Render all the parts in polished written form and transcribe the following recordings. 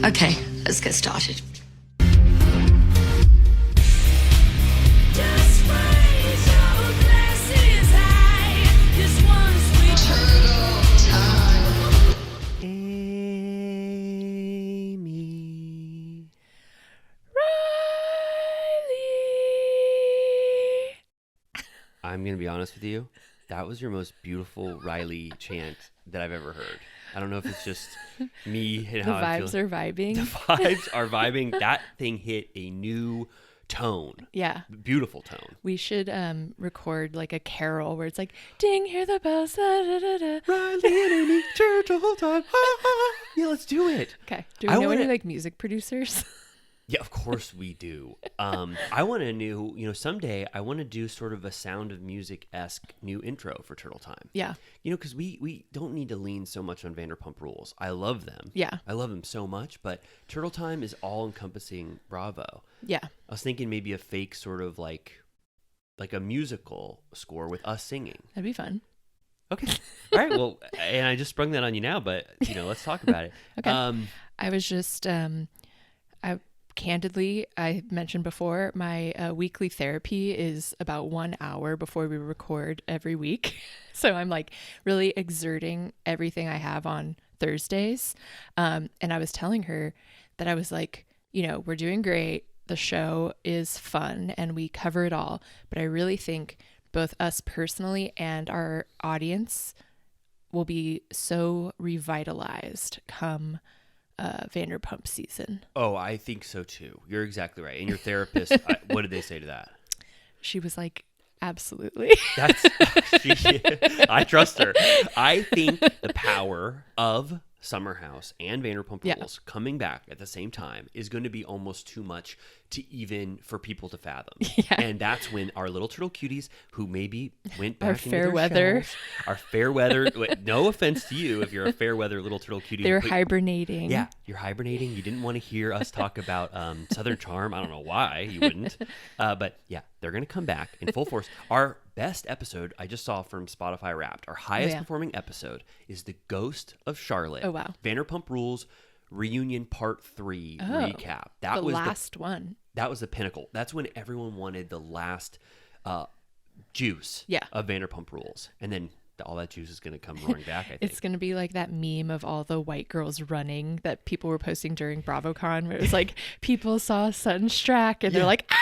Okay, let's get started. Just raise your glasses high. This one's sweet. Amy. Riley. I'm going to be honest with you. That was your most beautiful Riley chant that I've ever heard. I don't know if it's just me and The how I vibes feel. are vibing. The vibes are vibing. That thing hit a new tone. Yeah. Beautiful tone. We should record like a carol where it's like, ding, hear the bells. Da, da, da, da. Riley and Amy, church the whole time. Yeah, let's do it. Okay. Do we know any like music producers? Yeah, of course we do. I want to someday I want to do sort of a Sound of Music-esque new intro for Turtle Time. Yeah. Because we don't need to lean so much on Vanderpump Rules. I love them. Yeah. I love them so much, but Turtle Time is all-encompassing Bravo. Yeah. I was thinking maybe a fake sort of like a musical score with us singing. That'd be fun. Okay. All right. Well, and I just sprung that on you now, but let's talk about it. Okay. I was just candidly, I mentioned before, my weekly therapy is about 1 hour before we record every week. So I'm like really exerting everything I have on Thursdays. And I was telling her that I was like, we're doing great. The show is fun and we cover it all. But I really think both us personally and our audience will be so revitalized come Vanderpump season. Oh, I think so too. You're exactly right. And your therapist, what did they say to that? She was like, absolutely. I trust her. I think the power of Summer House and Vanderpump Rules coming back at the same time is going to be almost too much for people to fathom. Yeah. And that's when our little turtle cuties who maybe went back Our into fair their weather. shells, our fair weather. No offense to you if you're a fair weather little turtle cutie. They were hibernating. Yeah, you're hibernating. You didn't want to hear us talk about Southern Charm. I don't know why you wouldn't. But yeah, they're going to come back in full force. Our best episode I just saw from Spotify Wrapped, our highest performing episode is The Ghost of Charlotte. Oh, wow. Vanderpump Rules Reunion Part 3 recap. That was the last one. That was the pinnacle. That's when everyone wanted the last juice of Vanderpump Rules. And then all that juice is going to come roaring back, I think. It's going to be like that meme of all the white girls running that people were posting during BravoCon where it was like, people saw Sutton Strack and they're like, ah!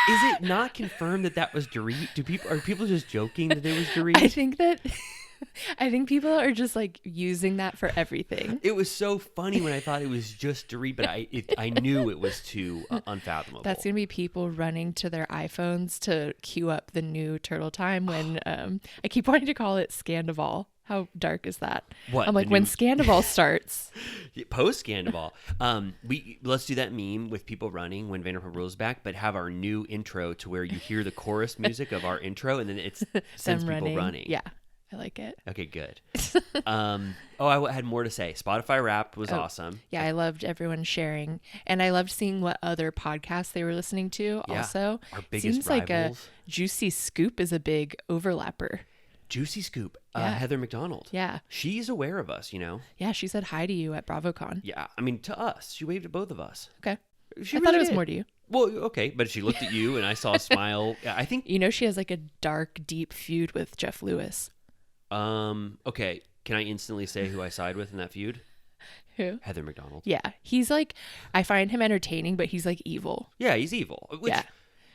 Is it not confirmed that was Dorit? Are people just joking that it was Dorit? I think people are just like using that for everything. It was so funny when I thought it was just Dorit, but I knew it was too unfathomable. That's going to be people running to their iPhones to queue up the new Turtle Time when I keep wanting to call it Sandoval. How dark is that? What? I'm like, when Sandoval starts. Post Sandoval. Let's do that meme with people running when Vanderpump Rules is back, but have our new intro to where you hear the chorus music of our intro and then it's sends people running. Yeah. I like it. Okay, good. I had more to say. Spotify Wrapped was awesome. Yeah, I loved everyone sharing. And I loved seeing what other podcasts they were listening to also. Our biggest Seems rivals. like a Juicy Scoop is a big overlapper. Juicy Scoop. Yeah. Heather McDonald. Yeah. She's aware of us, Yeah, she said hi to you at BravoCon. Yeah, I mean, to us. She waved at both of us. Okay. I thought it was more to you. Well, okay, but she looked at you and I saw a smile. I think... she has like a dark, deep feud with Jeff Lewis. Okay. Can I instantly say who I side with in that feud? Who? Heather McDonald. Yeah. He's like, I find him entertaining, but he's like evil. Yeah, he's evil. Yeah.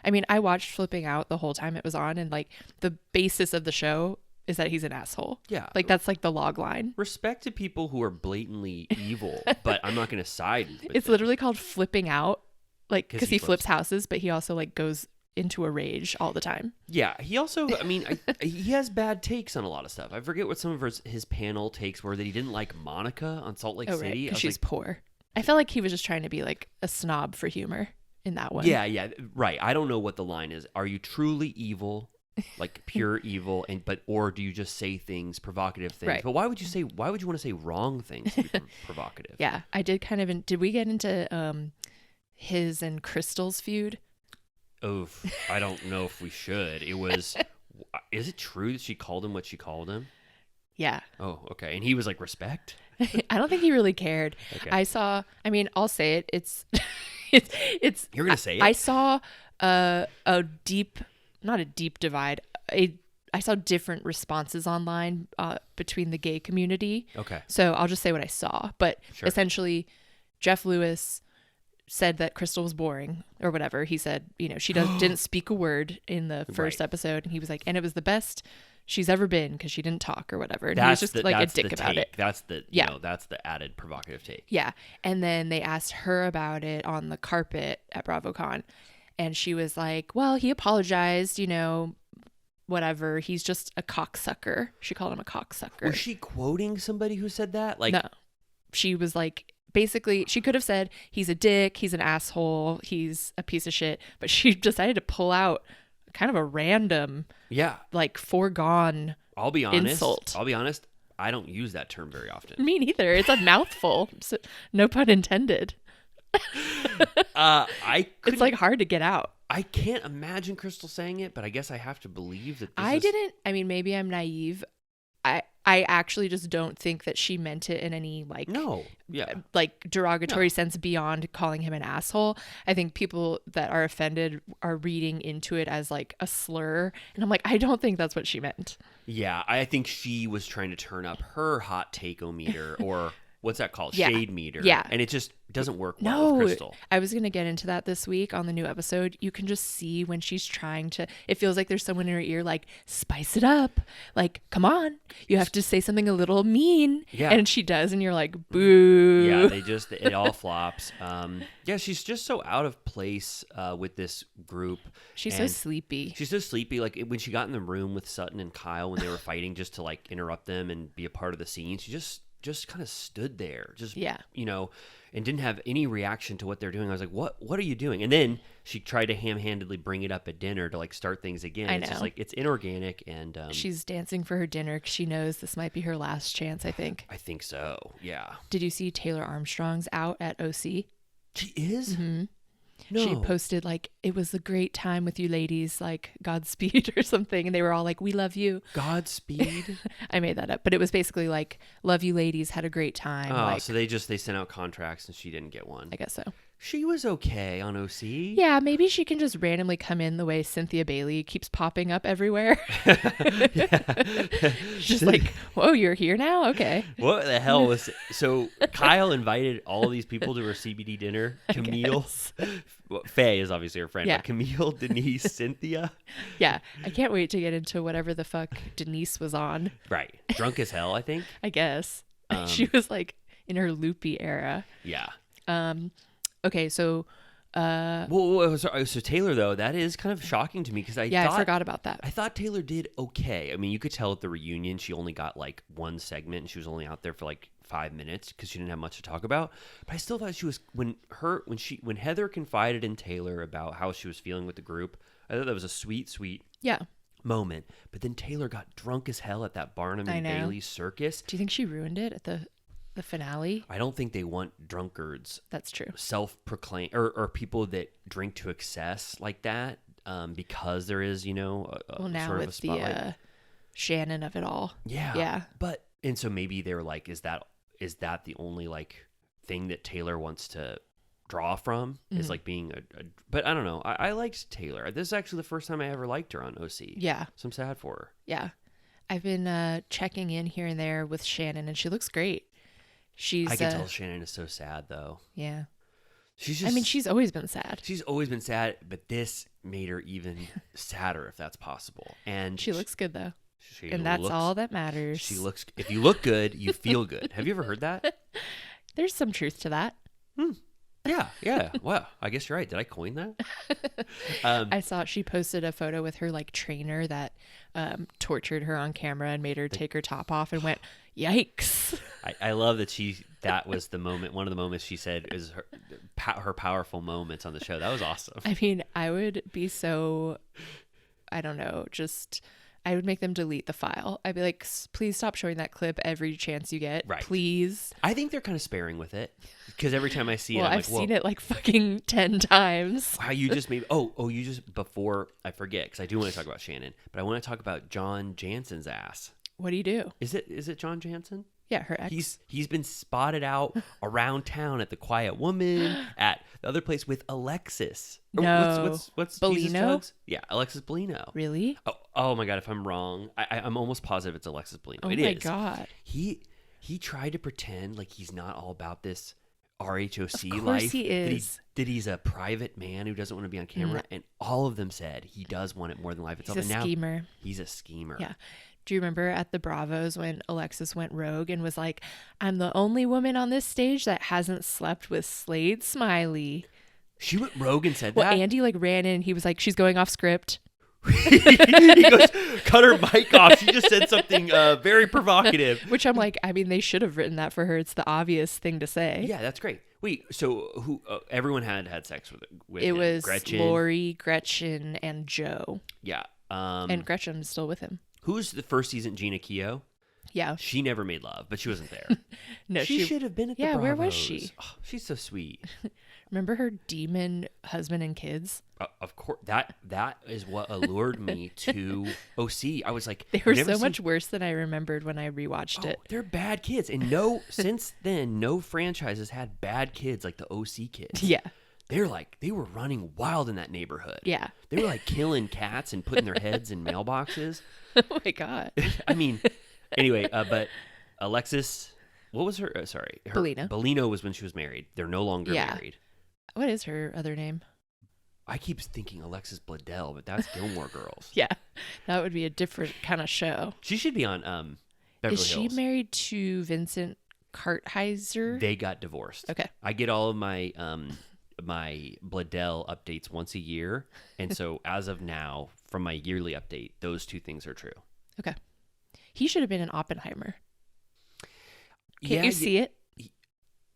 I mean, I watched Flipping Out the whole time it was on, and like the basis of the show is that he's an asshole. Yeah. Like that's like the log line. Respect to people who are blatantly evil, but I'm not going to side with It's them. literally called Flipping Out, like because he flips flips houses, but he also like goes into a rage all the time. Yeah, he also, I mean, he has bad takes on a lot of stuff. I forget what some of his panel takes were, that he didn't like Monica on Salt Lake Oh, City. right, because she's like, poor. I felt like he was just trying to be like a snob for humor in that one. Yeah, right. I don't know what the line is. Are you truly evil, like pure evil, or do you just say things, provocative things? Right. But why would you want to say wrong things to be provocative? Yeah, I did kind of. Did we get into his and Crystal's feud? Oh, I don't know if we should. It was. Is it true that she called him what she called him? Yeah. Oh, okay. And he was like, respect? I don't think he really cared. Okay. I'll say it. It's. You're going to say it? I saw not a deep divide. I saw different responses online between the gay community. Okay. So I'll just say what I saw. But Sure. essentially, Jeff Lewis said that Crystal was boring or whatever. He said, she didn't speak a word in the first episode. And he was like, and it was the best she's ever been because she didn't talk or whatever. And he was just like a dick about it. That's the that's the added provocative take. Yeah. And then they asked her about it on the carpet at BravoCon. And she was like, well, he apologized, whatever. He's just a cocksucker. She called him a cocksucker. Was she quoting somebody who said that? Like, no. She was like, basically, she could have said, he's a dick, he's an asshole, he's a piece of shit. But she decided to pull out kind of a random, like foregone I'll be honest. insult. I'll be honest. I don't use that term very often. Me neither. It's a mouthful. So, no pun intended. It's like hard to get out. I can't imagine Crystal saying it, but I guess I have to believe that maybe I'm naive. I actually just don't think that she meant it in any derogatory sense beyond calling him an asshole. I think people that are offended are reading into it as like a slur. And I'm like, I don't think that's what she meant. Yeah, I think she was trying to turn up her hot take-o-meter or what's that called? Shade meter. Yeah. And it just doesn't work well with Crystal. I was going to get into that this week on the new episode. You can just see when she's trying to, it feels like there's someone in her ear like, spice it up. Like, come on. You have to say something a little mean. Yeah. And she does. And you're like, boo. Yeah, it all flops. She's just so out of place with this group. She's so sleepy. She's so sleepy. Like when she got in the room with Sutton and Kyle when they were fighting just to like interrupt them and be a part of the scene, she just kind of stood there, and didn't have any reaction to what they're doing. I was like, what are you doing? And then she tried to ham-handedly bring it up at dinner to like start things again. It's just like, it's inorganic. And she's dancing for her dinner because she knows this might be her last chance, I think. I think so, yeah. Did you see Taylor Armstrong's out at OC? She is? Mm-hmm. No. She posted like, it was a great time with you ladies, like Godspeed or something. And they were all like, we love you. Godspeed? I made that up. But it was basically like, love you ladies, had a great time. Oh, so they sent out contracts and she didn't get one. I guess so. She was okay on OC. Yeah, maybe she can just randomly come in the way Cynthia Bailey keeps popping up everywhere. Just like, whoa, you're here now? Okay. What the hell was... So Kyle invited all these people to her CBD dinner. Camille. Faye is obviously her friend. Yeah. But Camille, Denise, Cynthia. Yeah. I can't wait to get into whatever the fuck Denise was on. Right. Drunk as hell, I think. I guess. She was like in her loopy era. Yeah. Okay, so so Taylor though, that is kind of shocking to me because I forgot about that. I thought Taylor did okay. I mean, you could tell at the reunion she only got like one segment and she was only out there for like 5 minutes because she didn't have much to talk about. But I still thought she was when Heather confided in Taylor about how she was feeling with the group. I thought that was a sweet moment. But then Taylor got drunk as hell at that Barnum and Bailey circus. Do you think she ruined it at the finale? I don't think they want drunkards. That's true. Self-proclaimed or people that drink to excess like that because there is, now sort of a spotlight. The Shannon of it all. Yeah. But and so maybe they're like, is that the only like thing that Taylor wants to draw from is like being but I don't know. I liked Taylor. This is actually the first time I ever liked her on OC. Yeah. So I'm sad for her. Yeah. I've been checking in here and there with Shannon and she looks great. I can tell Shannon is so sad though. Yeah. She's always been sad. She's always been sad, but this made her even sadder if that's possible. And she looks good thoh. And that's all that matters. If you look good, you feel good. Have you ever heard that? There's some truth to that. Yeah. Wow. I guess you're right. Did I coin that? I saw she posted a photo with her like trainer that tortured her on camera and made her take her top off and went, yikes. I love that that was the moment. One of the moments she said is her powerful moments on the show. That was awesome. I mean, I would be so, I don't know, I would make them delete the file. I'd be like, please stop showing that clip every chance you get. Right. Please. I think they're kind of sparing with it because every time I see it, I've seen it like fucking 10 times. Wow, you just before I forget, because I do want to talk about Shannon, but I want to talk about John Jansen's ass. What do you do? Is it John Jansen? Yeah, her ex. He's been spotted out around town at the Quiet Woman, at the other place with Alexis. No. What's Bellino? Jesus Jugs? Yeah, Alexis Bellino. Really? Oh my God! If I'm wrong, I'm almost positive it's Alexis Bellino. Oh It my is. God. He tried to pretend like he's not all about this RHOC Of course life. he is. That he's a private man who doesn't want to be on camera, and all of them said he does want it more than life itself. He's a and now schemer. he's a schemer. Yeah. Do you remember at the Bravos when Alexis went rogue and was like, I'm the only woman on this stage that hasn't slept with Slade Smiley? She went rogue and said Well, that. Andy like ran in and he was like, she's going off script. He goes, cut her mic off. She just said something very provocative. Which I'm like, I mean, they should have written that for her. It's the obvious thing to say. Yeah, that's great. Wait, so who? Everyone had sex with It him. was Gretchen. Lori, Gretchen, and Joe. Yeah. And Gretchen's still with him. Who's the first season? Gina Keogh. Yeah. She never made love, but she wasn't there. No, she should have been at the Yeah, where was Bravos. she? Oh, she's so sweet. Remember her demon husband and kids? Of course, that is what allured me to OC. I was like, They were I've never so much seen- worse than I remembered when I rewatched it. They're bad kids, and since then, no franchise has had bad kids like the OC kids. Yeah. They were running wild in that neighborhood. Yeah. They were like killing cats and putting their heads in mailboxes. Oh my God. I mean, anyway, but Alexis, what was her? Sorry, her, Bellino. Bellino was when she was married. They're no longer married. What is her other name? I keep thinking Alexis Bledel, but that's Gilmore Girls. Yeah. That would be a different kind of show. She should be on Beverly Is she Hills. married to Vincent Kartheiser? They got divorced. Okay. I get all of my my Bledel updates once a year, and so as of now, from my yearly update, those two things are true. Okay. He should have been in Oppenheimer. Can't you see it?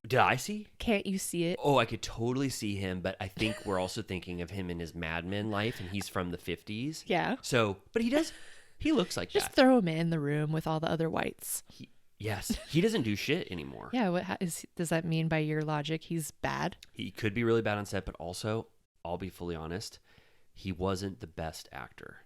Did I see? Can't you see it? Oh, I could totally see him, but I think we're also thinking of him in his Mad Men life, and he's from the 50s. Yeah. So, but he looks like Just that. throw him in the room with all the other whites. Yes, he doesn't do shit anymore. Yeah. Does that mean by your logic he's bad? He could be really bad on set, but also, I'll be fully honest, he wasn't the best actor.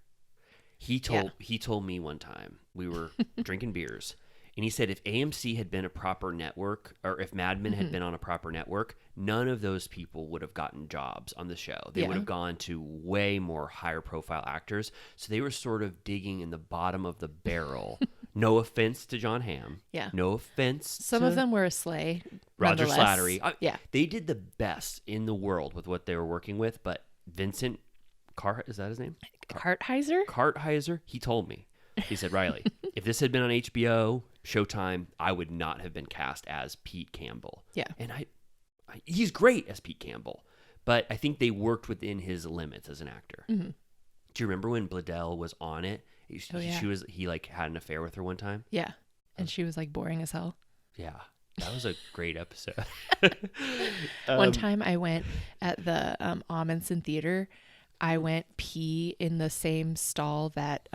He told me one time, we were drinking beers, and he said if AMC had been a proper network, or if Mad Men had been on a proper network, none of those people would have gotten jobs on the show. They would have gone to way more higher profile actors. So they were sort of digging in the bottom of the barrel. No offense to John Hamm. Yeah. No offense Some to of them were a sleigh. Roger nonetheless. Slattery. Yeah. They did the best in the world with what they were working with, but Vincent is that his name? Kartheiser? Kartheiser, he told me. He said, Riley, if this had been on HBO, Showtime, I would not have been cast as Pete Campbell. Yeah. And he's great as Pete Campbell, but I think they worked within his limits as an actor. Mm-hmm. Do you remember when Bledel was on it? Yeah. He like had an affair with her one time. Yeah. And she was like boring as hell. Yeah. That was a great episode. One time I went at the Amundsen Theater. I went pee in the same stall that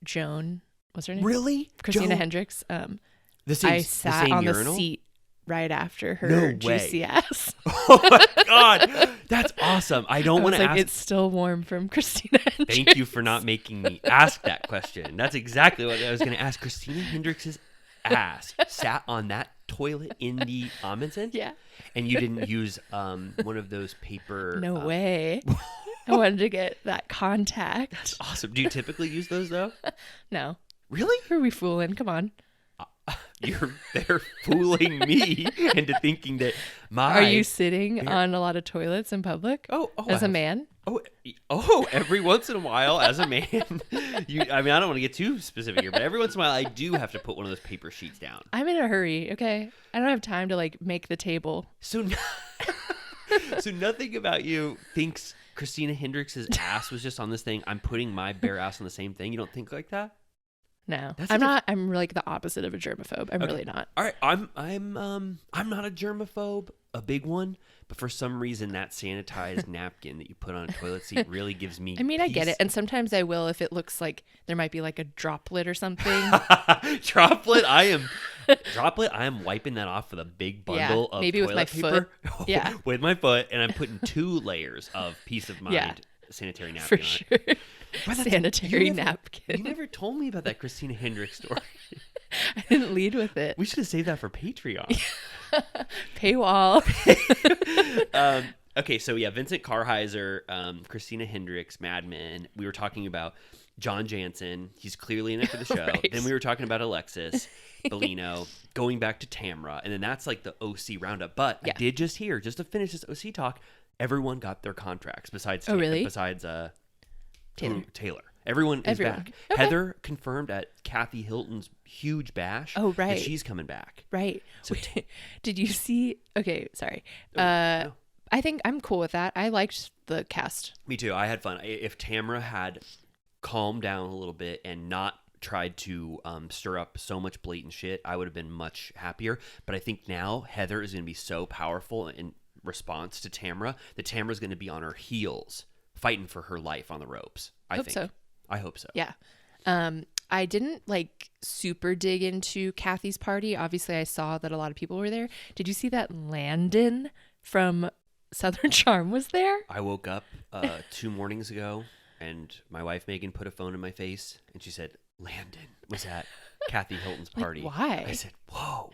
Joan, what's her name? Really? Christina Joan? Hendricks. The same, I sat the same on urinal? the seat right after her No way. juicy ass. Oh my God. That's awesome. I don't want to like, ask. it's still warm from Christina Hendricks. Thank you for not making me ask that question. That's exactly what I was going to ask. Christina Hendricks' ass sat on that toilet in the Amundsen? Yeah. And you didn't use one of those paper... No way. I wanted to get that contact. Awesome. Do you typically use those, though? No. Really? Who are we fooling? Come on. They're fooling me into thinking that Are you sitting on a lot of toilets in public? As a man? Every once in a while, as a man, I don't want to get too specific here, but every once in a while, I do have to put one of those paper sheets down. I'm in a hurry, okay? I don't have time to like make the table. So nothing about you thinks Christina Hendricks' ass was just on this thing. I'm putting my bare ass on the same thing. You don't think like that? No, That's I'm not. I'm like the opposite of a germaphobe. I'm really not. All right, I'm not a germaphobe, a big one, but for some reason that sanitized napkin that you put on a toilet seat really gives me I mean, I get peace. it, and sometimes I will if it looks like there might be like a droplet or something. Droplet. I am wiping that off with a big bundle of maybe with toilet my paper. foot. Yeah. With my foot, and I'm putting 2 layers of peace of mind. Yeah. sanitary napkin For on sure. it. But Sanitary you napkin. never told me about that Christina Hendricks story. I didn't lead with it. We should have saved that for Patreon. Paywall. Okay, so yeah, Vincent Karheiser, Christina Hendricks, Mad Men. We were talking about John Jansen. He's clearly in it for the show. Right. Then we were talking about Alexis Bellino, going back to Tamra, and then that's like the OC roundup. But I did just hear, just to finish this OC talk, everyone got their contracts besides really? Besides Taylor. Everyone is back. Okay. Heather confirmed at Kathy Hilton's huge bash. Oh, right. that she's coming back. Right. So Did you see? Okay, sorry. No. I think I'm cool with that. I liked the cast. Me too. I had fun. If Tamra had calmed down a little bit and not tried to stir up so much blatant shit, I would have been much happier. But I think now Heather is going to be so powerful in response to Tamra that Tamra's going to be on her heels fighting for her life on the ropes. I Hope think so. I hope so. Yeah. I didn't like super dig into Kathy's party. Obviously, I saw that a lot of people were there. Did you see that Landon from Southern Charm was there? I woke up 2 mornings ago and my wife Megan put a phone in my face and she said, Landon was at Kathy Hilton's party. Like, why? I said, whoa.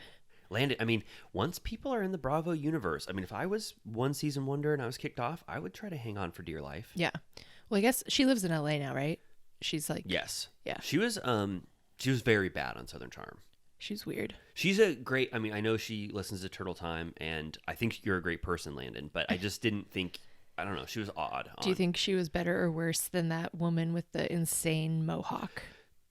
Landon, I mean, once people are in the Bravo universe, I mean, if I was one season wonder and I was kicked off, I would try to hang on for dear life. Yeah. Well, I guess she lives in LA now, right? She's like, Yes. Yeah. She was very bad on Southern Charm. she's weird. She's a great, I mean, I know she listens to Turtle Time and I think you're a great person, Landon, but I just didn't think, I don't know, she was odd. Do you think she was better or worse than that woman with the insane mohawk?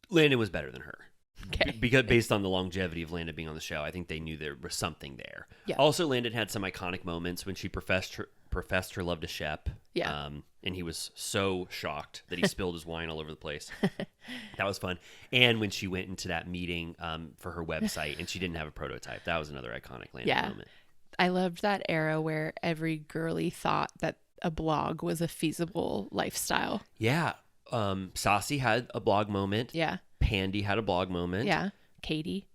Landon was better than her. Okay. Because based on the longevity of Landon being on the show, I think they knew there was something there. Yeah. Also, Landon had some iconic moments when she professed her love to Shep. Yeah. And he was so shocked that he spilled his wine all over the place. That was fun. And when she went into that meeting for her website and she didn't have a prototype, that was another iconic Landon moment. I loved that era where every girly thought that a blog was a feasible lifestyle. Yeah. Saucy had a blog moment. Yeah. Pandy had a blog moment. Yeah. Katie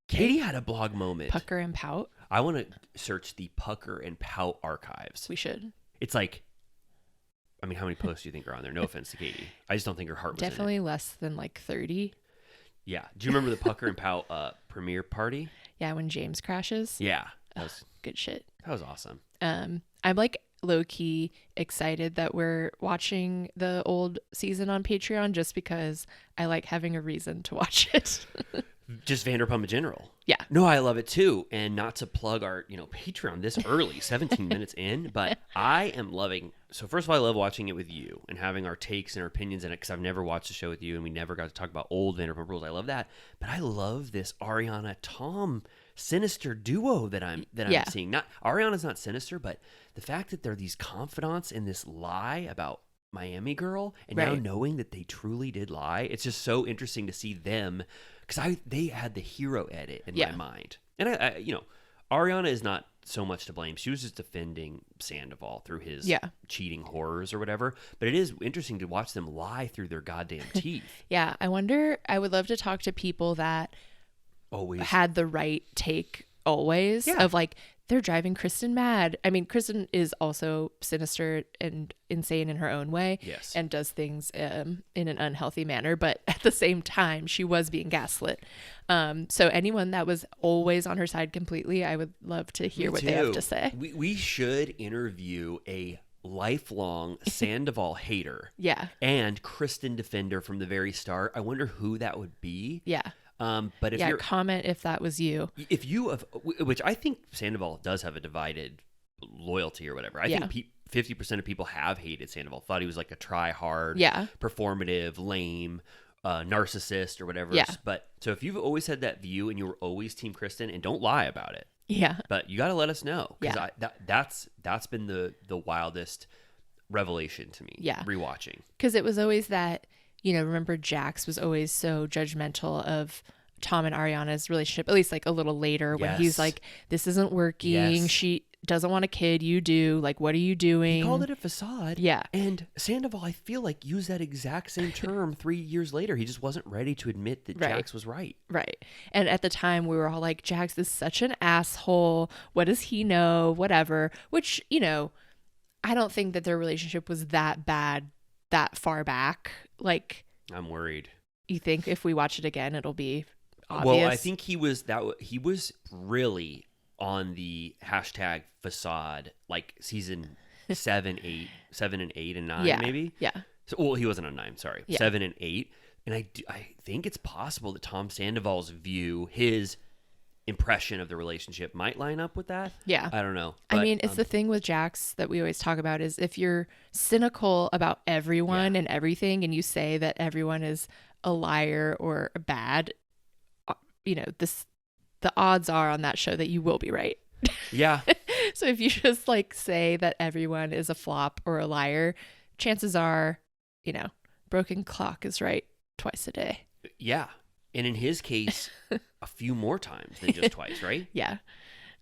had a blog moment. Pucker and Pout. I want to search the Pucker and Pout archives. We should. It's like, I mean, how many posts do you think are on there? No offense to Katie. I just don't think her heart was Definitely in it. less than like 30. Yeah. Do you remember the Pucker and Pout premiere party? Yeah, when James crashes. Yeah. That was Good shit. awesome. I'm like low-key excited that we're watching the old season on Patreon just because I like having a reason to watch it. Just Vanderpump in general. Yeah. No, I love it too. And not to plug our, Patreon this early, 17 minutes in, but I am loving. So first of all, I love watching it with you and having our takes and our opinions in it because I've never watched the show with you and we never got to talk about old Vanderpump Rules. I love that. But I love this Ariana Tom sinister duo that I'm seeing. Not Ariana's not sinister, but the fact that they're these confidants in this lie about Miami Girl and now knowing that they truly did lie, it's just so interesting to see them because they had the hero edit in my mind. And I Ariana is not so much to blame. She was just defending Sandoval through his cheating horrors or whatever. But it is interesting to watch them lie through their goddamn teeth. Yeah, I would love to talk to people that Always had the right take always of like, they're driving Kristen mad. I mean, Kristen is also sinister and insane in her own way. Yes. And does things in an unhealthy manner. But at the same time, she was being gaslit. So anyone that was always on her side completely, I would love to hear what they have to say. We should interview a lifelong Sandoval hater. Yeah. And Kristen defender from the very start. I wonder who that would be. Yeah. But if you're comment if that was you. If you have, which I think Sandoval does have a divided loyalty or whatever. I think 50% of people have hated Sandoval, thought he was like a try hard, performative, lame, narcissist or whatever. Yeah. But so if you've always had that view and you were always Team Kristen, and don't lie about it. Yeah. But you got to let us know because Yeah. that's been the wildest revelation to me. Yeah. Rewatching. Because it was always that. Remember Jax was always so judgmental of Tom and Ariana's relationship, at least like a little later when he's like, this isn't working. Yes. She doesn't want a kid. You do. Like, what are you doing? He called it a facade. Yeah. And Sandoval, I feel like, used that exact same term 3 years later. He just wasn't ready to admit that Jax was right. Right. And at the time we were all like, Jax is such an asshole. What does he know? Whatever. Which, I don't think that their relationship was that bad that far back. Like, I'm worried. you think if we watch it again, it'll be obvious? Well, I think he was really on the hashtag facade, like season 7, 8, and 9, maybe. Yeah. So, well, he wasn't on 9. Sorry, Yeah. 7 and 8, and I think it's possible that Tom Sandoval's view, his impression of the relationship, might line up with that. Yeah. I don't know. I But, mean, it's the thing with Jax that we always talk about is if you're cynical about everyone and everything, and you say that everyone is a liar or bad, you know, the odds are on that show that you will be right. yeah. So if you just like say that everyone is a flop or a liar, chances are, you know, broken clock is right twice a day. Yeah. And in his case, a few more times than just twice, right? Yeah.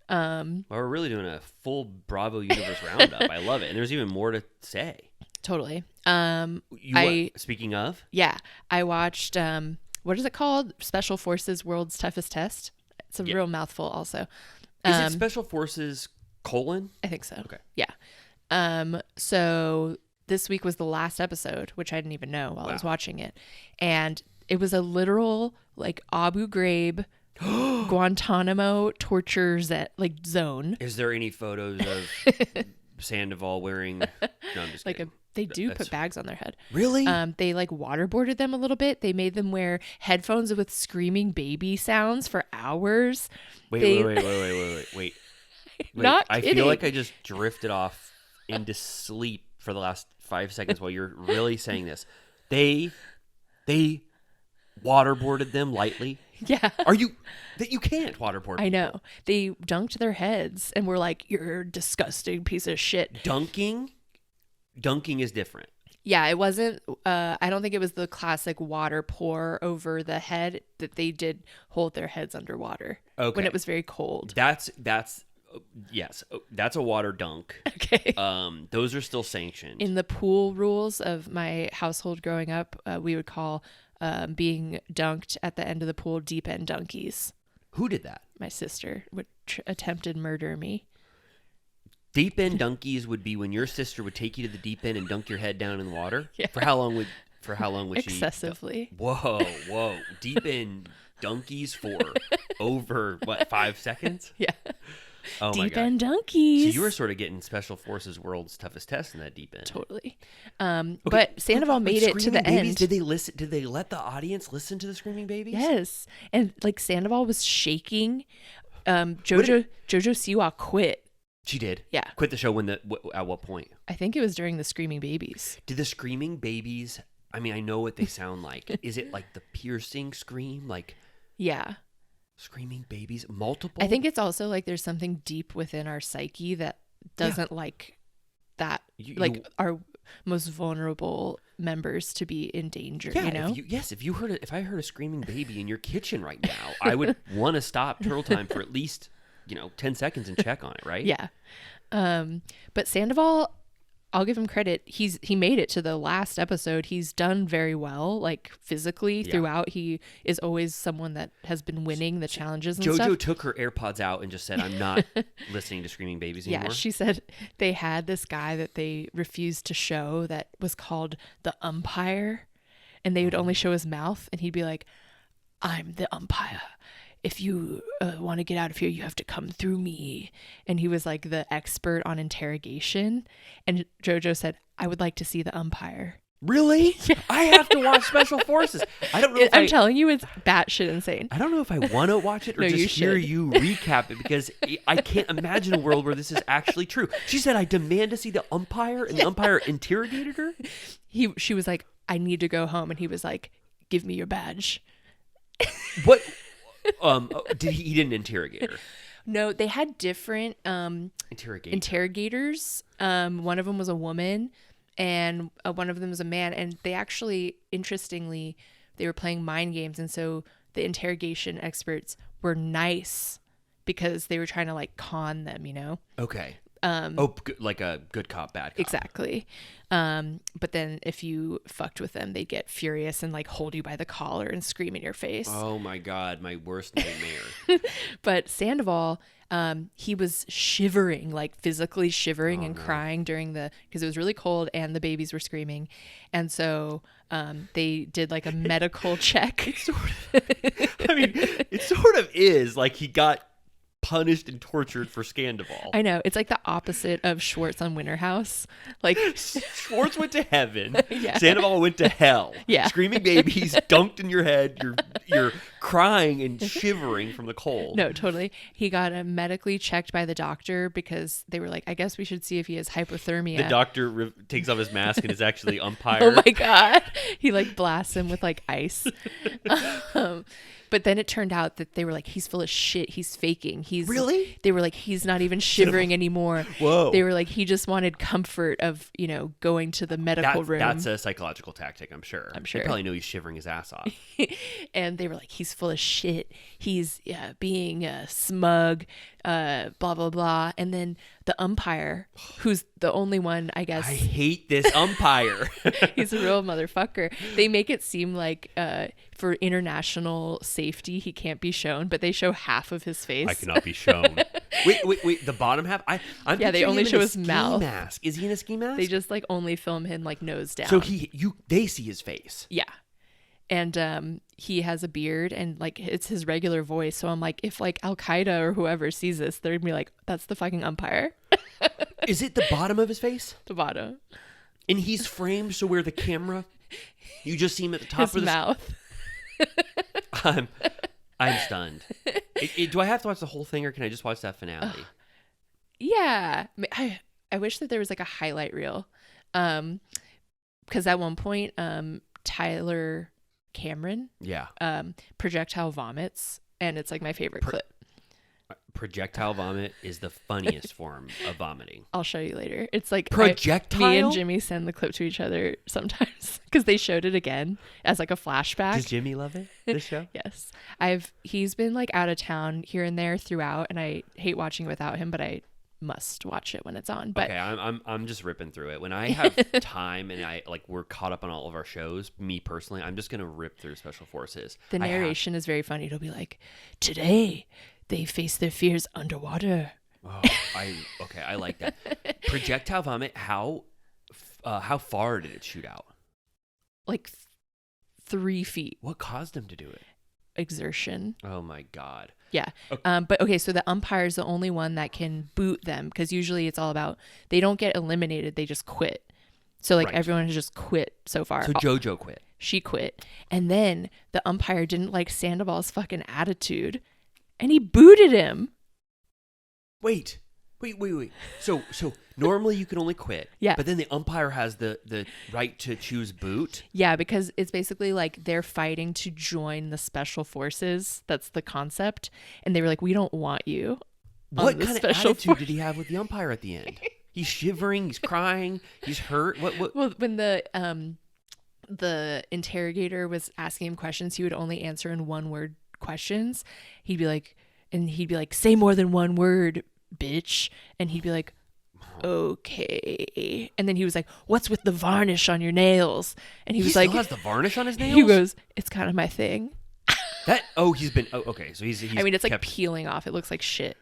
Well, we're really doing a full Bravo Universe roundup. I love it. And there's even more to say. Totally. Speaking of? Yeah. I watched, what is it called? Special Forces World's Toughest Test. It's a real mouthful also. Is it Special Forces : I think so. Okay. Yeah. So this week was the last episode, which I didn't even know while I was watching it. And it was a literal like Abu Ghraib, Guantanamo torture zone. Is there any photos of Sandoval wearing? No, I'm just Like kidding. they do put bags on their head. Really? They like waterboarded them a little bit. They made them wear headphones with screaming baby sounds for hours. Wait. Not I kidding. feel like I just drifted off into sleep for the last 5 seconds while you're really saying this. They waterboarded them lightly. Yeah. You can't waterboard I know. people. They dunked their heads and were like, "You're a disgusting piece of shit." Dunking is different. Yeah, it wasn't, I don't think it was the classic water pour over the head that they did hold their heads underwater when it was very cold. That's yes, that's a water dunk. Okay. Those are still sanctioned. In the pool rules of my household growing up, we would call being dunked at the end of the pool deep end dunkies. Who did that? My sister would attempted murder me. Deep end dunkies would be when your sister would take you to the deep end and dunk your head down in the water. Yeah. For how long would she? Excessively. Whoa. Deep end dunkies for over 5 seconds? Yeah. Oh my deep God. end donkeys. So you were sort of getting Special Forces World's Toughest Test in that deep end. Totally. But Sandoval made it to the babies, end. Did they listen? Did they let the audience listen to the screaming babies? Yes. And like Sandoval was shaking. Jojo Siwa quit. She did. Yeah. Quit the show at what point? I think it was during the Screaming Babies. Did the screaming babies? I mean, I know what they sound like. Is it like the piercing scream? Like, Yeah. screaming babies? Multiple? I think it's also like there's something deep within our psyche that doesn't like that, our most vulnerable members to be in danger, yeah, you know? if I heard a screaming baby in your kitchen right now, I would want to stop Turtle Time for at least 10 seconds and check on it, right? Yeah. But Sandoval, I'll give him credit. He made it to the last episode. He's done very well, like physically throughout. He is always someone that has been winning the challenges and JoJo stuff. took her AirPods out and just said, "I'm not listening to screaming babies anymore." Yeah, she said they had this guy that they refused to show that was called the umpire, and they would only show his mouth, and he'd be like, "I'm the umpire. If you want to get out of here, you have to come through me." And he was like the expert on interrogation. And JoJo said, "I would like to see the umpire." Really? Yeah. I have to watch Special Forces. I don't know if I'm telling you, it's batshit insane. I don't know if I want to watch it or No, you just hear should. you recap it, because I can't imagine a world where this is actually true. She said, "I demand to see the umpire," and the umpire interrogated her? She was like, "I need to go home." And he was like, "Give me your badge." What? He didn't interrogate her? No, they had different interrogators. One of them was a woman, and one of them was a man. And they actually, interestingly, they were playing mind games, and so the interrogation experts were nice because they were trying to like con them, you know? Okay. Like a good cop, bad cop. Exactly. But then if you fucked with them, they'd get furious and like hold you by the collar and scream in your face. Oh my God, my worst nightmare. But Sandoval, he was shivering, like physically shivering and crying because it was really cold and the babies were screaming. And so they did like a medical check. It sort of is like he got punished and tortured for Sandoval. I know. It's like the opposite of Schwartz on Winter House. Like Schwartz went to heaven. Yeah. Sandoval went to hell. Yeah. Screaming babies dunked in your head. You're crying and shivering from the cold. No, totally. He got medically checked by the doctor because they were like, I guess we should see if he has hypothermia. The doctor takes off his mask and is actually umpire. Oh my God. He like blasts him with like ice. But then it turned out that they were like, he's full of shit. He's faking. Really? They were like, he's not even shivering anymore. Whoa. They were like, he just wanted comfort of, going to the medical room. That's a psychological tactic, I'm sure. sure. They probably know he's shivering his ass off. And they were like, he's full of shit. He's being smug, blah, blah, blah. And then the umpire, who's the only one, I guess. I hate this umpire. He's a real motherfucker. They make it seem like for international safety, he can't be shown, but they show half of his face. I cannot be shown. Wait. The bottom half? I'm Yeah, they only show his ski mouth. Mask. Is he in a ski mask? They just like only film him like nose down. So they see his face. Yeah. And he has a beard and like it's his regular voice. So I'm like, if like Al Qaeda or whoever sees this, they're gonna be like, that's the fucking umpire. Is it the bottom of his face? The bottom. And he's framed so where the camera, you just see him at the top His of his mouth. I'm stunned. Do I have to watch the whole thing or can I just watch that finale? Yeah. I wish that there was like a highlight reel. Because at one point, Tyler Cameron projectile vomits, and it's like my favorite clip. Projectile vomit is the funniest form of vomiting. I'll show you later. It's like projectile. Me and Jimmy send the clip to each other sometimes because they showed it again as like a flashback. Does Jimmy love it? This show? Yes. He's been like out of town here and there throughout, and I hate watching it without him, but I must watch it when it's on. But okay, I'm just ripping through it when I have time and we're caught up on all of our shows. Me personally, I'm just gonna rip through Special Forces. The narration is very funny. It'll be like, today they face their fears underwater. Oh, I like that. Projectile vomit. How far did it shoot out? Like 3 feet. What caused him to do it? Exertion. Oh my God. Yeah. Okay. But okay, so the umpire is the only one that can boot them because usually it's all about they don't get eliminated, they just quit. So like everyone has just quit so far. So JoJo quit. She quit. And then the umpire didn't like Sandoval's fucking attitude and he booted him. Wait. So normally you can only quit. Yeah. But then the umpire has the right to choose boot. Yeah, because it's basically like they're fighting to join the special forces. That's the concept. And they were like, we don't want you. What kind of attitude did he have with the umpire at the end? He's shivering. He's crying. He's hurt. What? Well, when the interrogator was asking him questions, he would only answer in one-word questions. He'd be like, say more than one word, bitch. And he'd be like, okay. And then he was like, what's with the varnish on your nails? And he was still like, has the varnish on his nails? He goes, it's kind of my thing. Okay. So he's I mean, it's like peeling off. It looks like shit.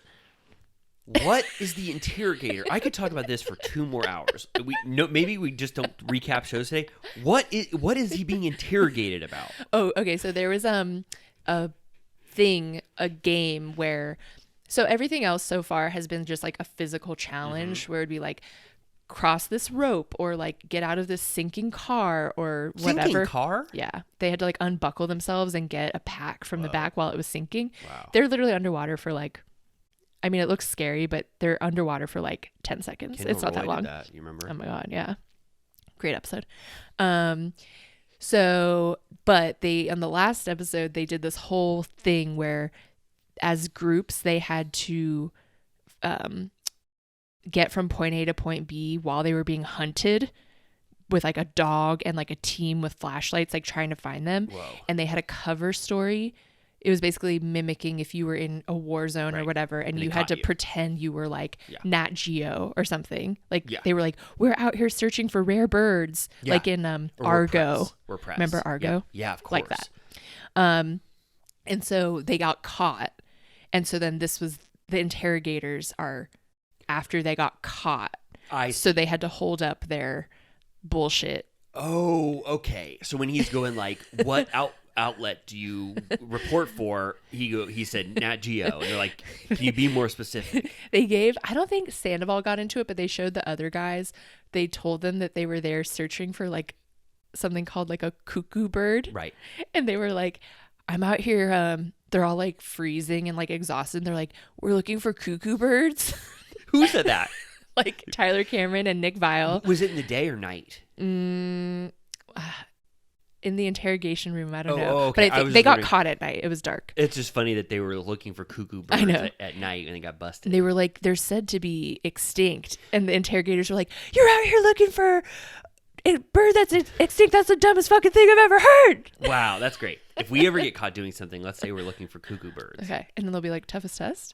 What is the interrogator? I could talk about this for 2 more hours. Maybe we just don't recap shows today. What is he being interrogated about? Oh, okay. So there was a game where, so everything else so far has been just like a physical challenge where it'd be like cross this rope or like get out of this sinking car or whatever. Sinking car? Yeah. They had to like unbuckle themselves and get a pack from the back while it was sinking. Wow. They're literally underwater for like, I mean, it looks scary, but they're underwater for like 10 seconds. It's not that long. Did that, you remember? Oh my God. Yeah. Great episode. So, but on the last episode, they did this whole thing where as groups, they had to get from point A to point B while they were being hunted with like a dog and like a team with flashlights, like trying to find them. Whoa. And they had a cover story. It was basically mimicking if you were in a war zone or whatever, and you had to pretend you were like Nat Geo or something. Like they were like, we're out here searching for rare birds, like in Argo. We're press. Remember Argo? Yeah, of course. Like that. And so they got caught. And so then this was the interrogators are after they got caught. So they had to hold up their bullshit. Oh, okay. So when he's going like, what outlet do you report for? He said Nat Geo, and they're like, can you be more specific? I don't think Sandoval got into it, but they showed the other guys. They told them that they were there searching for like something called like a cuckoo bird. Right. And they were like, I'm out here. They're all like freezing and like exhausted. They're like, we're looking for cuckoo birds. Who said that? Like Tyler Cameron and Nick Viall. Was it in the day or night? In the interrogation room, I don't know. Okay. But I think they got caught at night. It was dark. It's just funny that they were looking for cuckoo birds at night and they got busted. They were like, they're said to be extinct. And the interrogators were like, you're out here looking for a bird that's extinct. That's the dumbest fucking thing I've ever heard. Wow, that's great. If we ever get caught doing something, let's say we're looking for cuckoo birds. Okay. And then they'll be like, toughest test?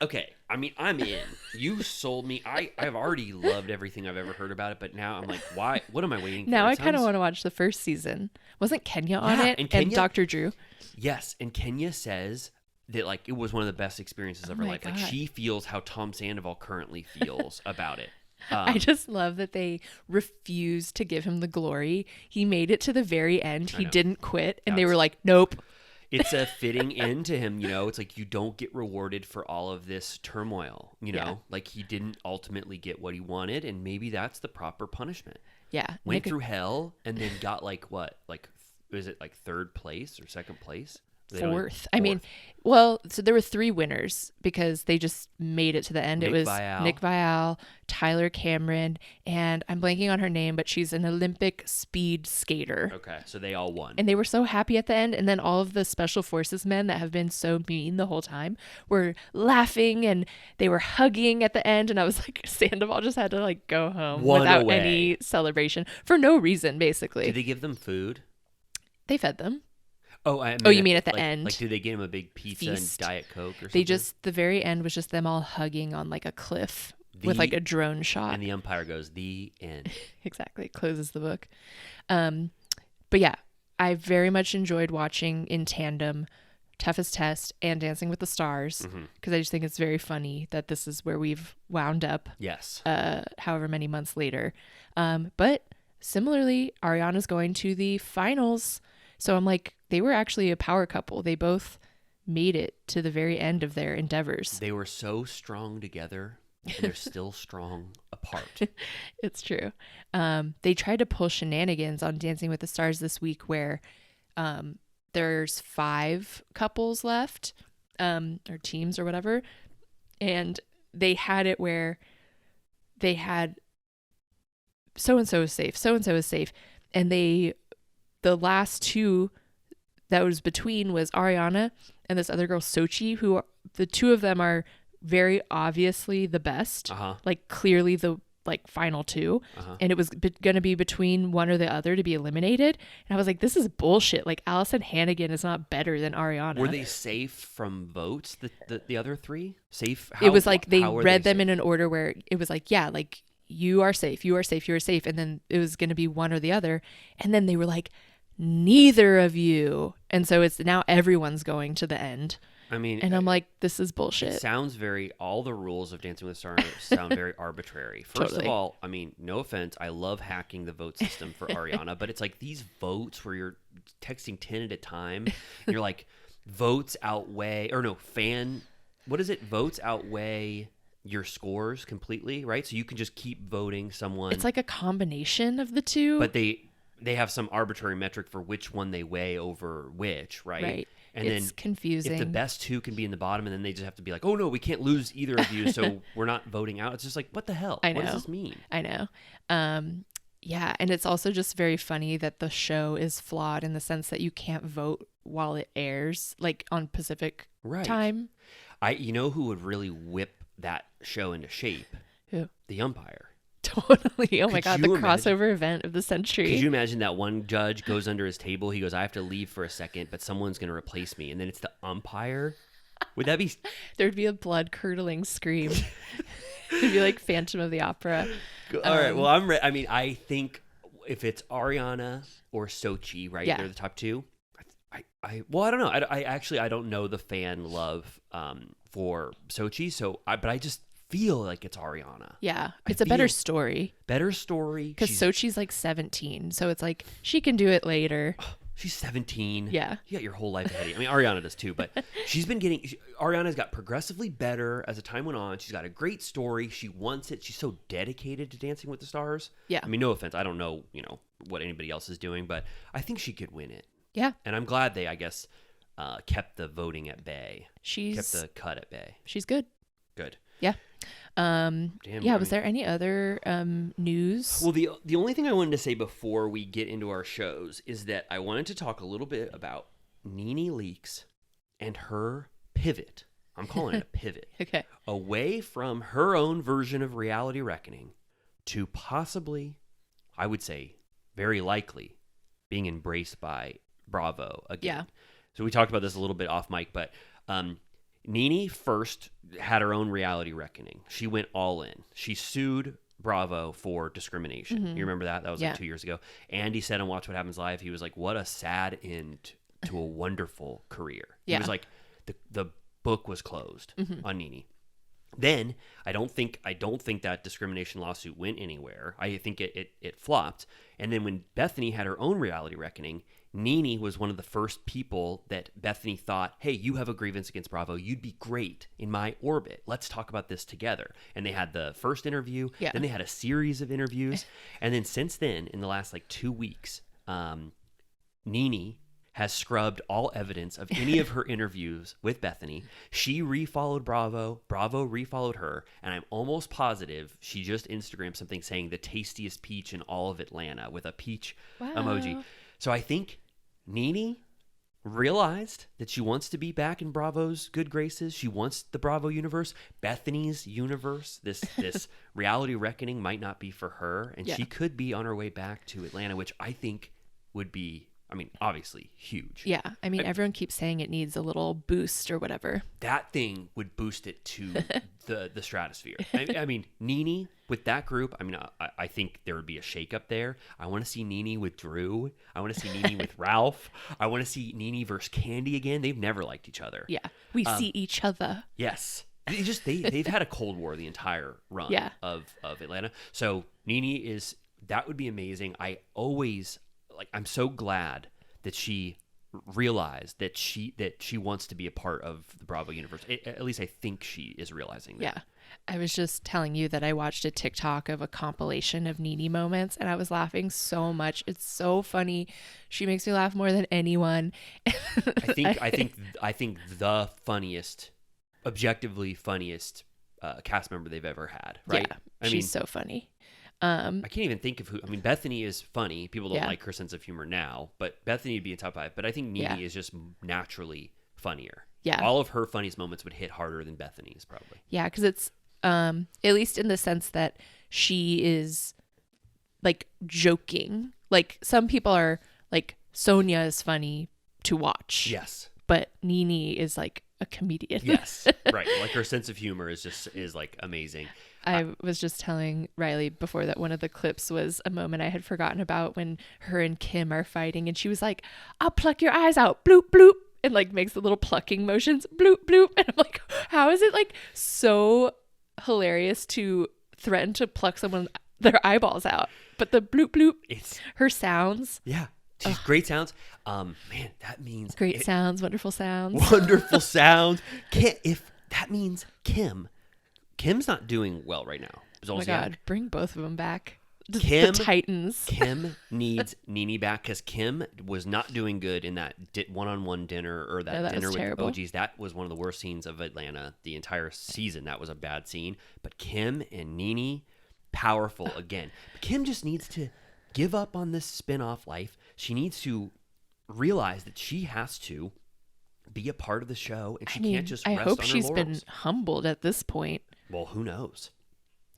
Okay. I mean, I'm in. You sold me. I've already loved everything I've ever heard about it, but now I'm like, why? What am I waiting for? Now I kind of want to watch the first season. Wasn't Kenya on it? And Dr. Drew? Yes. And Kenya says that like it was one of the best experiences of her life. God. Like she feels how Tom Sandoval currently feels about it. I just love that they refused to give him the glory. He made it to the very end. He didn't quit. And they were like, nope. It's a fitting end to him, you know. It's like you don't get rewarded for all of this turmoil, you know. Yeah. Like he didn't ultimately get what he wanted, and maybe that's the proper punishment. Yeah. Went through hell and then got like what? Like was it like third place or second place? Fourth. I mean, well, so there were 3 winners because they just made it to the end. It was Nick Viall, Tyler Cameron, and I'm blanking on her name, but she's an Olympic speed skater. Okay, so they all won. And they were so happy at the end. And then all of the special forces men that have been so mean the whole time were laughing and they were hugging at the end. And I was like, Sandoval just had to like go home without any celebration for no reason, basically. Did they give them food? They fed them. Oh, you mean at the end? Like, did they give him a big pizza and Diet Coke or something? The very end was just them all hugging on like a cliff with like a drone shot. And the umpire goes, the end. Exactly. Closes the book. But yeah, I very much enjoyed watching in tandem Toughest Test and Dancing with the Stars because I just think it's very funny that this is where we've wound up. Yes. However many months later. But similarly, Ariana's going to the finals. So I'm like, they were actually a power couple. They both made it to the very end of their endeavors. They were so strong together, and they're still strong apart. It's true. They tried to pull shenanigans on Dancing with the Stars this week where there's 5 couples left, or teams or whatever. And they had it where they had so-and-so is safe, so-and-so is safe. And the last 2 that was between was Ariana and this other girl, Sochi, who the 2 of them are very obviously the best, like clearly the like final 2. And it was going to be between one or the other to be eliminated. And I was like, this is bullshit. Like Allison Hannigan is not better than Ariana. Were they safe from votes? The other 3 safe? It was like they read them in an order where it was like, yeah, like you are safe, you are safe, you are safe. And then it was going to be one or the other. And then they were like, neither of you. And so it's now everyone's going to the end. I mean, and I'm like, this is bullshit. It sounds all the rules of Dancing with the Stars sound very arbitrary. First of all, I mean, no offense, I love hacking the vote system for Ariana, but it's like these votes where you're texting 10 at a time. And you're like, votes outweigh, or no, what is it? Votes outweigh your scores completely, right? So you can just keep voting someone. It's like a combination of the 2. But they have some arbitrary metric for which one they weigh over which, right? Right. And it's then confusing. If the best 2 can be in the bottom, and then they just have to be like, oh no, we can't lose either of you, so we're not voting out. It's just like, what the hell? I know. What does this mean? I know. Yeah, and it's also just very funny that the show is flawed in the sense that you can't vote while it airs, like on Pacific time. You know who would really whip that show into shape? Who? The umpire. Totally. Oh my God, the crossover event of the century. Could you imagine that one judge goes under his table? He goes, I have to leave for a second, but someone's going to replace me. And then it's the umpire. Would that be? There'd be a blood-curdling scream. It'd be like Phantom of the Opera. All right. Well, I'm ready. I mean, I think if it's Ariana or Sochi, right? Yeah. They're the top 2. I don't know. I actually I don't know the fan love for Sochi, but I just feel like it's Ariana. Yeah, it's a better story. Better story. Because Sochi's like 17, so it's like she can do it later. She's 17. Yeah. You got your whole life ahead of you. I mean, Ariana does too, but Ariana's got progressively better as the time went on. She's got a great story. She wants it. She's so dedicated to Dancing with the Stars. Yeah. I mean, no offense. I don't know, what anybody else is doing, but I think she could win it. Yeah. And I'm glad they, I guess, kept the voting at bay. Kept the cut at bay. She's good. Good. Yeah. Damn, yeah. Was there any other news? Well, the only thing I wanted to say before we get into our shows is that I wanted to talk a little bit about Nene Leakes and her pivot. I'm calling it a pivot. Okay. Away from her own version of reality reckoning to possibly, I would say, very likely being embraced by Bravo again. Yeah. So we talked about this a little bit off mic, but Nene first had her own reality reckoning. She went all in. She sued Bravo for discrimination. Mm-hmm. You remember that? That was like 2 years ago. Andy said on Watch What Happens Live, he was like, what a sad end to a wonderful career. He was like, the book was closed on Nene. Then I don't think that discrimination lawsuit went anywhere. I think it flopped. And then when Bethany had her own reality reckoning, Nene was one of the first people that Bethany thought, hey, you have a grievance against Bravo. You'd be great in my orbit. Let's talk about this together. And they had the first interview. Yeah. Then they had a series of interviews. And then since then, in the last 2 weeks, Nene has scrubbed all evidence of any of her interviews with Bethany. She refollowed Bravo. Bravo refollowed her. And I'm almost positive she just Instagrammed something saying the tastiest peach in all of Atlanta with a peach emoji. So I think Nene realized that she wants to be back in Bravo's good graces. She wants the Bravo universe. Bethany's universe, this reality reckoning might not be for her. And she could be on her way back to Atlanta, which I think would be, obviously huge. Yeah. Everyone keeps saying it needs a little boost or whatever. That thing would boost it to the stratosphere. Nene with that group, I think there would be a shakeup there. I want to see Nene with Drew. I want to see Nene with Ralph. I want to see Nene versus Candy again. They've never liked each other. Yeah. We see each other. Yes. They've had a Cold War the entire run of Atlanta. So Nene that would be amazing. I'm so glad that she realized that she wants to be a part of the Bravo universe. At least I think she is realizing that. Yeah. I was just telling you that I watched a TikTok of a compilation of Nene moments and I was laughing so much. It's so funny. She makes me laugh more than anyone. I think the funniest, objectively funniest cast member they've ever had, right? Yeah, she's so funny. I can't even think of who. Bethany is funny. People don't like her sense of humor now, but Bethany would be in top 5. But I think Nene is just naturally funnier. Yeah. All of her funniest moments would hit harder than Bethany's probably. Yeah, because it's, at least in the sense that she is joking. Some people are Sonia is funny to watch. Yes. But Nene is a comedian. Yes. Right. Her sense of humor is amazing. I was just telling Riley before that one of the clips was a moment I had forgotten about when her and Kim are fighting and she was like, I'll pluck your eyes out, bloop, bloop, and makes the little plucking motions, bloop, bloop. And I'm like, how is it so hilarious to threaten to pluck their eyeballs out? But the bloop, bloop, her sounds. Yeah. She's great sounds. Man, that means great sounds, wonderful sounds. Wonderful sounds. If that means Kim's not doing well right now. Oh my God, bring both of them back. The Titans. Kim needs Nene back because Kim was not doing good in that one-on-one dinner or that dinner with terrible. OGs. That was one of the worst scenes of Atlanta the entire season. That was a bad scene. But Kim and Nene, powerful again. But Kim just needs to give up on this spin-off life. She needs to realize that she has to be a part of the show and she can't just rest on her laurels. I hope she's been humbled at this point. Well, who knows?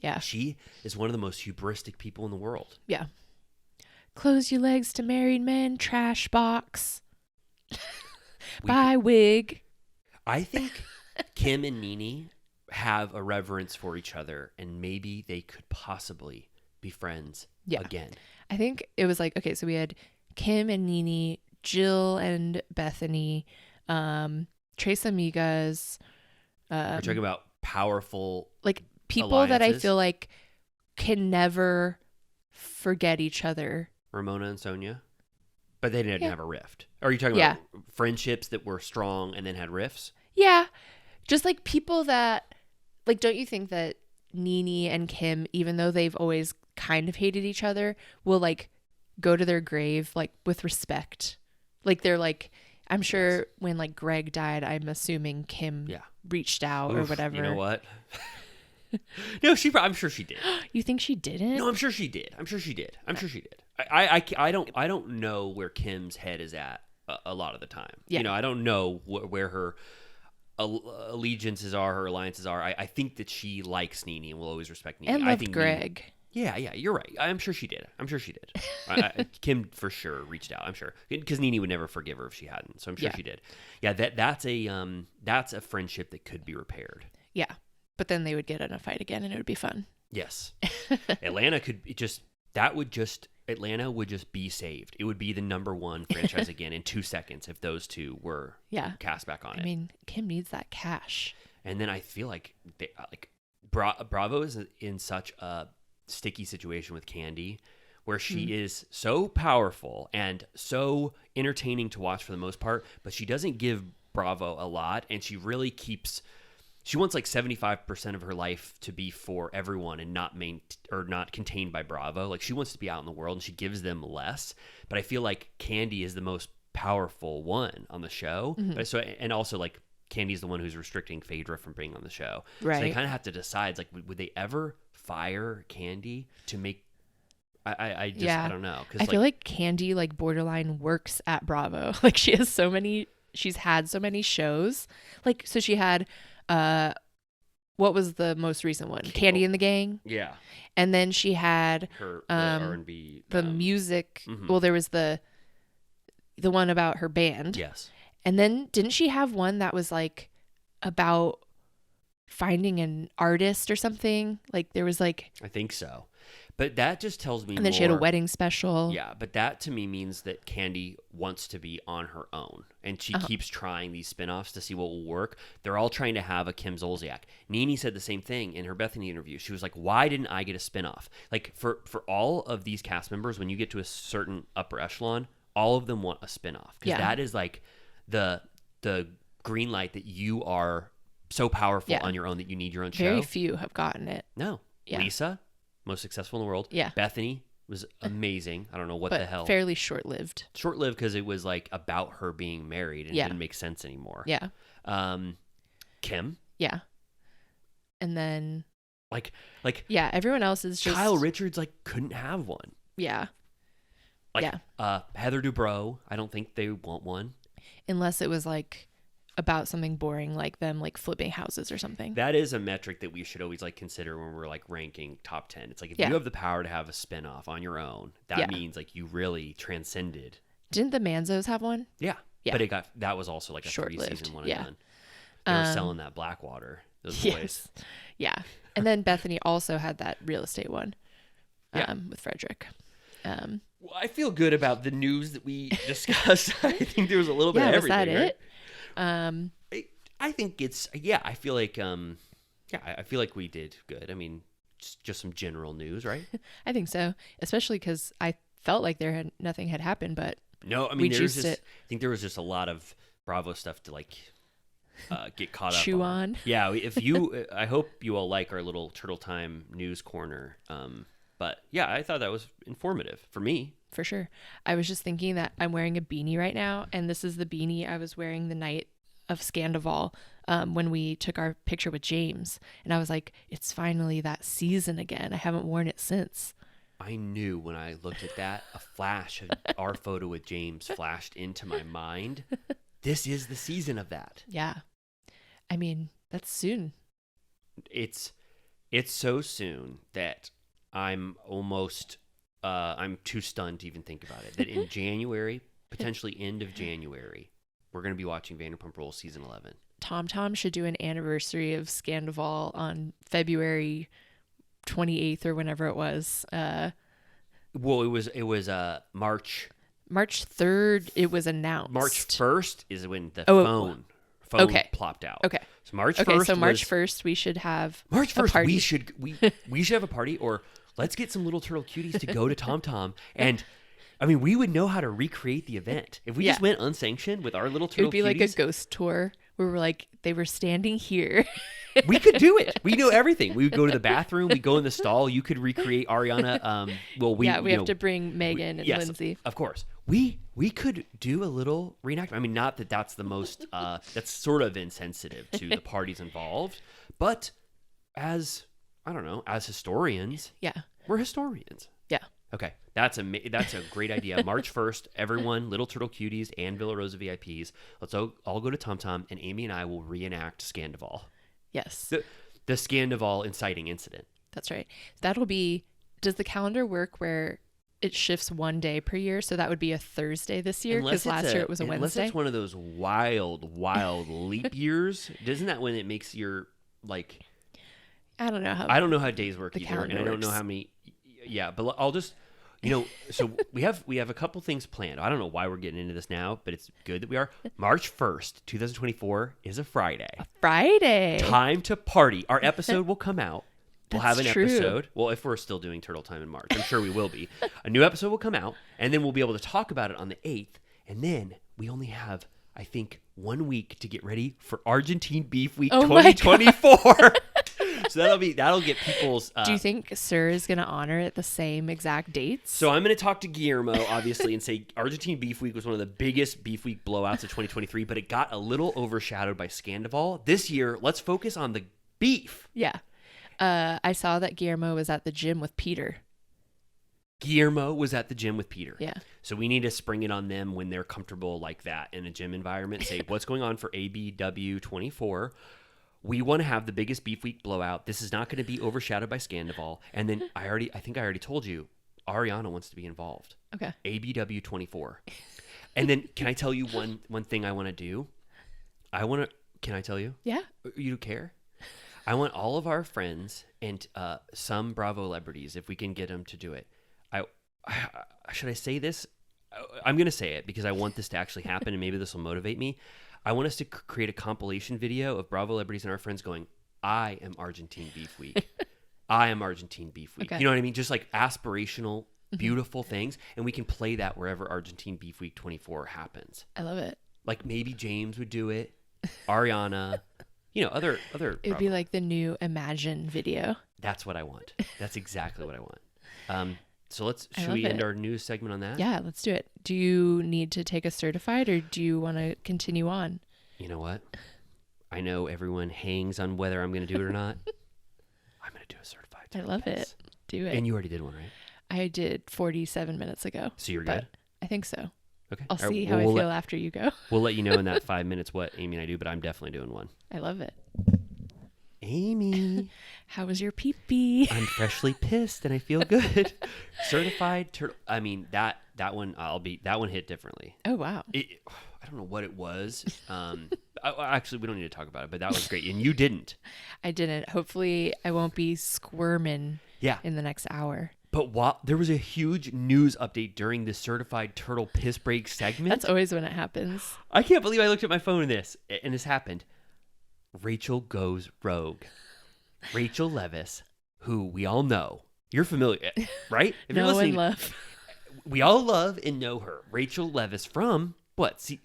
Yeah. She is one of the most hubristic people in the world. Yeah. Close your legs to married men, trash box. Bye, wig. I think Kim and Nene have a reverence for each other and maybe they could possibly be friends again. I think it was okay, so we had Kim and Nene Jill and Bethany, Tres Amigas. We're talking about powerful, like people that I alliances. feel like can never forget each other. Ramona and Sonia, but they didn't Yeah. have a rift. Or are you talking Yeah. about friendships that were strong and then had rifts? Yeah. Just like people that, like, don't you think that Nene and Kim, even though they've always kind of hated each other, will like go to their grave like with respect? Like they're like, I'm sure Yes. when like Greg died, I'm assuming Kim Yeah. reached out or Oof, whatever. You know what? No, I'm sure she did. You think she didn't? No, I'm sure she did. I'm sure she did. I don't know where Kim's head is at a lot of the time. Yeah. You know, I don't know where her allegiances are, her alliances are. I think that she likes Nene and will always respect Nene. And I loved think Greg. Yeah, you're right. I'm sure she did. Kim for sure reached out. I'm sure because Nene would never forgive her if she hadn't. So I'm sure Yeah. she did. Yeah, that's a friendship that could be repaired. Yeah. But then they would get in a fight again and it would be fun. Yes, Atlanta would just be saved. It would be the number one franchise again in 2 seconds if those two were Yeah. cast back on it. I mean, Kim needs that cash. And then I feel like Bravo is in such a sticky situation with Candy, where she is so powerful and so entertaining to watch for the most part, but she doesn't give Bravo a lot, and she really keeps. She wants like 75% of her life to be for everyone and not contained by Bravo. Like she wants to be out in the world and she gives them less. But I feel like Candy is the most powerful one on the show. But and also like Candy's the one who's restricting Phaedra from being on the show. Right. So they kind of have to decide like would they ever fire Candy to make I don't know. I feel like Candy like borderline works at Bravo. Like she's had so many shows. Like so she had what was the most recent one? Candy and the Gang. Yeah. And then she had Her the R&B the music. mhm. Well, there was the one about her band. Yes. And then didn't she have one that was like about finding an artist or something? Like there was like, I think so. But that just tells me and then she had a more- wedding special. Yeah, but that to me means that Candy wants to be on her own. And she keeps trying these spin-offs to see what will work. They're all trying to have a Kim Zolciak. Nene said the same thing in her Bethany interview. She was like, why didn't I get a spin-off? Like for all of these cast members, when you get to a certain upper echelon, all of them want a spin-off. Because that is like the green light that you are so powerful on your own that you need your own show. Very few have gotten it. No. Yeah. Lisa, most successful in the world. Yeah. Bethany was amazing. I don't know what But the hell. fairly short-lived. Short-lived because it was like about her being married and it didn't make sense anymore. Yeah. Kim, Yeah. And then like yeah, everyone else is just Kyle Richards like couldn't have one. Yeah. Like Yeah. Heather Dubrow, I don't think they want one. Unless it was like about something boring like them like flipping houses or something. That is a metric that we should always like consider when we're like ranking top 10. It's like if Yeah. you have the power to have a spin-off on your own, that Yeah. means like you really transcended. Didn't the Manzos have one? Yeah. Yeah. But that was also like a Short-lived. 3-season one Yeah. and done. They were selling that Blackwater. Those boys. Yes. Yeah. And then Bethany also had that real estate one. Yeah. With Frederick. Well, I feel good about the news that we discussed. I think there was a little bit of was everything. that Right? it? I think it's I feel like I feel like we did good. I mean, just some general news, right? I think so. Especially because I felt like nothing had happened, but No, I We mean there's juiced just it. I think there was just a lot of Bravo stuff to like get caught up chew on. Yeah, if you I hope you all like our little Turtle Time news corner. But yeah, I thought that was informative for me. For sure. I was just thinking that I'm wearing a beanie right now, and this is the beanie I was wearing the night of Scandoval when we took our picture with James. And I was like, it's finally that season again. I haven't worn it since. I knew when I looked at that, a flash of our photo with James flashed into my mind. This is the season of that. Yeah. I mean, that's soon. It's so soon that I'm almost I'm too stunned to even think about it. That in January, potentially end of January, we're going to be watching Vanderpump Rules season 11. Tom should do an anniversary of Scandoval on February 28th or whenever it was. Well, it was March March 3rd, it was announced. March 1st is when the Oh, phone okay. plopped out. Okay. So March 1st. Okay, so March 1st, we should have March a 1st, party. we should have a party, or let's get some little turtle cuties to go to Tom Tom. And I mean, we would know how to recreate the event. If we just went unsanctioned with our little turtle cuties. It would be like a ghost tour where we're like, they were standing here. We could do it. We know everything. We would go to the bathroom. We go in the stall. You could recreate Ariana. We have to bring Megan and yes, Lindsay. Of course. We could do a little reenactment. I mean, not that that's the most, that's sort of insensitive to the parties involved, but as historians, we're historians. Yeah. Okay. That's a great idea. March 1st, everyone, Little Turtle Cuties and Villa Rosa VIPs, let's all go to Tom Tom, and Amy and I will reenact Sandoval. Yes. The Sandoval inciting incident. That's right. Does the calendar work where it shifts one day per year? So that would be a Thursday this year, because last year it was a Wednesday. Unless it's one of those wild leap years. Isn't that when it makes your, like... I don't know how days work either. calendar And I don't know works. how many... Yeah, but I'll just... so we have a couple things planned. I don't know why we're getting into this now, but it's good that we are. March 1st, 2024 is a Friday. Friday. Time to party. Our episode will come out. We'll have an That's true. episode. Well, if we're still doing Turtle Time in March, I'm sure we will be. A new episode will come out, and then we'll be able to talk about it on the 8th. And then we only have, I think, 1 week to get ready for Argentine Beef Week 2024. So that'll get people's. Do you think Sir is going to honor it the same exact dates? So I'm going to talk to Guillermo, obviously, and say Argentine Beef Week was one of the biggest Beef Week blowouts of 2023, but it got a little overshadowed by Sandoval. This year, let's focus on the beef. Yeah. I saw that Guillermo was at the gym with Peter. Guillermo was at the gym with Peter. Yeah. So we need to spring it on them when they're comfortable like that in a gym environment. Say, what's going on for ABW 24? We want to have the biggest Beef Week blowout. This is not going to be overshadowed by Sandoval. And then I think I already told you, Ariana wants to be involved. Okay. ABW 24. And then can I tell you one thing I want to do? Can I tell you? Yeah. You care? I want all of our friends and some Bravo celebrities, if we can get them to do it. Should I say this? I'm going to say it because I want this to actually happen, and maybe this will motivate me. I want us to create a compilation video of Bravo celebrities and our friends going, I am Argentine Beef Week. I am Argentine Beef Week. Okay. You know what I mean? Just like aspirational, beautiful things. And we can play that wherever Argentine Beef Week 24 happens. I love it. Like maybe James would do it. Ariana, other. It would be like the new Imagine video. That's what I want. That's exactly what I want. So should we love end it. our news segment on that? Yeah, let's do it. Do you need to take a certified, or do you want to continue on? You know what? I know everyone hangs on whether I'm going to do it or not. I'm going to do a certified. I love it. Do it. And you already did one, right? I did 47 minutes ago. So you're but good? I think so. Okay. I'll All right, see how I feel after you go. We'll let you know in that 5 minutes what Amy and I do, but I'm definitely doing one. I love it. Amy. How was your pee-pee? I'm freshly pissed and I feel good. Certified turtle. I mean, that one, that one hit differently. Oh, wow. I don't know what it was. Actually, we don't need to talk about it, but that was great. And you didn't. I didn't. Hopefully, I won't be squirming in the next hour. But there was a huge news update during the certified turtle piss break segment. That's always when it happens. I can't believe I looked at my phone and this happened. Rachel goes rogue. Rachel Leviss, who we all know. You're familiar, right? If you're listening, love. We all love and know her. Rachel Leviss from what? See,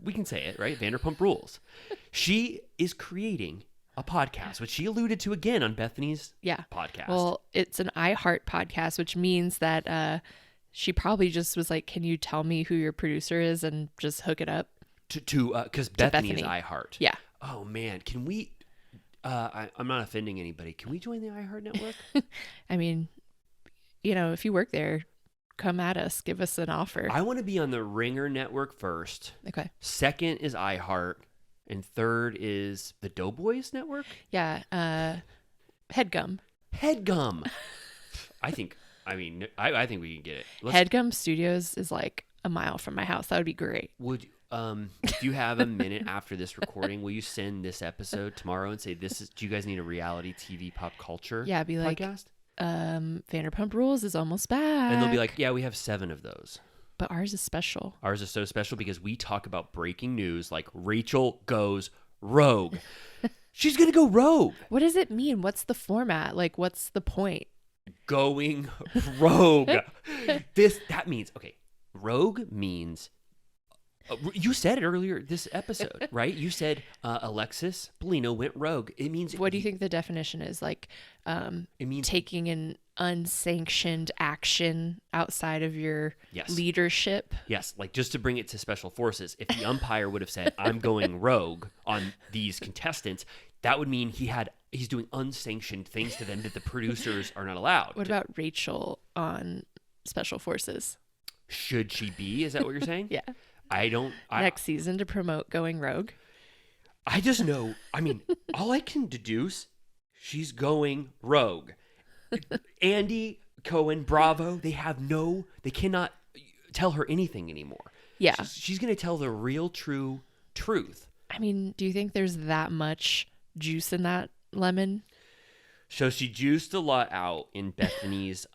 we can say it, right? Vanderpump Rules. She is creating a podcast, which she alluded to again on Bethany's podcast. Well, it's an iHeart podcast, which means that she probably just was like, "Can you tell me who your producer is and just hook it up?" Because Bethany is iHeart. Yeah. Oh man, can we? I'm not offending anybody. Can we join the iHeart network? I mean, if you work there, come at us. Give us an offer. I want to be on the Ringer network first. Okay. Second is iHeart, and third is the Doughboys network. Yeah. Headgum. Headgum. I think we can get it. Headgum Studios is like a mile from my house. That would be great. Would if you have a minute after this recording, will you send this episode tomorrow and say do you guys need a reality TV pop culture? Yeah, be like podcast? Vanderpump Rules is almost back. And they'll be like, yeah, we have 7 of those. But ours is special. Ours is so special because we talk about breaking news like Rachel goes rogue. She's going to go rogue. What does it mean? What's the format? Like, what's the point? Going rogue. That means, okay, rogue means, you said it earlier this episode, right? You said Alexis Bellino went rogue. It means. What do you think the definition is? Like, it means taking an unsanctioned action outside of your leadership. Yes, like just to bring it to special forces. If the umpire would have said, "I'm going rogue on these contestants," that would mean he's doing unsanctioned things to them that the producers are not allowed. What about Rachel on special forces? Should she be? Is that what you're saying? Yeah. Next season to promote going rogue. I just know. I mean, all I can deduce, she's going rogue. Andy Cohen, Bravo, they cannot tell her anything anymore. Yeah. She's going to tell the real, true truth. I mean, do you think there's that much juice in that lemon? So she juiced a lot out in Bethany's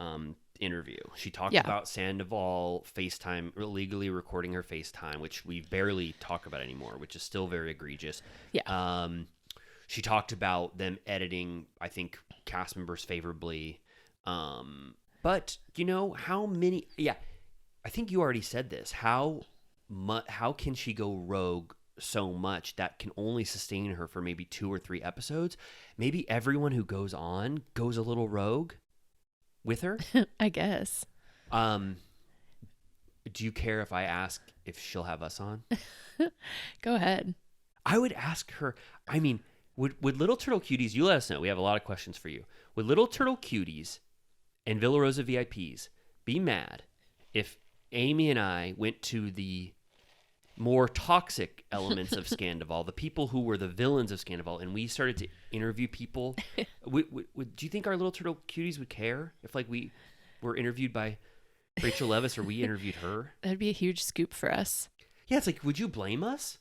interview. She talked about Sandoval FaceTime, illegally recording her FaceTime, which we barely talk about anymore, which is still very egregious. Yeah. She talked about them editing, I think, cast members favorably. But, how many... Yeah, I think you already said this. How can she go rogue so much that can only sustain her for maybe 2 or 3 episodes? Maybe everyone who goes on goes a little rogue with her? I guess. Do you care if I ask if she'll have us on? Go ahead. I would ask her, I mean... Would Little Turtle Cuties, you let us know, we have a lot of questions for you. Would Little Turtle Cuties and Villa Rosa VIPs be mad if Amy and I went to the more toxic elements of Sandoval, the people who were the villains of Sandoval, and we started to interview people? Do you think our Little Turtle Cuties would care if we were interviewed by Rachel Leviss or we interviewed her? That'd be a huge scoop for us. Yeah, it's like, would you blame us?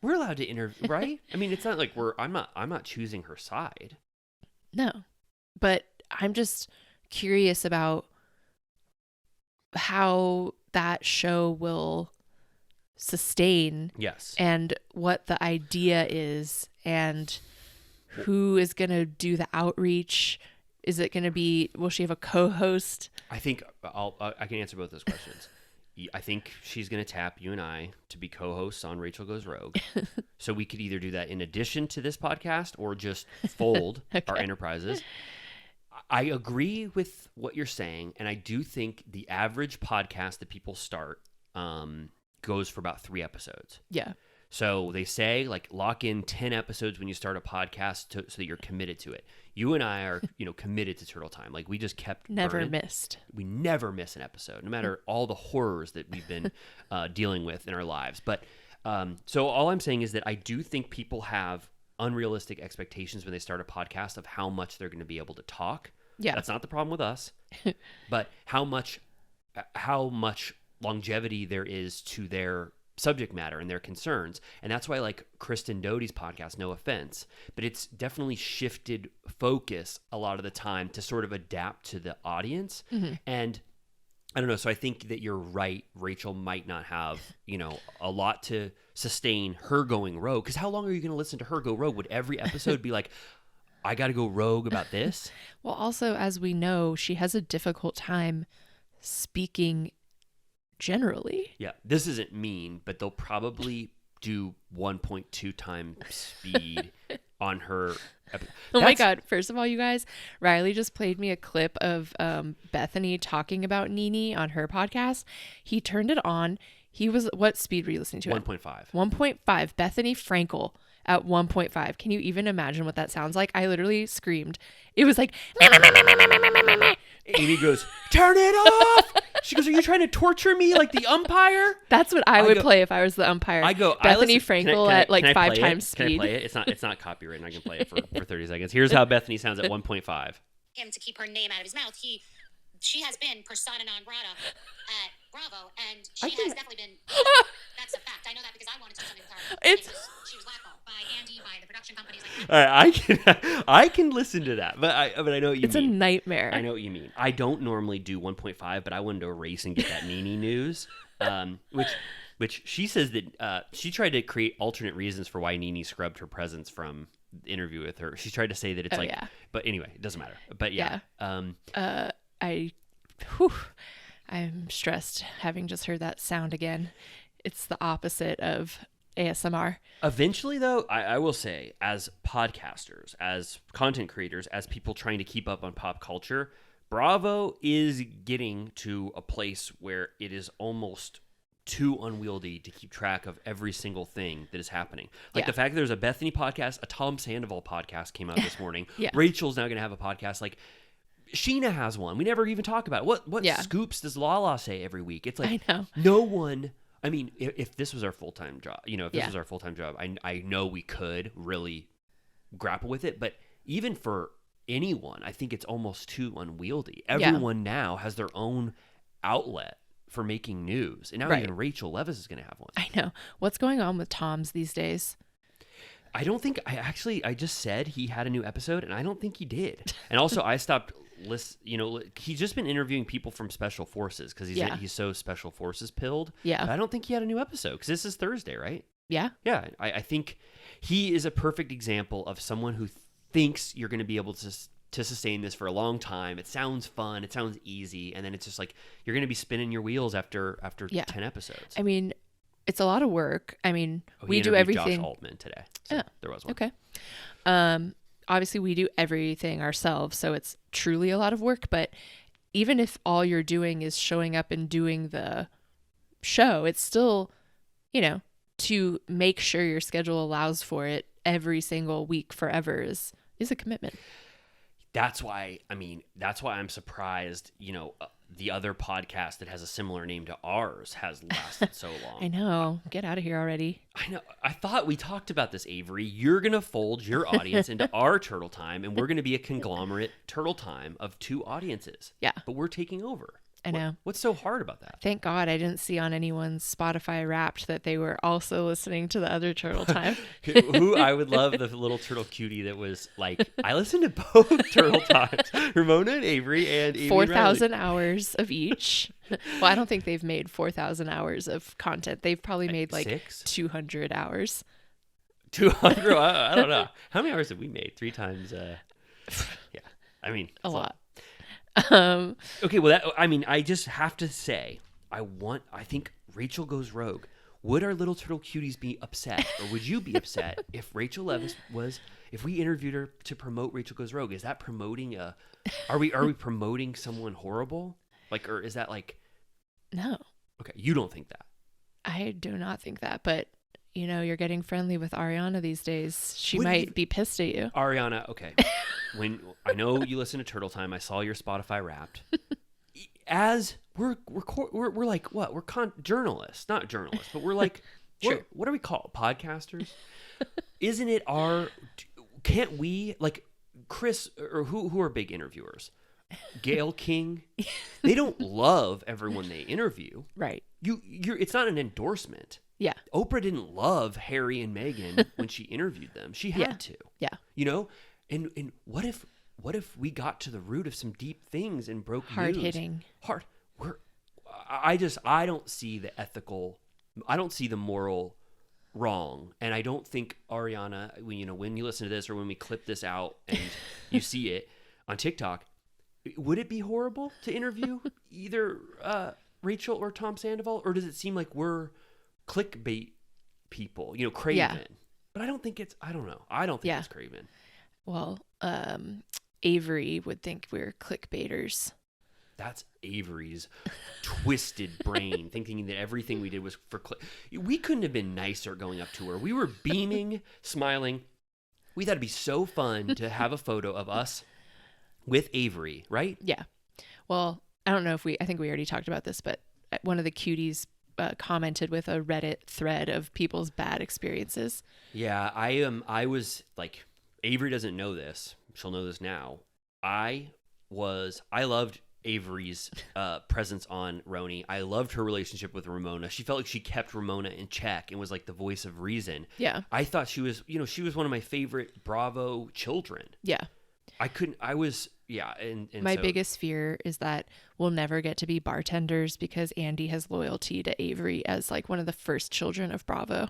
We're allowed to interview, right? I mean, it's not like I'm not choosing her side. No, but I'm just curious about how that show will sustain. Yes. And what the idea is and who is going to do the outreach. Is it going to be, will she have a co-host? I think I can answer both those questions. I think she's going to tap you and I to be co-hosts on Rachel Goes Rogue. So we could either do that in addition to this podcast or just fold our enterprises. I agree with what you're saying. And I do think the average podcast that people start goes for about 3 episodes. Yeah. So they say lock in 10 episodes when you start a podcast so that you're committed to it. You and I are, committed to Turtle Time. We just kept never missed. We never miss an episode, no matter all the horrors that we've been dealing with in our lives. But so all I'm saying is that I do think people have unrealistic expectations when they start a podcast of how much they're going to be able to talk. Yeah. That's not the problem with us. But how much longevity there is to their subject matter and their concerns. And that's why Kristen Doty's podcast, no offense, but it's definitely shifted focus a lot of the time to sort of adapt to the audience. Mm-hmm. And I don't know. So I think that you're right. Rachel might not have, a lot to sustain her going rogue. Because how long are you going to listen to her go rogue? Would every episode be like, I got to go rogue about this? Well, also, as we know, she has a difficult time speaking generally. Yeah, this isn't mean, but they'll probably do 1.2 times speed on her. Oh my God. First of all, you guys, Riley just played me a clip of Bethany talking about Nene on her podcast. He turned it on. He was, what speed were you listening to? 1.5. 1.5. Bethany Frankel at 1.5. Can you even imagine what that sounds like? I literally screamed. It was like, Amy goes, turn it off. She goes, are you trying to torture me like the umpire? That's what I would play if I was the umpire. I go, Bethany Frankel at 5 times speed. Can I play it? It's not copyrighted. I can play it for 30 seconds. Here's how Bethany sounds at 1.5. Him to keep her name out of his mouth. He she has been persona non grata at Bravo, and she has definitely been. That's a fact. I know that because I wanted to do something with her. It's she was blackballed by Andy, by the production companies. Like, All right, I can listen to that, but I know what you it's mean. a nightmare. I know what you mean. I don't normally do 1.5, but I wanted to erase and get that Nene news, which she says that she tried to create alternate reasons for why Nene scrubbed her presence from the interview with her. She tried to say that it's but anyway, it doesn't matter. But yeah. I'm stressed having just heard that sound again. It's the opposite of ASMR. Eventually, though, I will say, as podcasters, as content creators, as people trying to keep up on pop culture, Bravo is getting to a place where it is almost too unwieldy to keep track of every single thing that is happening. Like the fact that there's a Bethany podcast, a Tom Sandoval podcast came out this morning. Rachel's now going to have a podcast. Like, Sheena has one. We never even talk about it. What scoops does Lala say every week? It's like, I know. No one... I mean, if this was our full-time job, if this was our full-time job, I know we could really grapple with it. But even for anyone, I think it's almost too unwieldy. Everyone now has their own outlet for making news. And now even Rachel Leviss is going to have one. I know. What's going on with Tom's these days? I don't think... I just said he had a new episode, and I don't think he did. And also, I stopped... he's just been interviewing people from Special Forces because he's so Special Forces pilled. Yeah. But I don't think he had a new episode because this is Thursday, right? Yeah. Yeah. I think he is a perfect example of someone who thinks you're going to be able to sustain this for a long time. It sounds fun. It sounds easy. And then it's just like you're going to be spinning your wheels after 10 episodes. I mean, it's a lot of work. I mean, we do interviewed everything. Josh Altman today. So there was one. Okay. Obviously, we do everything ourselves, so it's truly a lot of work. But even if all you're doing is showing up and doing the show, it's still, to make sure your schedule allows for it every single week forever is a commitment. That's why I'm surprised, the other podcast that has a similar name to ours has lasted so long. I know. Get out of here already. I know. I thought we talked about this, Avery. You're going to fold your audience into our Turtle Time, and we're going to be a conglomerate Turtle Time of two audiences. Yeah. But we're taking over. I know. What's so hard about that? Thank God I didn't see on anyone's Spotify Wrapped that they were also listening to the other Turtle Time. Who I would love the little turtle cutie that was like, I listened to both Turtle Times, Ramona and Avery, and 4,000 hours of each. Well, I don't think they've made 4,000 hours of content. They've probably made like 200 hours. 200? I don't know. How many hours have we made? 3 times? Yeah. I mean, a lot. Okay, well, I just have to say, I think Rachel Goes Rogue. Would our little turtle cuties be upset, or would you be upset if Rachel Leviss if we interviewed her to promote Rachel Goes Rogue? Is that promoting are we promoting someone horrible? Like, or is that like... No. Okay, you don't think that? I do not think that, but... you're getting friendly with Ariana these days. She might be pissed at you. Ariana, okay. When I know you listen to Turtle Time, I saw your Spotify Wrapped. As we're like what? We're journalists, not journalists, but we're like what are we called? Podcasters? Isn't it can't we, like Chris or who are big interviewers? Gayle King. They don't love everyone they interview. Right. It's not an endorsement. Yeah. Oprah didn't love Harry and Meghan when she interviewed them. She had to. Yeah. And what if we got to the root of some deep things and broke hard news? hitting. I don't see the ethical, I don't see the moral wrong, and I don't think Ariana, when you listen to this or when we clip this out and you see it on TikTok, would it be horrible to interview either Rachel or Tom Sandoval, or does it seem like we're clickbait people, craven? Yeah. But I don't think it's craven. Well, Avery would think we're clickbaiters. That's Avery's twisted brain, thinking that everything we did was for click. We couldn't have been nicer going up to her. We were beaming, smiling. We thought it'd be so fun to have a photo of us with Avery, right? Yeah. Well, I don't know I think we already talked about this, but one of the cuties commented with a Reddit thread of people's bad experiences. Yeah, I was like, Avery doesn't know this. She'll know this now. I loved Avery's presence on Roni. I loved her relationship with Ramona. She felt like she kept Ramona in check and was like the voice of reason. Yeah. I thought she was one of my favorite Bravo children. Yeah. And my so, biggest fear is that we'll never get to be bartenders because Andy has loyalty to Avery as like one of the first children of Bravo.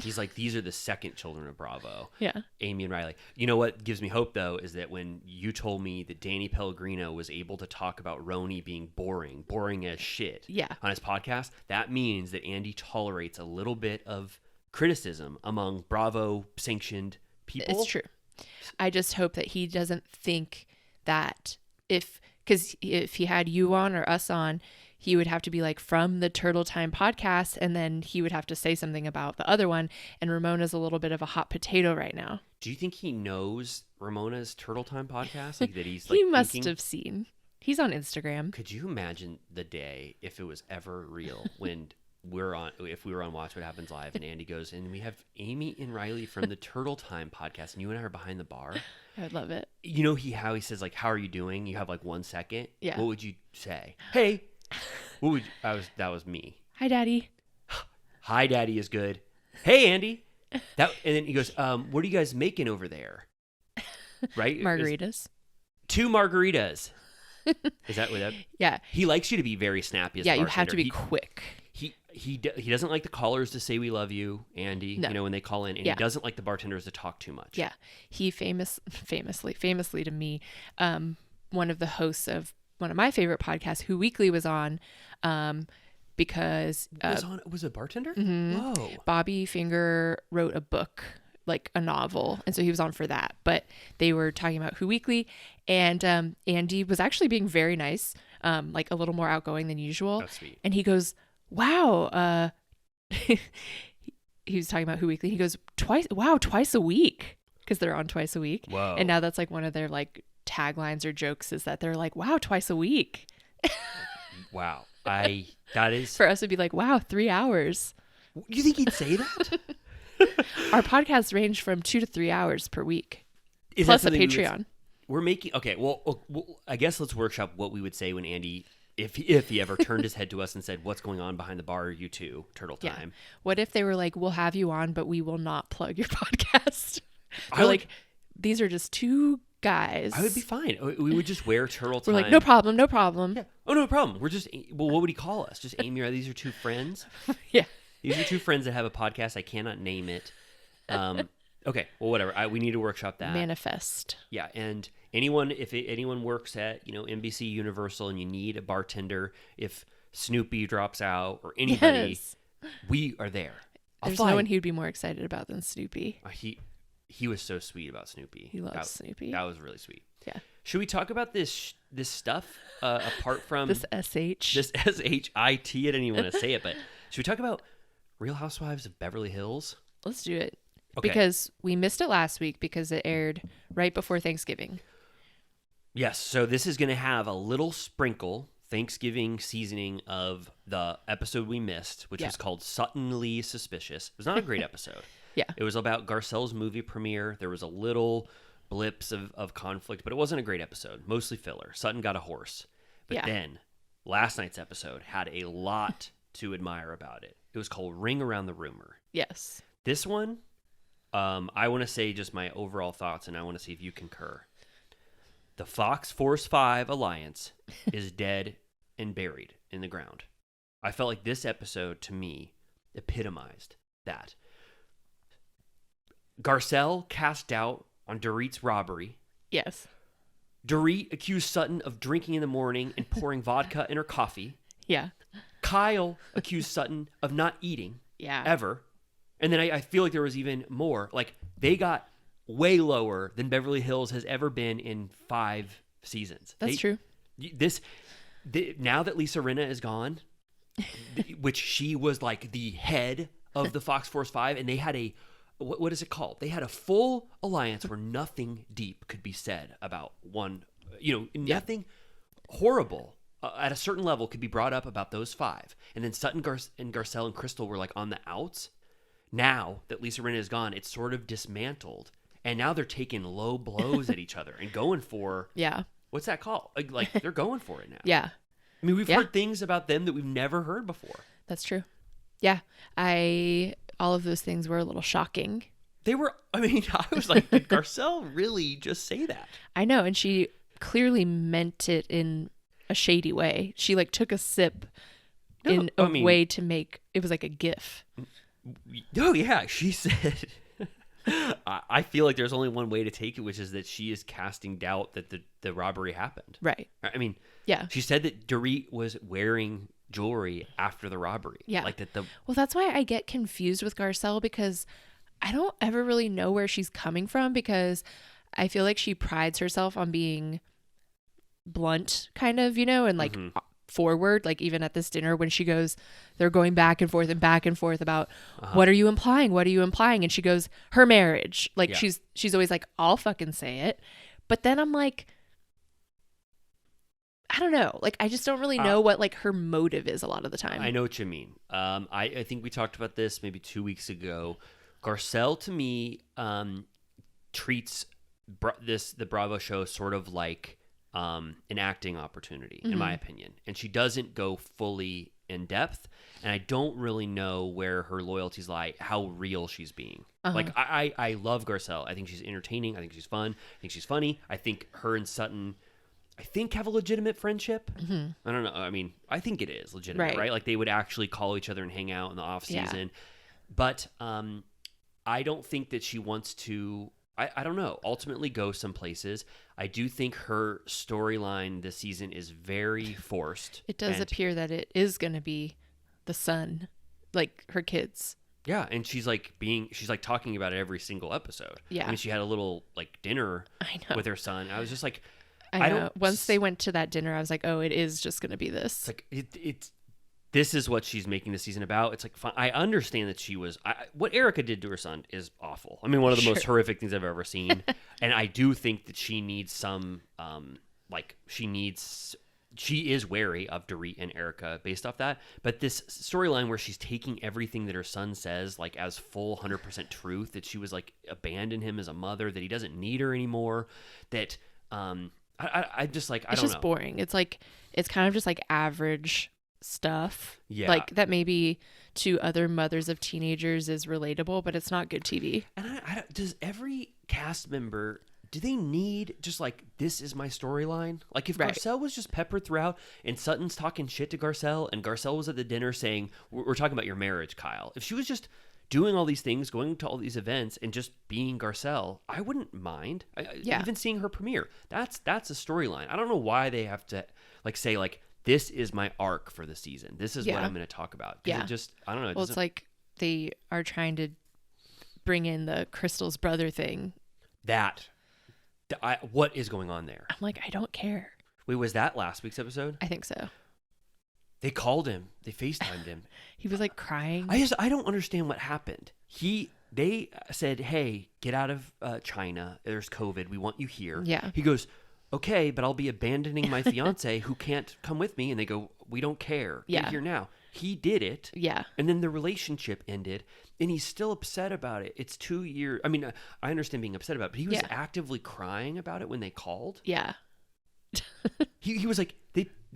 He's like, these are the second children of Bravo. Yeah. Amy and Riley. You know what gives me hope, though, is that when you told me that Danny Pellegrino was able to talk about Roni being boring as shit on his podcast, that means that Andy tolerates a little bit of criticism among Bravo-sanctioned people. It's true. I just hope that he doesn't think that because if he had you on or us on, he would have to be like from the Turtle Time podcast, and then he would have to say something about the other one. And Ramona's a little bit of a hot potato right now. Do you think he knows Ramona's Turtle Time podcast? Like that he's like he must have seen. He's on Instagram. Could you imagine the day if it was ever real when if we were on Watch What Happens Live and Andy goes, and we have Amy and Riley from the Turtle Time podcast, and you and I are behind the bar? I would love it. You know how he says like, "How are you doing?" You have like 1 second. Yeah. What would you say? Hey. What would that was me. Hi, Daddy. Hi, Daddy is good. Hey, Andy. And then he goes, "What are you guys making over there?" Right? Margaritas. 2 margaritas. Is that what that? Yeah. He likes you to be very snappy. As yeah, a you have bartender. to be quick. He doesn't like the callers to say we love you, Andy. No. You know when they call in, and he doesn't like the bartenders to talk too much. Yeah, he famously to me, one of the hosts of one of my favorite podcasts, Who Weekly, was on, because was a bartender. Mm-hmm. Whoa! Bobby Finger wrote a book, like a novel, and so he was on for that. But they were talking about Who Weekly, and Andy was actually being very nice, like a little more outgoing than usual. That's sweet. And he goes, "Wow." He was talking about Who Weekly. He goes, twice a week, because they're on twice a week. Whoa! And now that's like one of their like taglines or jokes, is that they're like, "Wow, twice a week." Wow. That is For us it'd be like, "Wow, 3 hours." You think he'd say that? Our podcasts range from 2 to 3 hours per week, Is plus a that something Patreon. We're making okay. Well, I guess let's workshop what we would say when Andy, if he ever turned his head to us and said, "What's going on behind the bar? You two, Turtle Time." Yeah. What if they were like, "We'll have you on, but we will not plug your podcast." I We're would- like, "These are just 2 guys." I would be fine. We would just wear Turtle Time. We're like, "No problem, no problem." Yeah. Oh, no problem. We're just, well, what would he call us? Just Amy, these are 2 friends. Yeah. These are 2 friends that have a podcast. I cannot name it. Okay. Well, whatever. We need to workshop that. Manifest. Yeah. And if anyone works at, NBC Universal and you need a bartender, if Snoopy drops out or anybody, Yes. we are there. There's no one he'd be more excited about than Snoopy. He was so sweet about Snoopy. He loves Snoopy. That was really sweet. Yeah. Should we talk about this stuff apart from This SH. this SHIT? I didn't even want to say it, but should we talk about Real Housewives of Beverly Hills? Let's do it. Okay. Because we missed it last week because it aired right before Thanksgiving. Yes. So this is going to have a little sprinkle Thanksgiving seasoning of the episode we missed, which was called Suddenly Suspicious. It was not a great episode. Yeah. It was about Garcelle's movie premiere. There was a little blips of conflict, but it wasn't a great episode. Mostly filler. Sutton got a horse. But then last night's episode had a lot to admire about it. It was called Ring Around the Rumor. Yes. This one, I want to say just my overall thoughts, and I want to see if you concur. The Fox Force 5 alliance is dead and buried in the ground. I felt like this episode, to me, epitomized that. Garcelle cast doubt on Dorit's robbery. Yes. Dorit accused Sutton of drinking in the morning and pouring vodka in her coffee. Yeah. Kyle accused Sutton of not eating ever. And then I feel like there was even more. Like, they got way lower than Beverly Hills has ever been in 5 seasons. That's true. Now that Lisa Rinna is gone, which she was like the head of the Fox Force 5, and they had a, what is it called? They had a full alliance where nothing deep could be said about one, nothing horrible at a certain level could be brought up about those 5. And then Sutton and Garcelle and Crystal were like on the outs. Now that Lisa Rinna is gone, it's sort of dismantled. And now they're taking low blows at each other and going for What's that called? Like they're going for it now. Yeah. I mean, we've Yeah. heard things about them that we've never heard before. That's true. Yeah. All of those things were a little shocking. They were, I mean, I was like, did Garcelle really just say that? I know. And she clearly meant it in a shady way. She like took a sip in a way to make, it was like a gif. Oh, yeah. She said, I feel like there's only one way to take it, which is that she is casting doubt that the robbery happened. Right. I mean, yeah. She said that Dorit was wearing jewelry after the robbery. Yeah. Like that Well, that's why I get confused with Garcelle, because I don't ever really know where she's coming from, because I feel like she prides herself on being blunt, kind of, and like forward, like even at this dinner when she goes, they're going back and forth about what are you implying? What are you implying? And she goes, her marriage. Like she's always like, I'll fucking say it. But then I'm like, I don't know. Like, I just don't really know what like her motive is a lot of the time. I know what you mean. I think we talked about this maybe 2 weeks ago. Garcelle, to me, treats the Bravo show sort of like an acting opportunity, in my opinion. And she doesn't go fully in depth. And I don't really know where her loyalties lie, how real she's being. Like, I love Garcelle. I think she's entertaining. I think she's fun. I think she's funny. I think her and Sutton, have a legitimate friendship. I don't know. I mean, I think it is legitimate, right? Like, they would actually call each other and hang out in the off season. But I don't think that she wants to, I don't know, ultimately go some places. I do think her storyline this season is very forced. It does appear that it is going to be the son, like her kids. Yeah, and she's like talking about it every single episode. Yeah. I mean, she had a little like dinner with her son. I was just like, I know. Once they went to that dinner, I was like, oh, it is just going to be this. It's like, this is what she's making the season about. It's like, fine. I understand that she was, what Erica did to her son is awful. I mean, one of the most horrific things I've ever seen. And I do think that she needs some, she is wary of Dorit and Erica based off that. But this storyline where she's taking everything that her son says, like as full 100% truth, that she was like abandoned him as a mother, that he doesn't need her anymore, that, I just like, I don't know. It's just boring. It's like, it's kind of just like average stuff. Yeah. Like that maybe to other mothers of teenagers is relatable, but it's not good TV. And does every cast member, do they need just like, this is my storyline? Like if Garcelle was just peppered throughout and Sutton's talking shit to Garcelle and Garcelle was at the dinner saying, we're talking about your marriage, Kyle. If she was just doing all these things, going to all these events and just being Garcelle, I wouldn't mind. Even seeing her premiere, that's a storyline. I don't know why they have to like say like, this is my arc for the season. This is what I'm going to talk about. Yeah. It just, I don't know. Well, it's like they are trying to bring in the Crystal's brother thing. What is going on there? I'm like, I don't care. Wait, was that last week's episode? I think so. They called him. They FaceTimed him. He was like crying. I don't understand what happened. They said, hey, get out of China. There's COVID. We want you here. Yeah. He goes, okay, but I'll be abandoning my fiance who can't come with me. And they go, we don't care. Get here now. He did it. Yeah. And then the relationship ended and he's still upset about it. It's 2 years. I mean, I understand being upset about it, but he was actively crying about it when they called. Yeah. He was like,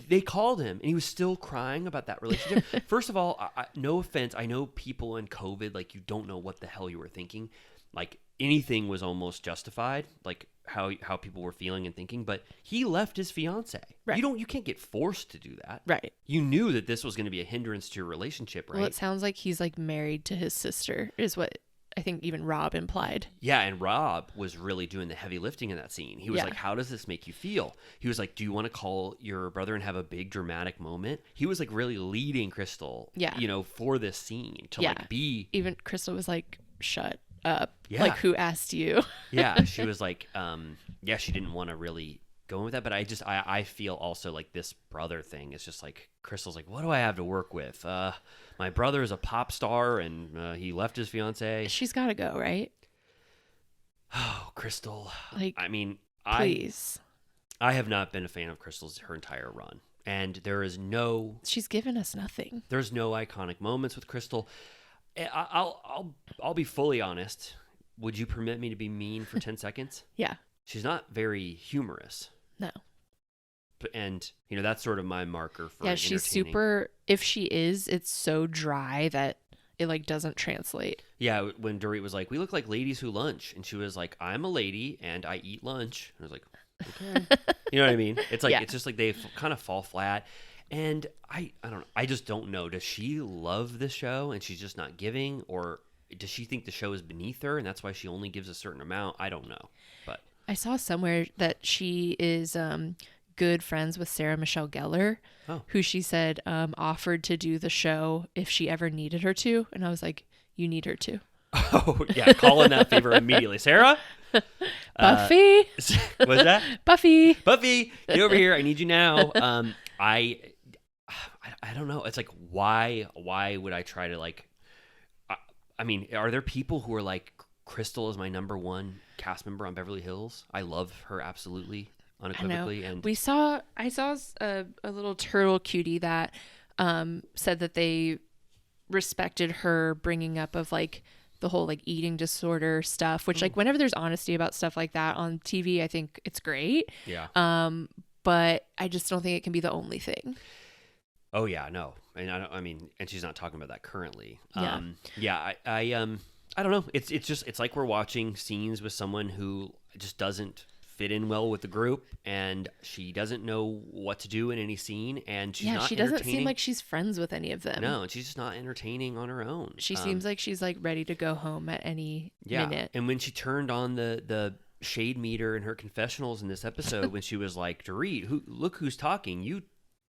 they called him and he was still crying about that relationship. First of all, no offense. I know people in COVID, like you don't know what the hell you were thinking. Like anything was almost justified, like how people were feeling and thinking, but he left his fiance. Right. You can't get forced to do that. Right. You knew that this was going to be a hindrance to your relationship, right? Well, it sounds like he's like married to his sister is what I think even Rob implied. Yeah, and Rob was really doing the heavy lifting in that scene. He was like, how does this make you feel? He was like, do you want to call your brother and have a big dramatic moment? He was like really leading Crystal, for this scene to like be. Even Crystal was like, shut up. Yeah. Like, who asked you? Yeah, she was like, she didn't want to really go in with that. But I feel also like this brother thing is just like, Crystal's like, what do I have to work with? My brother is a pop star and he left his fiance. She's got to go, right? Oh, Crystal. Like, I mean, please. I have not been a fan of Crystal's her entire run. And there is no... She's given us nothing. There's no iconic moments with Crystal. I'll be fully honest. Would you permit me to be mean for 10 seconds? Yeah. She's not very humorous. No. And that's sort of my marker for Yeah, she's entertaining. super. If she is, it's so dry that it like doesn't translate. Yeah, when Dorit was like, "We look like ladies who lunch," and she was like, "I'm a lady and I eat lunch." And I was like, "Okay," you know what I mean? It's like it's just like they kind of fall flat. And I don't know. I just don't know. Does she love the show and she's just not giving, or does she think the show is beneath her and that's why she only gives a certain amount? I don't know. But I saw somewhere that she is good friends with Sarah Michelle Gellar, who she said offered to do the show if she ever needed her to. And I was like, you need her to. oh yeah, call in that favor immediately, Sarah. Buffy, What's that? Buffy, get over here. I need you now. I don't know. It's like why would I try to like? I mean, are there people who are like, Crystal is my number one cast member on Beverly Hills? I love her absolutely, unequivocally. And I saw a little turtle cutie that said that they respected her bringing up of like the whole like eating disorder stuff, which like whenever there's honesty about stuff like that on TV, I think it's great. Yeah. But I just don't think it can be the only thing. Oh yeah, no, and I mean, and she's not talking about that currently. Yeah. I don't know. It's like we're watching scenes with someone who just doesn't fit in well with the group, and she doesn't know what to do in any scene, and she's not she doesn't seem entertaining. like she's friends with any of them. No, and she's just not entertaining on her own. She seems like she's like ready to go home at any minute. And when she turned on the shade meter in her confessionals in this episode, when she was like, Dorit, look who's talking. You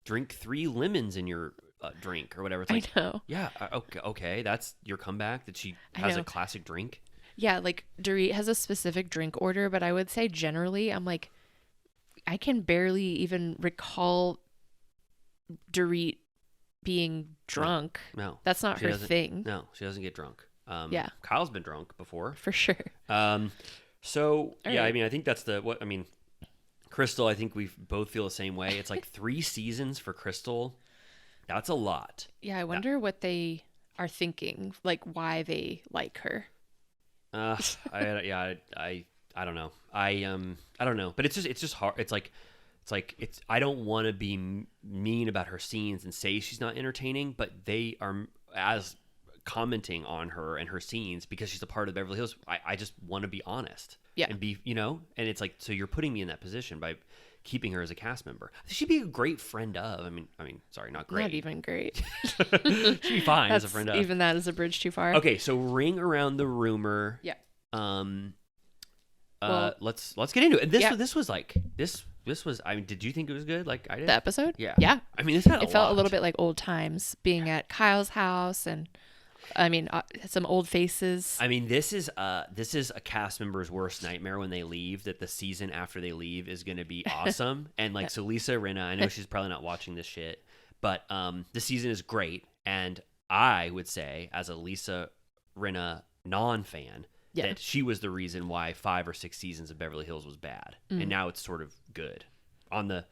drink 3 lemons in your drink or whatever. It's like, I know. Yeah, okay, that's your comeback, that she has a classic drink. Yeah, like Dorit has a specific drink order, but I would say generally, I'm like, I can barely even recall Dorit being drunk. No, that's not her thing. No, she doesn't get drunk. Yeah, Kyle's been drunk before for sure. So All yeah, right. I mean, I think that's Crystal, I think we both feel the same way. It's like 3 seasons for Crystal. That's a lot. Yeah, I wonder what they are thinking, like why they like her. I don't know. I don't know. But it's just hard. It's like I don't want to be mean about her scenes and say she's not entertaining, but they are as commenting on her and her scenes because she's a part of Beverly Hills. I just want to be honest. Yeah. And be, and it's like, so you're putting me in that position by keeping her as a cast member. She'd be a great friend of. I mean, sorry, not great. Not even great. She'd be fine as a friend of. Even that is a bridge too far. Okay, so ring around the rumor. Yeah. Let's get into it. And this was. I mean, did you think it was good? Like I did. The episode? Yeah. Yeah. I mean, it felt a little bit like old times, being at Kyle's house, and I mean, some old faces. I mean, this is a cast member's worst nightmare when they leave. That the season after they leave is going to be awesome. And like, so Lisa Rinna, I know she's probably not watching this shit, but the season is great. And I would say, as a Lisa Rinna non-fan, that she was the reason why 5 or 6 seasons of Beverly Hills was bad, and now it's sort of good on the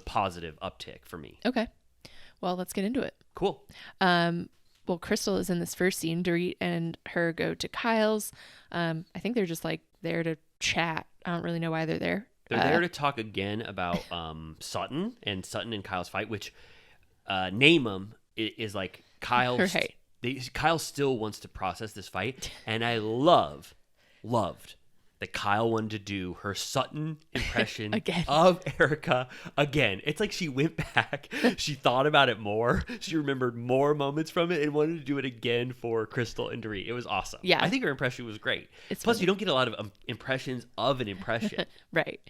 positive uptick for me. Okay, well, let's get into it. Cool. Well, Crystal is in this first scene. Dorit and her go to Kyle's. I think they're just like there to chat. I don't really know why they're there. They're there to talk again about Sutton and Kyle's fight, which name 'em is like Kyle's. Right. Kyle still wants to process this fight, and I loved that Kyle wanted to do her Sutton impression Again. of Erica again. It's like she went back, she thought about it more, she remembered more moments from it, and wanted to do it again for Crystal and Dorit. It was awesome. Yeah. I think her impression was great. Plus, you don't get a lot of impressions of an impression. Right.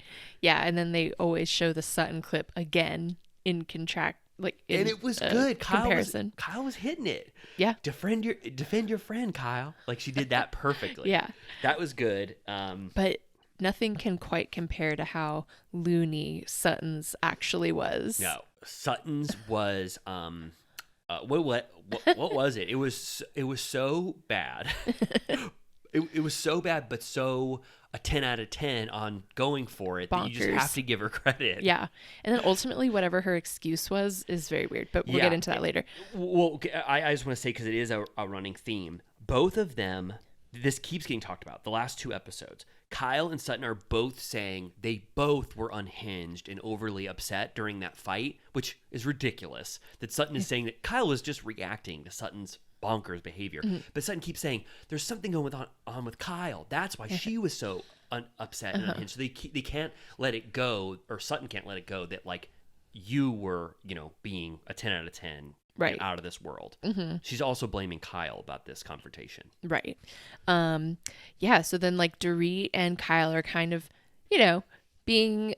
Yeah, and then they always show the Sutton clip again in contract. And it was good. Kyle was hitting it. Yeah. Defend your friend, Kyle. Like, she did that perfectly. Yeah. That was good. But nothing can quite compare to how loony Sutton's actually was. No. Sutton's was what was it? It was so bad. It was so bad, but so a 10 out of 10 on going for it that you just have to give her credit. Yeah. And then ultimately, whatever her excuse was is very weird, but we'll get into that later. Well, I just want to say, because it is a running theme, both of them this keeps getting talked about. The last 2 episodes, Kyle and Sutton are both saying they both were unhinged and overly upset during that fight, which is ridiculous. That Sutton is saying that Kyle was just reacting to Sutton's bonkers behavior. But Sutton keeps saying there's something going on with Kyle. That's why she was so upset and unhinged. So they can't let it go, or Sutton can't let it go that like you were, being a 10 out of 10. Right. Out of this world. She's also blaming Kyle about this confrontation. Right. Yeah. So then like Dorit and Kyle are kind of, being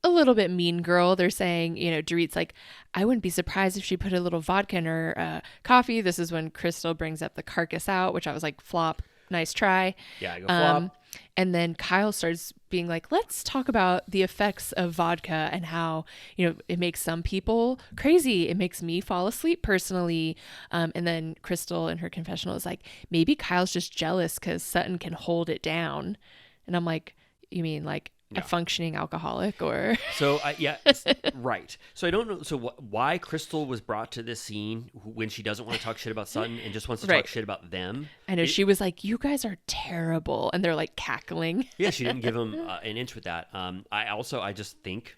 a little bit mean girl. They're saying, Dorit's like, I wouldn't be surprised if she put a little vodka in her coffee. This is when Crystal brings up the carcass out, which I was like, flop. Nice try. Yeah, I go flop. And then Kyle starts being like, let's talk about the effects of vodka and how, it makes some people crazy. It makes me fall asleep personally. And then Crystal in her confessional is like, maybe Kyle's just jealous because Sutton can hold it down. And I'm like, you mean like a functioning alcoholic or? So, right. So I don't know. So why Crystal was brought to this scene when she doesn't want to talk shit about Sutton and just wants to talk shit about them. I know. She was like, you guys are terrible. And they're like cackling. Yeah, she didn't give him an inch with that. I just think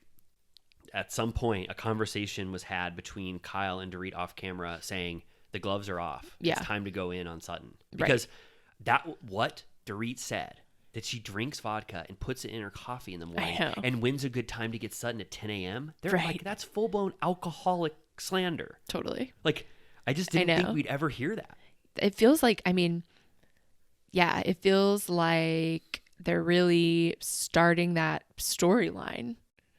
at some point a conversation was had between Kyle and Dorit off camera saying the gloves are off. Yeah. It's time to go in on Sutton. Because what Dorit said, that she drinks vodka and puts it in her coffee in the morning. And when's a good time to get Sutton at 10 a.m.? They're like, that's full-blown alcoholic slander. Totally. Like, I just didn't think we'd ever hear that. It feels like, it feels like they're really starting that storyline.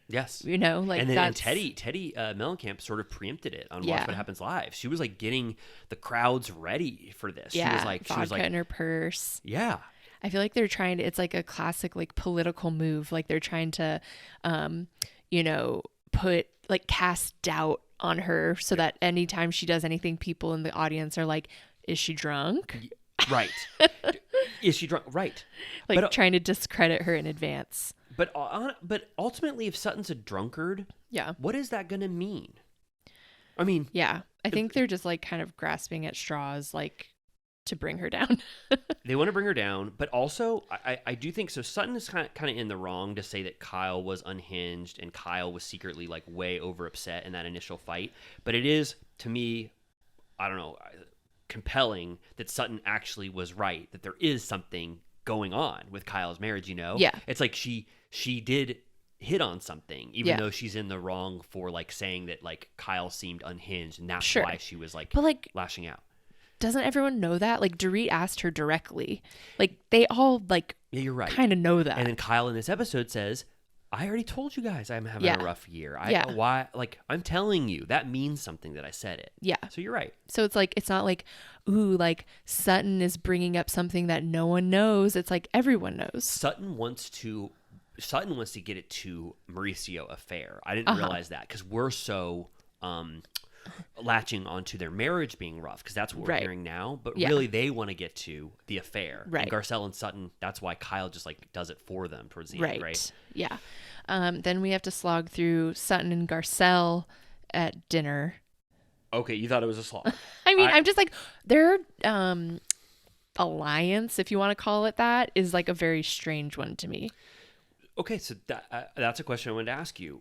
Yes. Like and then that's... Teddy Mellencamp sort of preempted it on Watch What Happens Live. She was like getting the crowds ready for this. Yeah, she was like, vodka in her purse. Yeah. I feel like they're trying to, it's like a classic like political move. Like they're trying to, cast doubt on her so that anytime she does anything, people in the audience are like, is she drunk? Right. Is she drunk? Right. Like trying to discredit her in advance. But ultimately, if Sutton's a drunkard, what is that going to mean? I mean, I think they're just like kind of grasping at straws, like to bring her down. They want to bring her down, but also I do think so. Sutton is kind of in the wrong to say that Kyle was unhinged and Kyle was secretly like way over upset in that initial fight. But it is, to me, I don't know, compelling that Sutton actually was right, that there is something going on with Kyle's marriage. Yeah, it's like she did hit on something, even though she's in the wrong for like saying that like Kyle seemed unhinged, and that's why she was like, lashing out. Doesn't everyone know that? Like Dorit asked her directly. Like they all like, you're right, kind of know that. And then Kyle in this episode says, I already told you guys I'm having a rough year. Why? Like, I'm telling you, that means something that I said it. Yeah. So you're right. So it's like, it's not like, ooh, like Sutton is bringing up something that no one knows. It's like everyone knows. Sutton wants to get it to Mauricio affair. I didn't realize that because we're so latching onto their marriage being rough because that's what we're hearing now. But really, they want to get to the affair. Right. And Garcelle and Sutton, that's why Kyle just like does it for them towards the end, right? Yeah. Then we have to slog through Sutton and Garcelle at dinner. Okay, you thought it was a slog. I mean, I'm just like, their alliance, if you want to call it that, is like a very strange one to me. Okay, so that's a question I wanted to ask you.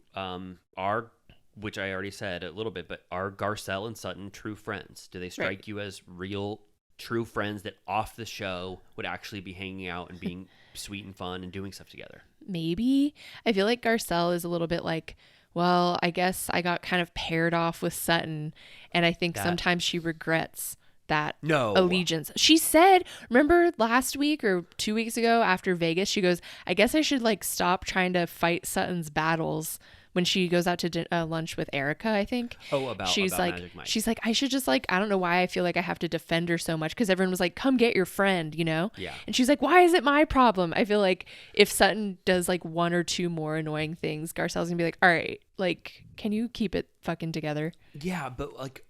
Which I already said a little bit, but are Garcelle and Sutton true friends? Do they strike you as real, true friends that off the show would actually be hanging out and being sweet and fun and doing stuff together? Maybe. I feel like Garcelle is a little bit like, well, I guess I got kind of paired off with Sutton, and I think sometimes she regrets that allegiance. She said, remember last week or 2 weeks ago after Vegas, she goes, I guess I should like stop trying to fight Sutton's battles when she goes out to lunch with Erica, I think. She's like, Magic Mike. She's like, I should just like, I don't know why I feel like I have to defend her so much because everyone was like, come get your friend, Yeah. And she's like, why is it my problem? I feel like if Sutton does like one or two more annoying things, Garcelle's gonna be like, all right, like, can you keep it fucking together? Yeah, but like,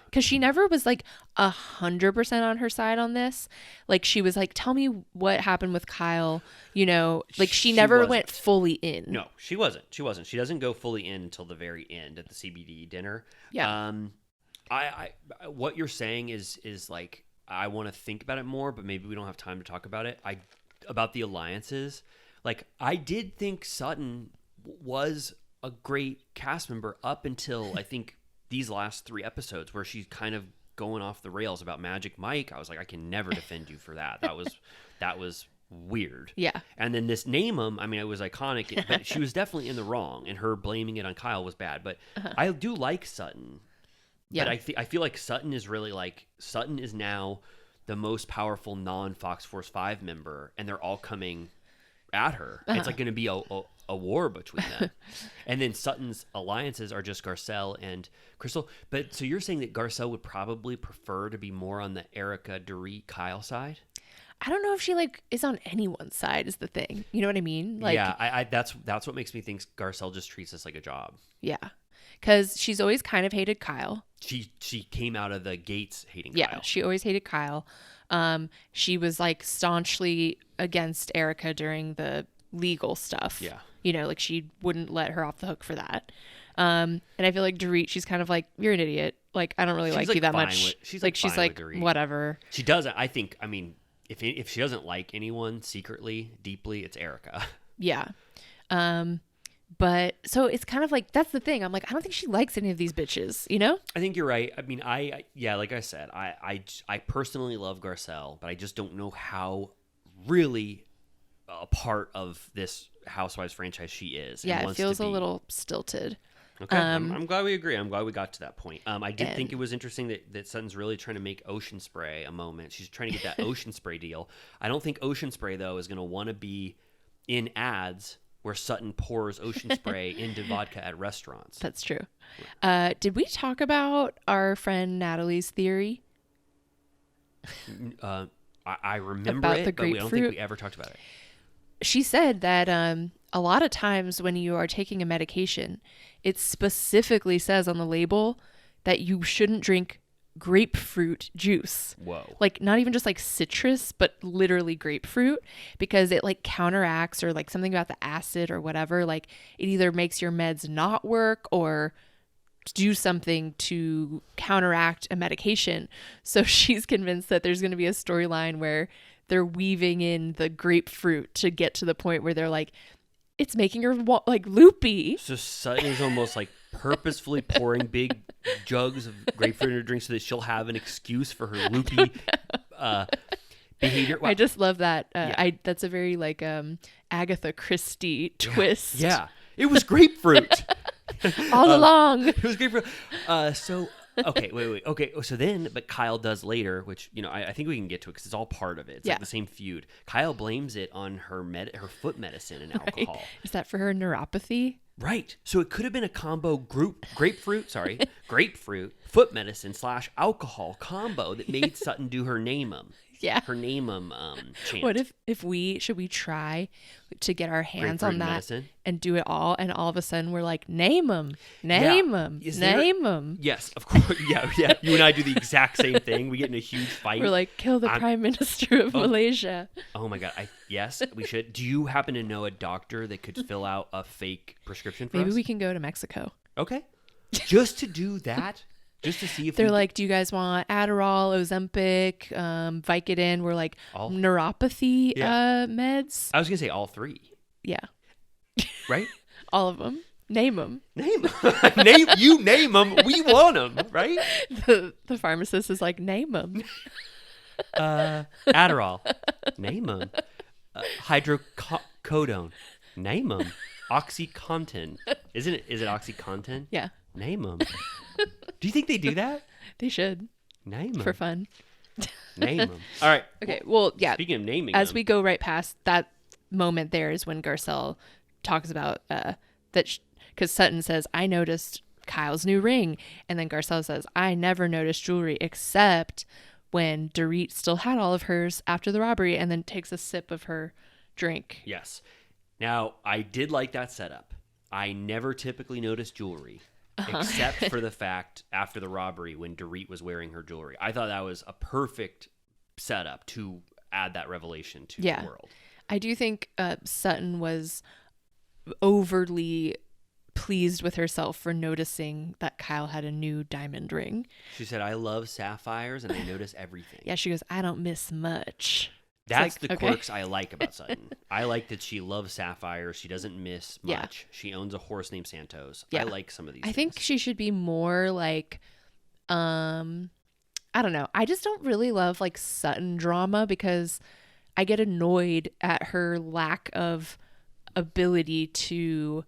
because she never was like 100% on her side on this. Like she was like, tell me what happened with Kyle, like she never went fully in. No, she wasn't. She doesn't go fully in until the very end at the CBD dinner. Yeah. I what you're saying is like I want to think about it more, but maybe we don't have time to talk about it. About the alliances. Like, I did think Sutton was a great cast member up until I think these last 3 episodes where she's kind of going off the rails about Magic Mike. I was like, I can never defend you for that. That was weird. Yeah. And then this name 'em, I mean, it was iconic, but she was definitely in the wrong, and her blaming it on Kyle was bad. But I do like Sutton. Yeah. But I feel like Sutton is really like, Sutton is now the most powerful non-Fox Force 5 member, and they're all coming at her. It's like going to be a war between them. And then Sutton's alliances are just Garcelle and Crystal. But so you're saying that Garcelle would probably prefer to be more on the Erica, Dorit, Kyle side? I don't know if she like is on anyone's side is the thing. You know what I mean? Like, yeah, I that's what makes me think Garcelle just treats this like a job. Yeah. Because she's always kind of hated Kyle. She came out of the gates hating Yeah, Kyle. she always hated Kyle. She was like staunchly against Erica during the legal stuff. Yeah. You know, like she wouldn't let her off the hook for that. And I feel like Dorit, she's kind of like, you're an idiot. Like, I don't really like you that much. She's like fine with Dorit. whatever. She doesn't. I think. I mean, if she doesn't like anyone secretly, deeply, it's Erica. Yeah. But so it's kind of like, that's the thing. I'm like, I don't think she likes any of these bitches, you know? I think you're right. I mean, yeah, like I said, I personally love Garcelle, but I just don't know how really a part of this Housewives franchise she is. Yeah, it feels a little stilted. Okay, I'm glad we agree. I'm glad we got to that point. I did think it was interesting that Sutton's really trying to make Ocean Spray a moment. She's trying to get that Ocean Spray deal. I don't think Ocean Spray, though, is going to want to be in ads where Sutton pours Ocean Spray into vodka at restaurants. That's true. Did we talk about our friend Natalie's theory? I remember about it, the but I don't think we ever talked about it. She said that a lot of times when you are taking a medication, it specifically says on the label that you shouldn't drink grapefruit juice. Whoa. Like not even just like citrus, but literally grapefruit, because it like counteracts or like something about the acid or whatever. Like it either makes your meds not work or do something to counteract a medication. So she's convinced that there's going to be a storyline where they're weaving in the grapefruit to get to the point where they're like, it's making her like loopy. So Sutton is almost like purposefully pouring big jugs of grapefruit in her drink so that she'll have an excuse for her loopy behavior. Wow. I just love that. Yeah. That's a very like Agatha Christie twist. Yeah. It was grapefruit. All along. It was grapefruit. So okay, wait. Okay, so then, but Kyle does later, which, you know, I think we can get to it because it's all part of it. It's like the same feud. Kyle blames it on her foot medicine and alcohol. Right. Is that for her neuropathy? Right. So it could have been a combo grapefruit, foot medicine / alcohol combo that made Sutton do her name 'em. Yeah. Her name 'em chant. What if we try to get our hands Grapefruit on that medicine? and do it all, and all of a sudden we're like, name them. Yes, of course. Yeah. You and I do the exact same thing. We get in a huge fight. We're like, kill the Prime Minister of Malaysia. Oh my God. Yes, we should. Do you happen to know a doctor that could fill out a fake prescription for us? Maybe we can go to Mexico. Okay. Just to do that? Just to see if they're like, do you guys want Adderall, Ozempic, Vicodin? We're like, neuropathy meds. I was going to say all 3. Yeah. Right? All of them. Name them. Name them. We want them, right? The pharmacist is like, name them. Adderall. Name them. Hydrocodone. Name them. OxyContin. Is it OxyContin? Yeah. Name them. Do you think they do that? They should. Name them. For fun. Name them. All right. Okay. Well, yeah. Speaking of naming as them. we go right past that moment, there is when Garcelle talks about that, because Sutton says, I noticed Kyle's new ring. And then Garcelle says, I never noticed jewelry except when Dorit still had all of hers after the robbery, and then takes a sip of her drink. Yes. Now, I did like that setup. I never typically notice jewelry. Except for the fact after the robbery when Dorit was wearing her jewelry. I thought that was a perfect setup to add that revelation to the world. I do think Sutton was overly pleased with herself for noticing that Kyle had a new diamond ring. She said, I love sapphires and I notice everything. Yeah, she goes, I don't miss much. That's like, the okay. quirks I like about Sutton. I like that she loves sapphires. She doesn't miss much. Yeah. She owns a horse named Santos. Yeah. I like some of these I things. think she should be more like, I don't know. I just don't really love like Sutton drama because I get annoyed at her lack of ability to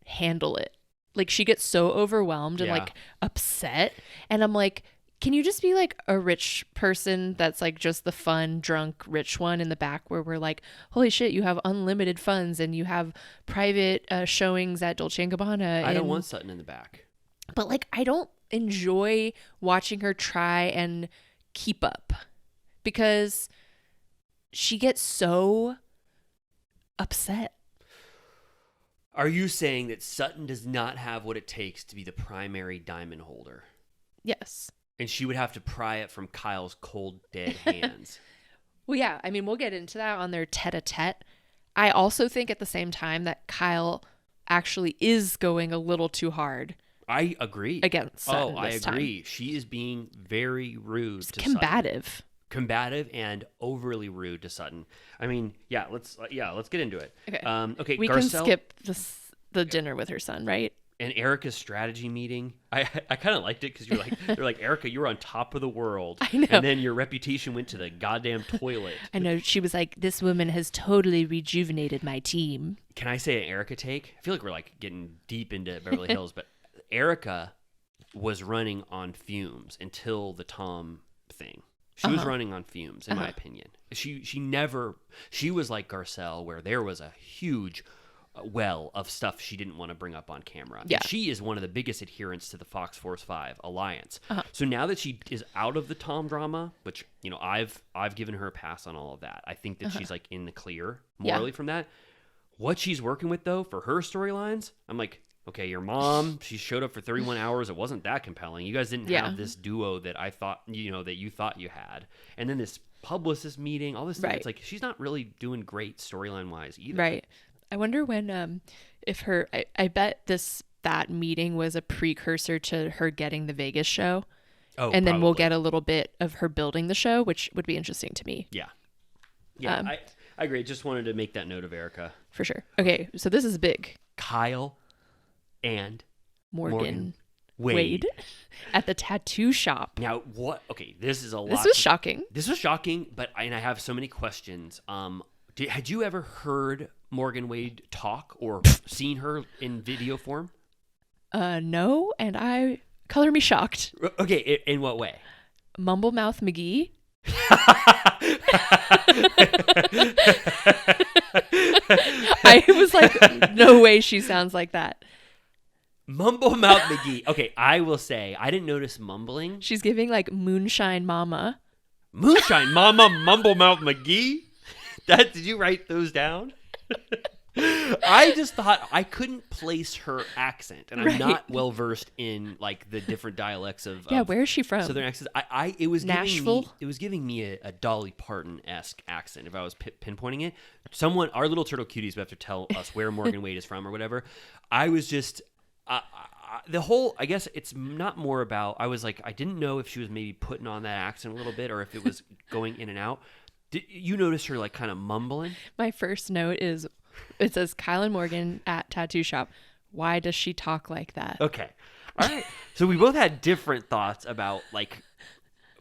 handle it. Like she gets so overwhelmed and like upset, and I'm like, can you just be like a rich person that's like just the fun drunk rich one in the back where we're like, holy shit, you have unlimited funds and you have private showings at Dolce & Gabbana. I don't want Sutton in the back. But like I don't enjoy watching her try and keep up because she gets so upset. Are you saying that Sutton does not have what it takes to be the primary diamond holder? Yes. And she would have to pry it from Kyle's cold, dead hands. Well, yeah. I mean, we'll get into that on their tete-a-tete. I also think at the same time that Kyle actually is going a little too hard. I agree. Against Sutton I this agree. She is being very rude Just to combative. Sutton. Combative and overly rude to Sutton. I mean, let's get into it. Okay. Okay. We Garcelle, can skip the dinner with her son, right? And Erica's strategy meeting. I kind of liked it because they're like, Erica, you were on top of the world. I know. And then your reputation went to the goddamn toilet. I know. She was like, this woman has totally rejuvenated my team. Can I say an Erica take? I feel like we're like getting deep into Beverly Hills, but Erica was running on fumes until the Tom thing. She was running on fumes, in my opinion. She was like Garcelle, where there was a huge well of stuff she didn't want to bring up on camera. Yeah. And she is one of the biggest adherents to the Fox Force 5 alliance. So now that she is out of the Tom drama, which, you know, I've given her a pass on all of that. I think that she's like in the clear morally from that. What she's working with though for her storylines, I'm like, okay, your mom, she showed up for 31 hours. It wasn't that compelling. You guys didn't have this duo that I thought, you know, that you thought you had. And then this publicist meeting, all this stuff. It's like she's not really doing great storyline wise either. Right. I wonder when if her I bet that meeting was a precursor to her getting the Vegas show. Oh, and then probably. we'll get a little bit of her building the show, which would be interesting to me. Yeah. Yeah, I agree. Just wanted to make that note of Erica. For sure. Okay, so this is big. Kyle and Morgan Wade at the tattoo shop. Now, what? Okay, this is a lot. This was shocking. This was shocking, but I have so many questions. Had you ever heard Morgan Wade talk or seen her in video form? No, and color me shocked. Okay, in what way? Mumble Mouth McGee. I was like, no way she sounds like that. Mumble Mouth McGee. Okay, I will say I didn't notice mumbling. She's giving like Moonshine Mama. Moonshine Mama Mumble Mouth McGee? Did you write those down? I just thought I couldn't place her accent, and I'm not well versed in like the different dialects of where is she from? Southern accents. It was Nashville. It was giving me a Dolly Parton-esque accent if I was pinpointing it. Our little turtle cuties would have to tell us where Morgan Wade is from or whatever. I was just the whole. I guess it's not more about. I was like, I didn't know if she was maybe putting on that accent a little bit or if it was going in and out. Did you notice her like kind of mumbling? My first note is. It says Kyle and Morgan at tattoo shop. Why does she talk like that? Okay. All right. So we both had different thoughts about like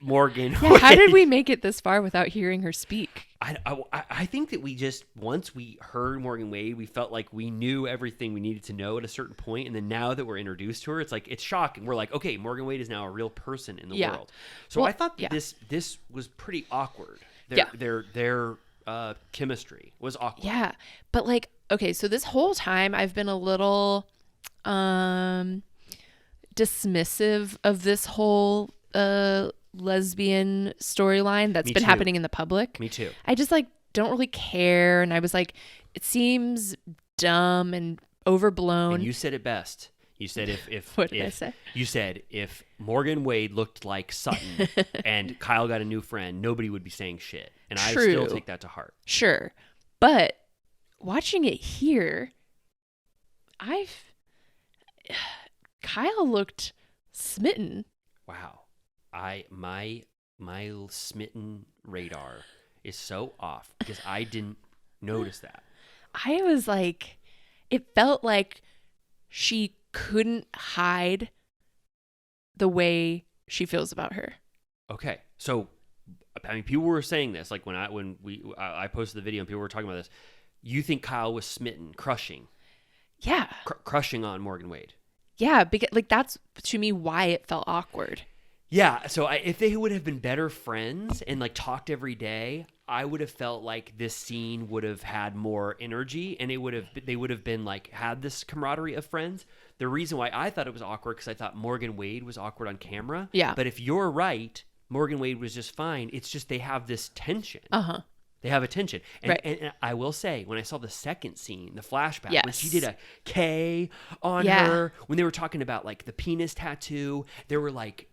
Morgan. Yeah, how did we make it this far without hearing her speak? I think that we just, once we heard Morgan Wade, we felt like we knew everything we needed to know at a certain point. And then now that we're introduced to her, it's like, it's shocking. We're like, okay, Morgan Wade is now a real person in the world. So I thought this was pretty awkward. Their chemistry was awkward. Yeah. But like, okay, so this whole time I've been a little dismissive of this whole lesbian storyline that's been happening in the public. Me too. I just like don't really care. And I was like, it seems dumb and overblown. And you said it best. You said if what did I say? You said if Morgan Wade looked like Sutton and Kyle got a new friend, nobody would be saying shit. And I still take that to heart. Sure. But watching it here, Kyle looked smitten. Wow. My smitten radar is so off because I didn't notice that. I was like, it felt like she couldn't hide the way she feels about her. Okay. So, I mean, people were saying this, like when I posted the video and people were talking about this. You think Kyle was smitten, crushing? Yeah. Crushing on Morgan Wade. Yeah, because like that's to me why it felt awkward. Yeah, so if they would have been better friends and like talked every day, I would have felt like this scene would have had more energy and they would have been like had this camaraderie of friends. The reason why I thought it was awkward because I thought Morgan Wade was awkward on camera. Yeah. But if you're right, Morgan Wade was just fine. It's just they have this tension. Uh-huh. They have a tension. And, Right. and I will say, when I saw the second scene, the flashback, when Yes. she did a K on Yeah. her, when they were talking about like the penis tattoo, there were like,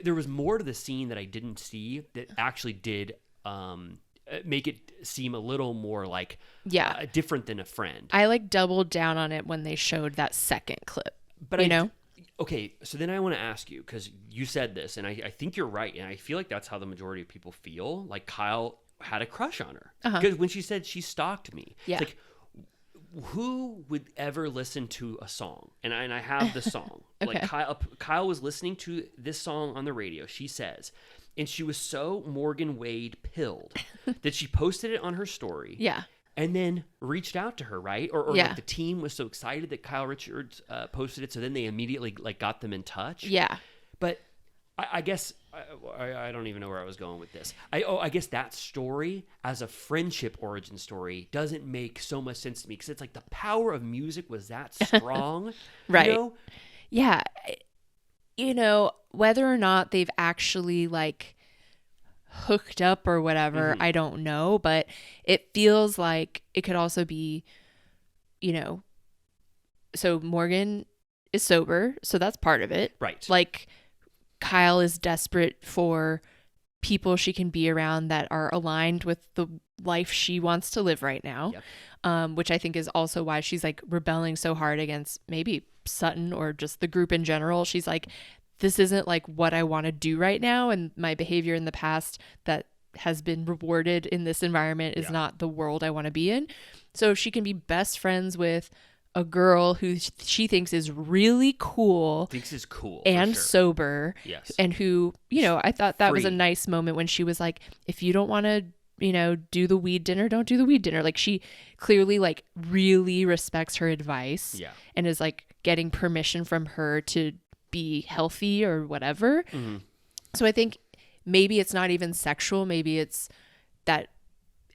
there was more to the scene that I didn't see that actually did make it seem a little more like different than a friend. I like doubled down on it when they showed that second clip. But you know? Okay, so then I want to ask you, because you said this, and I think you're right, and I feel like that's how the majority of people feel. Like Kyle had a crush on her. Because when she said she stalked me, Yeah. it's like, who would ever listen to a song? And I have the song. Okay. Like Kyle was listening to this song on the radio, she says, and she was so Morgan Wade pilled that she posted it on her story. Yeah. And then reached out to her, right? Or Yeah. like the team was so excited that Kyle Richards posted it, so then they immediately like got them in touch. Yeah. But I guess I don't even know where I was going with this. I guess that story as a friendship origin story doesn't make so much sense to me because it's like the power of music was that strong, Right. You know? Yeah. You know, whether or not they've actually like hooked up or whatever, I don't know, but it feels like it could also be, you know, so Morgan is sober, so that's part of it. Right. Like Kyle is desperate for people she can be around that are aligned with the life she wants to live right now. Yep. Which I think is also why she's like rebelling so hard against maybe Sutton or just the group in general. She's like, this isn't like what I want to do right now. And my behavior in the past that has been rewarded in this environment is not the world I want to be in. So she can be best friends with a girl who she thinks is really cool. Thinks is cool. And for sure. sober. Yes. And who, you know, I thought that was a Free. nice moment when she was like, if you don't want to, you know, do the weed dinner, don't do the weed dinner. Like she clearly like really respects her advice. Yeah. And is like getting permission from her to be healthy or whatever. Mm-hmm. So I think maybe it's not even sexual. Maybe it's that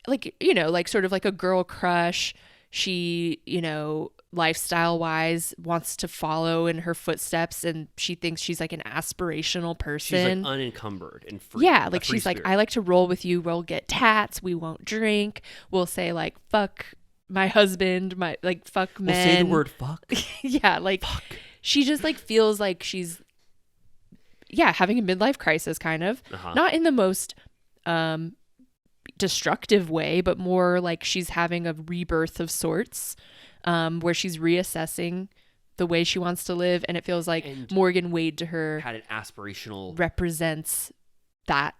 like, you know, like sort of like a girl crush. She, you know, lifestyle wise wants to follow in her footsteps and she thinks she's like an aspirational person. She's like unencumbered and free. Yeah, a like free she's like, spirit. I like to roll with you. We'll get tats. We won't drink. We'll say like, fuck my husband, my like, fuck men. We'll say the word fuck. Yeah, like Fuck. she just like feels like she's having a midlife crisis kind of. Not in the most destructive way, but more like she's having a rebirth of sorts, where she's reassessing the way she wants to live, and it feels like And Morgan Wade to her Had an aspirational. represents that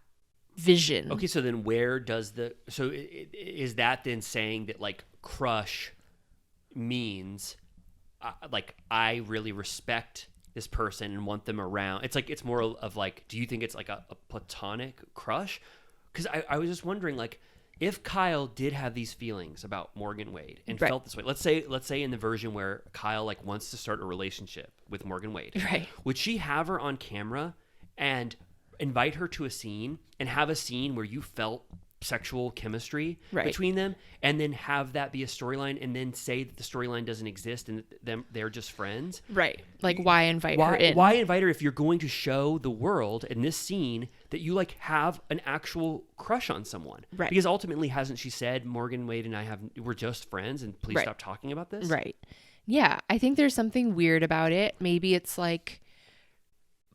vision. Okay, so then where does is that then saying that like crush means like I really respect this person and want them around? It's like it's more of like, do you think it's like a platonic crush? Because I was just wondering, like, if Kyle did have these feelings about Morgan Wade and Right. felt this way, let's say in the version where Kyle like wants to start a relationship with Morgan Wade, Right. would she have her on camera and invite her to a scene and have a scene where you felt sexual chemistry Right. between them, and then have that be a storyline, and then say that the storyline doesn't exist and they're just friends? Right. Like why invite her in? Why invite her if you're going to show the world in this scene that you like have an actual crush on someone? Right. Because ultimately, hasn't she said Morgan Wade and we're just friends and please Right. stop talking about this? Right. Yeah, I think there's something weird about it. Maybe it's like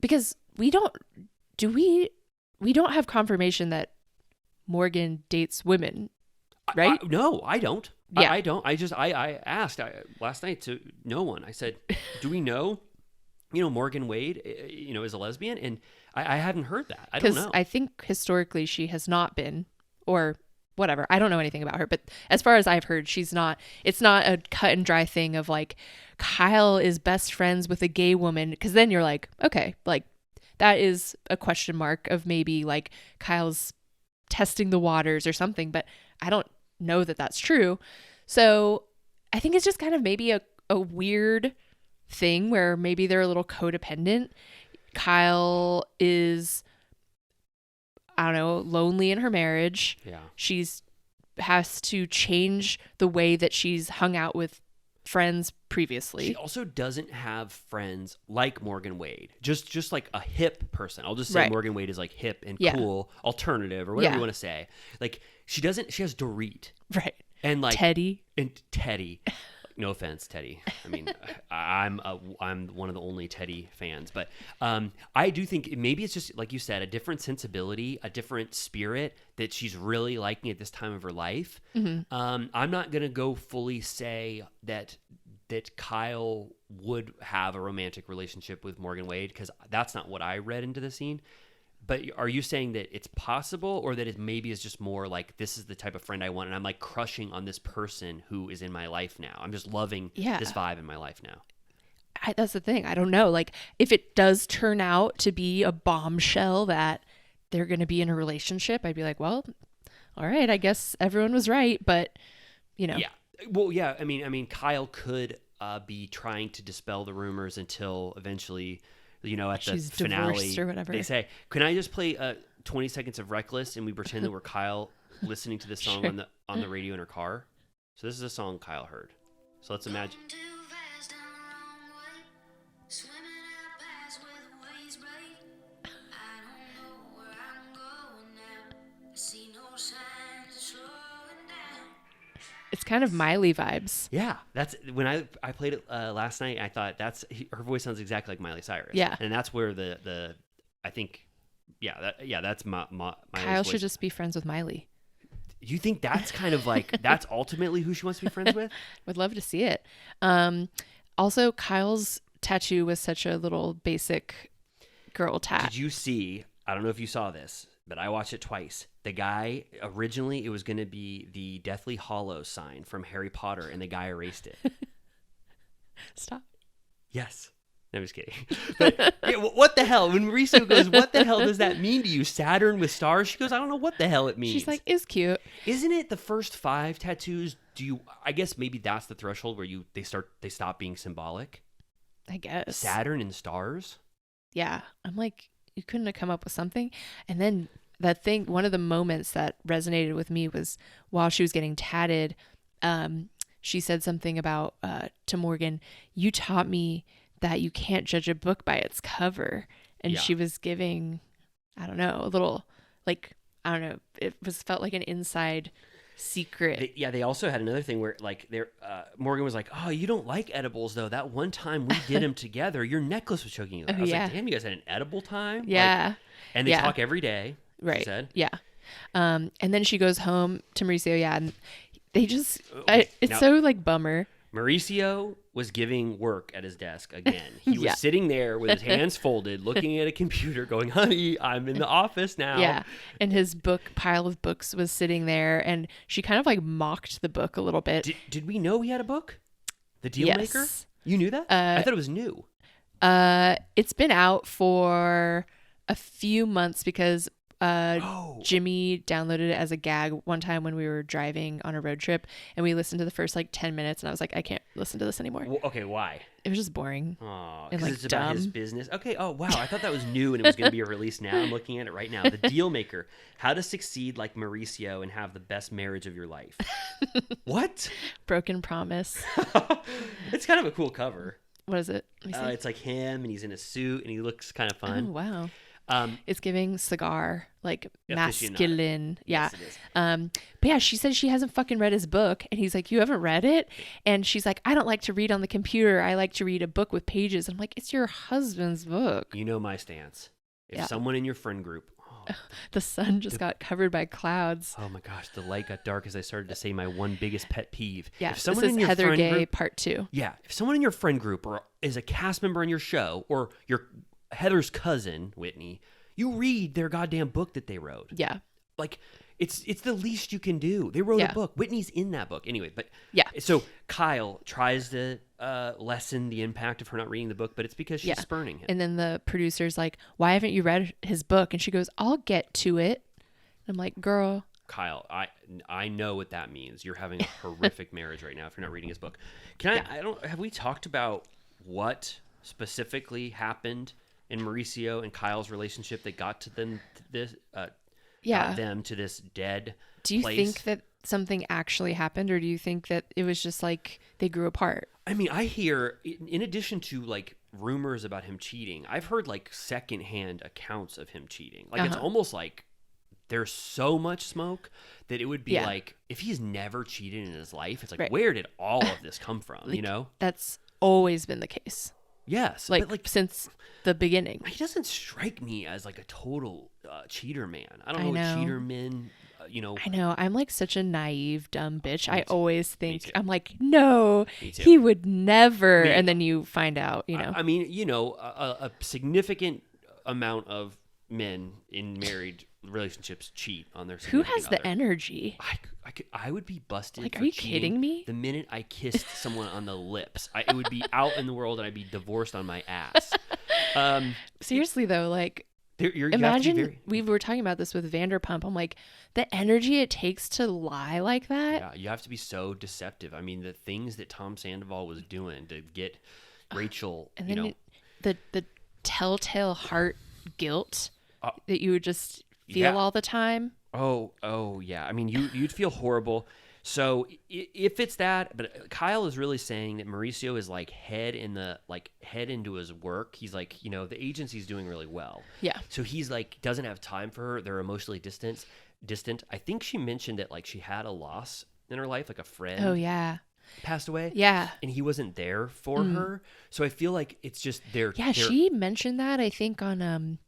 because we don't have confirmation that Morgan dates women, right? No, I don't. Yeah. I don't. I asked last night to no one. I said, do we know, Morgan Wade, is a lesbian? And I haven't heard that. I don't know. I think historically she has not been, or whatever. I don't know anything about her, but as far as I've heard, she's not. It's not a cut and dry thing of like Kyle is best friends with a gay woman, because then you're like, okay, like that is a question mark of maybe like Kyle's testing the waters or something, but I don't know that that's true. So I think it's just kind of maybe a weird thing where maybe they're a little codependent. Kyle is, I don't know, lonely in her marriage. Yeah. She's has to change the way that she's hung out with friends previously. She also doesn't have friends like Morgan Wade. Just like a hip person. I'll just say Morgan Wade is like hip and cool, alternative, or whatever you want to say. Like she has Dorit. Right. And like Teddy. And Teddy. No offense, Teddy. I mean, I'm one of the only Teddy fans, but I do think maybe it's just like you said, a different sensibility, a different spirit that she's really liking at this time of her life. Mm-hmm. I'm not gonna go fully say that Kyle would have a romantic relationship with Morgan Wade, because that's not what I read into the scene. But are you saying that it's possible, or that it maybe is just more like this is the type of friend I want, and I'm like crushing on this person who is in my life now? I'm just loving this vibe in my life now. That's the thing. I don't know. Like if it does turn out to be a bombshell that they're going to be in a relationship, I'd be like, well, all right, I guess everyone was right. But, Yeah. Well, yeah. I mean, Kyle could be trying to dispel the rumors until eventually, at she's the finale divorced or whatever, they say, can I just play 20 seconds of Reckless, and we pretend that we're Kyle listening to this song on the radio in her car? So this is a song Kyle heard. So let's imagine. It's kind of Miley vibes. Yeah, that's when I played it last night. I thought her voice sounds exactly like Miley Cyrus. Yeah, and that's where the I think that's my Kyle should voice. just be friends with Miley. You think that's kind of like that's ultimately who she wants to be friends with? Would love to see it. Also, Kyle's tattoo was such a little basic girl tat. Did you see? I don't know if you saw this, but I watched it twice. The guy, originally it was going to be the Deathly Hallows sign from Harry Potter, and the guy erased it. Stop. Yes. No, I'm just kidding. But what the hell? When Mauricio goes, what the hell does that mean to you? Saturn with stars? She goes, I don't know what the hell it means. She's like, it's cute. Isn't it the first 5 tattoos? I guess maybe that's the threshold where they stop being symbolic? I guess. Saturn and stars? Yeah. I'm like, you couldn't have come up with something. And then one of the moments that resonated with me was while she was getting tatted, she said something about to Morgan, you taught me that you can't judge a book by its cover. And she was giving, I don't know, a little like, I don't know, felt like an inside secret. They also had another thing where like Morgan was like, oh, you don't like edibles though. That one time we did them together, your necklace was choking you out. I was like, damn, you guys had an edible time? Yeah. Like, and they talk every day. Right. She said. Yeah. And then she goes home to Mauricio. Yeah. And they just, it's so like bummer. Mauricio was giving work at his desk again. He was sitting there with his hands folded, looking at a computer going, honey, I'm in the office now. Yeah. And his pile of books was sitting there, and she kind of like mocked the book a little bit. Did we know he had a book? The Dealmaker? Yes. You knew that? I thought it was new. It's been out for a few months because Jimmy downloaded it as a gag one time when we were driving on a road trip, and we listened to the first like 10 minutes, and I was like, I can't listen to this anymore. Well, okay, why? It was just boring. Oh, and like, it's about his business. Okay. Oh, wow. I thought that was new and it was going to be a release now. I'm looking at it right now. The Dealmaker: How to Succeed Like Mauricio and Have the Best Marriage of Your Life. What? Broken Promise. It's kind of a cool cover. What is it? It's like him, and he's in a suit, and he looks kind of fun. Oh, wow. It's giving cigar, like masculine. Yeah. Yes, it is. But yeah, she said she hasn't fucking read his book, and he's like, you haven't read it? And she's like, I don't like to read on the computer. I like to read a book with pages. I'm like, it's your husband's book. You know my stance. If someone in your friend group, The sun just got covered by clouds. Oh my gosh, the light got dark as I started to say my one biggest pet peeve. Yeah, If someone this in is your Heather friend Gay group, part 2. yeah, if someone in your friend group or is a cast member on your show or your Heather's cousin, Whitney, you read their goddamn book that they wrote. Yeah. Like, it's the least you can do. They wrote a book. Whitney's in that book. Anyway, but yeah. So Kyle tries to lessen the impact of her not reading the book, but it's because she's spurning him. And then the producer's like, why haven't you read his book? And she goes, I'll get to it. I'm like, girl. Kyle, I know what that means. You're having a horrific marriage right now if you're not reading his book. Have we talked about what specifically happened in Mauricio and Kyle's relationship that got to them to this got them to this dead Do you place? think that something actually happened, or do you think that it was just like they grew apart? I mean, I hear, in addition to like rumors about him cheating, I've heard like secondhand accounts of him cheating. Like it's almost like there's so much smoke that it would be like, if he's never cheated in his life, it's like, where did all of this come from? Like, you know? That's always been the case. Yes. Like, but like since the beginning. He doesn't strike me as like a total cheater man. I don't know what cheater men, I know. I'm like such a naive, dumb bitch. I too. always think, I'm like, no, Me too. he would never. And then you find out, I mean, a significant amount of men in married relationships cheat on their Who significant has the other. energy? I would be busted. Like, for are you cheating kidding me? The minute I kissed someone on the lips, it would be out in the world, and I'd be divorced on my ass. Seriously though, like, you imagine we were talking about this with Vanderpump. I'm like, the energy it takes to lie like that. Yeah, you have to be so deceptive. I mean, the things that Tom Sandoval was doing to get Rachel, and then the telltale heart guilt that you would just feel all the time. Oh yeah. I mean, you'd feel horrible. So if it's that, but Kyle is really saying that Mauricio is like head into his work. He's like, the agency's doing really well. Yeah. So he's like, doesn't have time for her. They're emotionally distant. I think she mentioned that like she had a loss in her life, like a friend. Oh yeah. Passed away. Yeah. And he wasn't there for her. So I feel like it's just she mentioned that, I think, on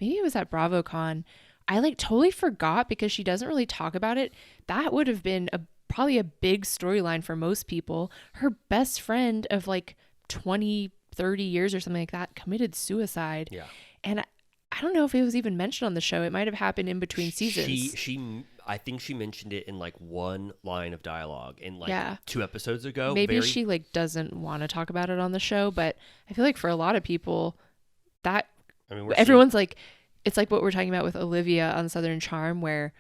maybe it was at BravoCon. I like totally forgot because she doesn't really talk about it. That would have been probably a big storyline for most people. Her best friend of like 20, 30 years or something like that committed suicide. Yeah. And I don't know if it was even mentioned on the show. It might have happened in between seasons. I think she mentioned it in like one line of dialogue in like 2 episodes ago. Maybe she like doesn't want to talk about it on the show, but I feel like for a lot of people everyone's like, it's like what we're talking about with Olivia on Southern Charm, where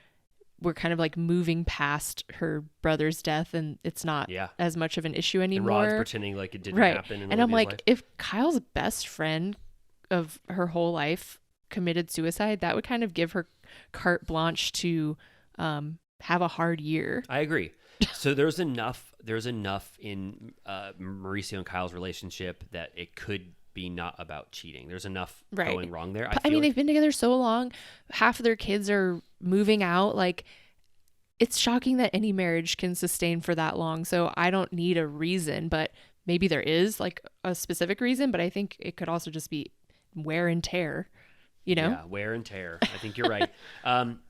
we're kind of like moving past her brother's death and it's not as much of an issue anymore. And Rod's pretending like it didn't happen in and I'm like, life. if Kyle's best friend of her whole life committed suicide, that would kind of give her carte blanche to have a hard year. I agree. So there's enough in Mauricio and Kyle's relationship that it could be not about cheating. There's enough going wrong there. I mean, they've been together so long. Half of their kids are moving out. Like, it's shocking that any marriage can sustain for that long. So I don't need a reason, but maybe there is like a specific reason, but I think it could also just be wear and tear, Yeah, wear and tear. I think you're right.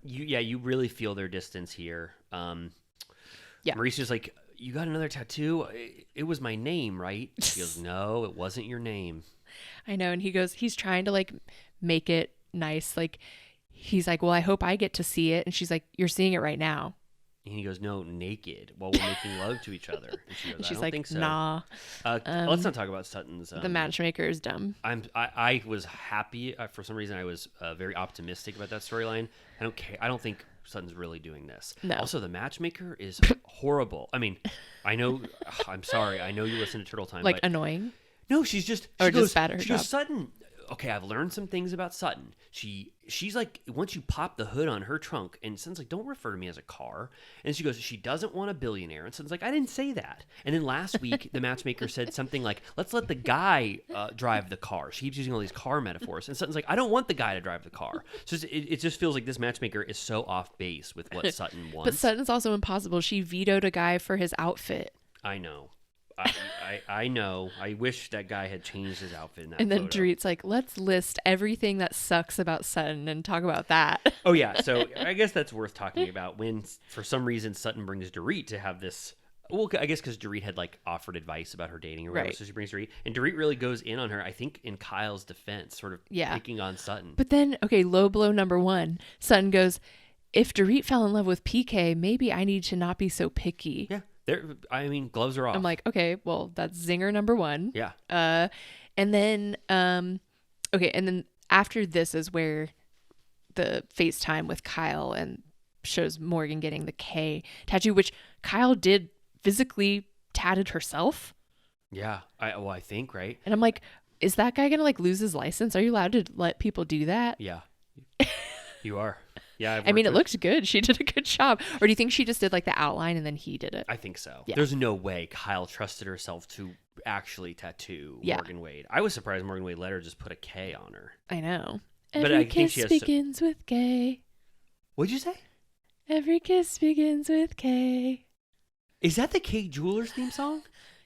You really feel their distance here. Mauricio's like, you got another tattoo? It was my name, right? He goes, no, it wasn't your name. I know. And he's trying to like make it nice. Like, he's like, well, I hope I get to see it. And she's like, you're seeing it right now. And he goes, no, naked while we're making love to each other. And she goes, I don't like, think so. Nah. Let's not talk about Sutton's. The matchmaker is dumb. I was happy. For some reason, I was very optimistic about that storyline. I don't care. I don't think Sutton's really doing this. No. Also, the matchmaker is horrible. I mean, I know. I'm sorry. I know you listen to Turtle Time. Like, but annoying? No, she's just. Or just bad at her she job. goes, Sutton. Okay, I've learned some things about Sutton. She's like, once you pop the hood on her trunk, and Sutton's like, don't refer to me as a car. And she goes, she doesn't want a billionaire. And Sutton's like, I didn't say that. And then last week, the matchmaker said something like, let's let the guy drive the car. She keeps using all these car metaphors. And Sutton's like, I don't want the guy to drive the car. So it just feels like this matchmaker is so off base with what Sutton wants. But Sutton's also impossible. She vetoed a guy for his outfit. I know. I know. I wish that guy had changed his outfit in that And then photo. Dorit's like, let's list everything that sucks about Sutton and talk about that. Oh, yeah. So I guess that's worth talking about when, for some reason, Sutton brings Dorit to have this. Well, I guess because Dorit had like offered advice about her dating or whatever. Right. So she brings Dorit. And Dorit really goes in on her, I think, in Kyle's defense, sort of picking on Sutton. But then, okay, low blow number 1. Sutton goes, if Dorit fell in love with PK, maybe I need to not be so picky. Yeah. I mean, gloves are off. I'm like, okay, well, that's zinger number 1. Yeah. And then, okay, and then after this is where the FaceTime with Kyle and shows Morgan getting the K tattoo, which Kyle did physically tatted herself. Yeah. I think, right? And I'm like, is that guy gonna like lose his license? Are you allowed to let people do that? Yeah. You are. Yeah. I mean, it looked good. She did a good job. Or do you think she just did like the outline and then he did it? I think so. Yeah. There's no way Kyle trusted herself to actually tattoo Morgan Wade. I was surprised Morgan Wade let her just put a K on her. I know. But Every I think kiss she has begins with K. What'd you say? Every kiss begins with K. Is that the K Jewelers theme song?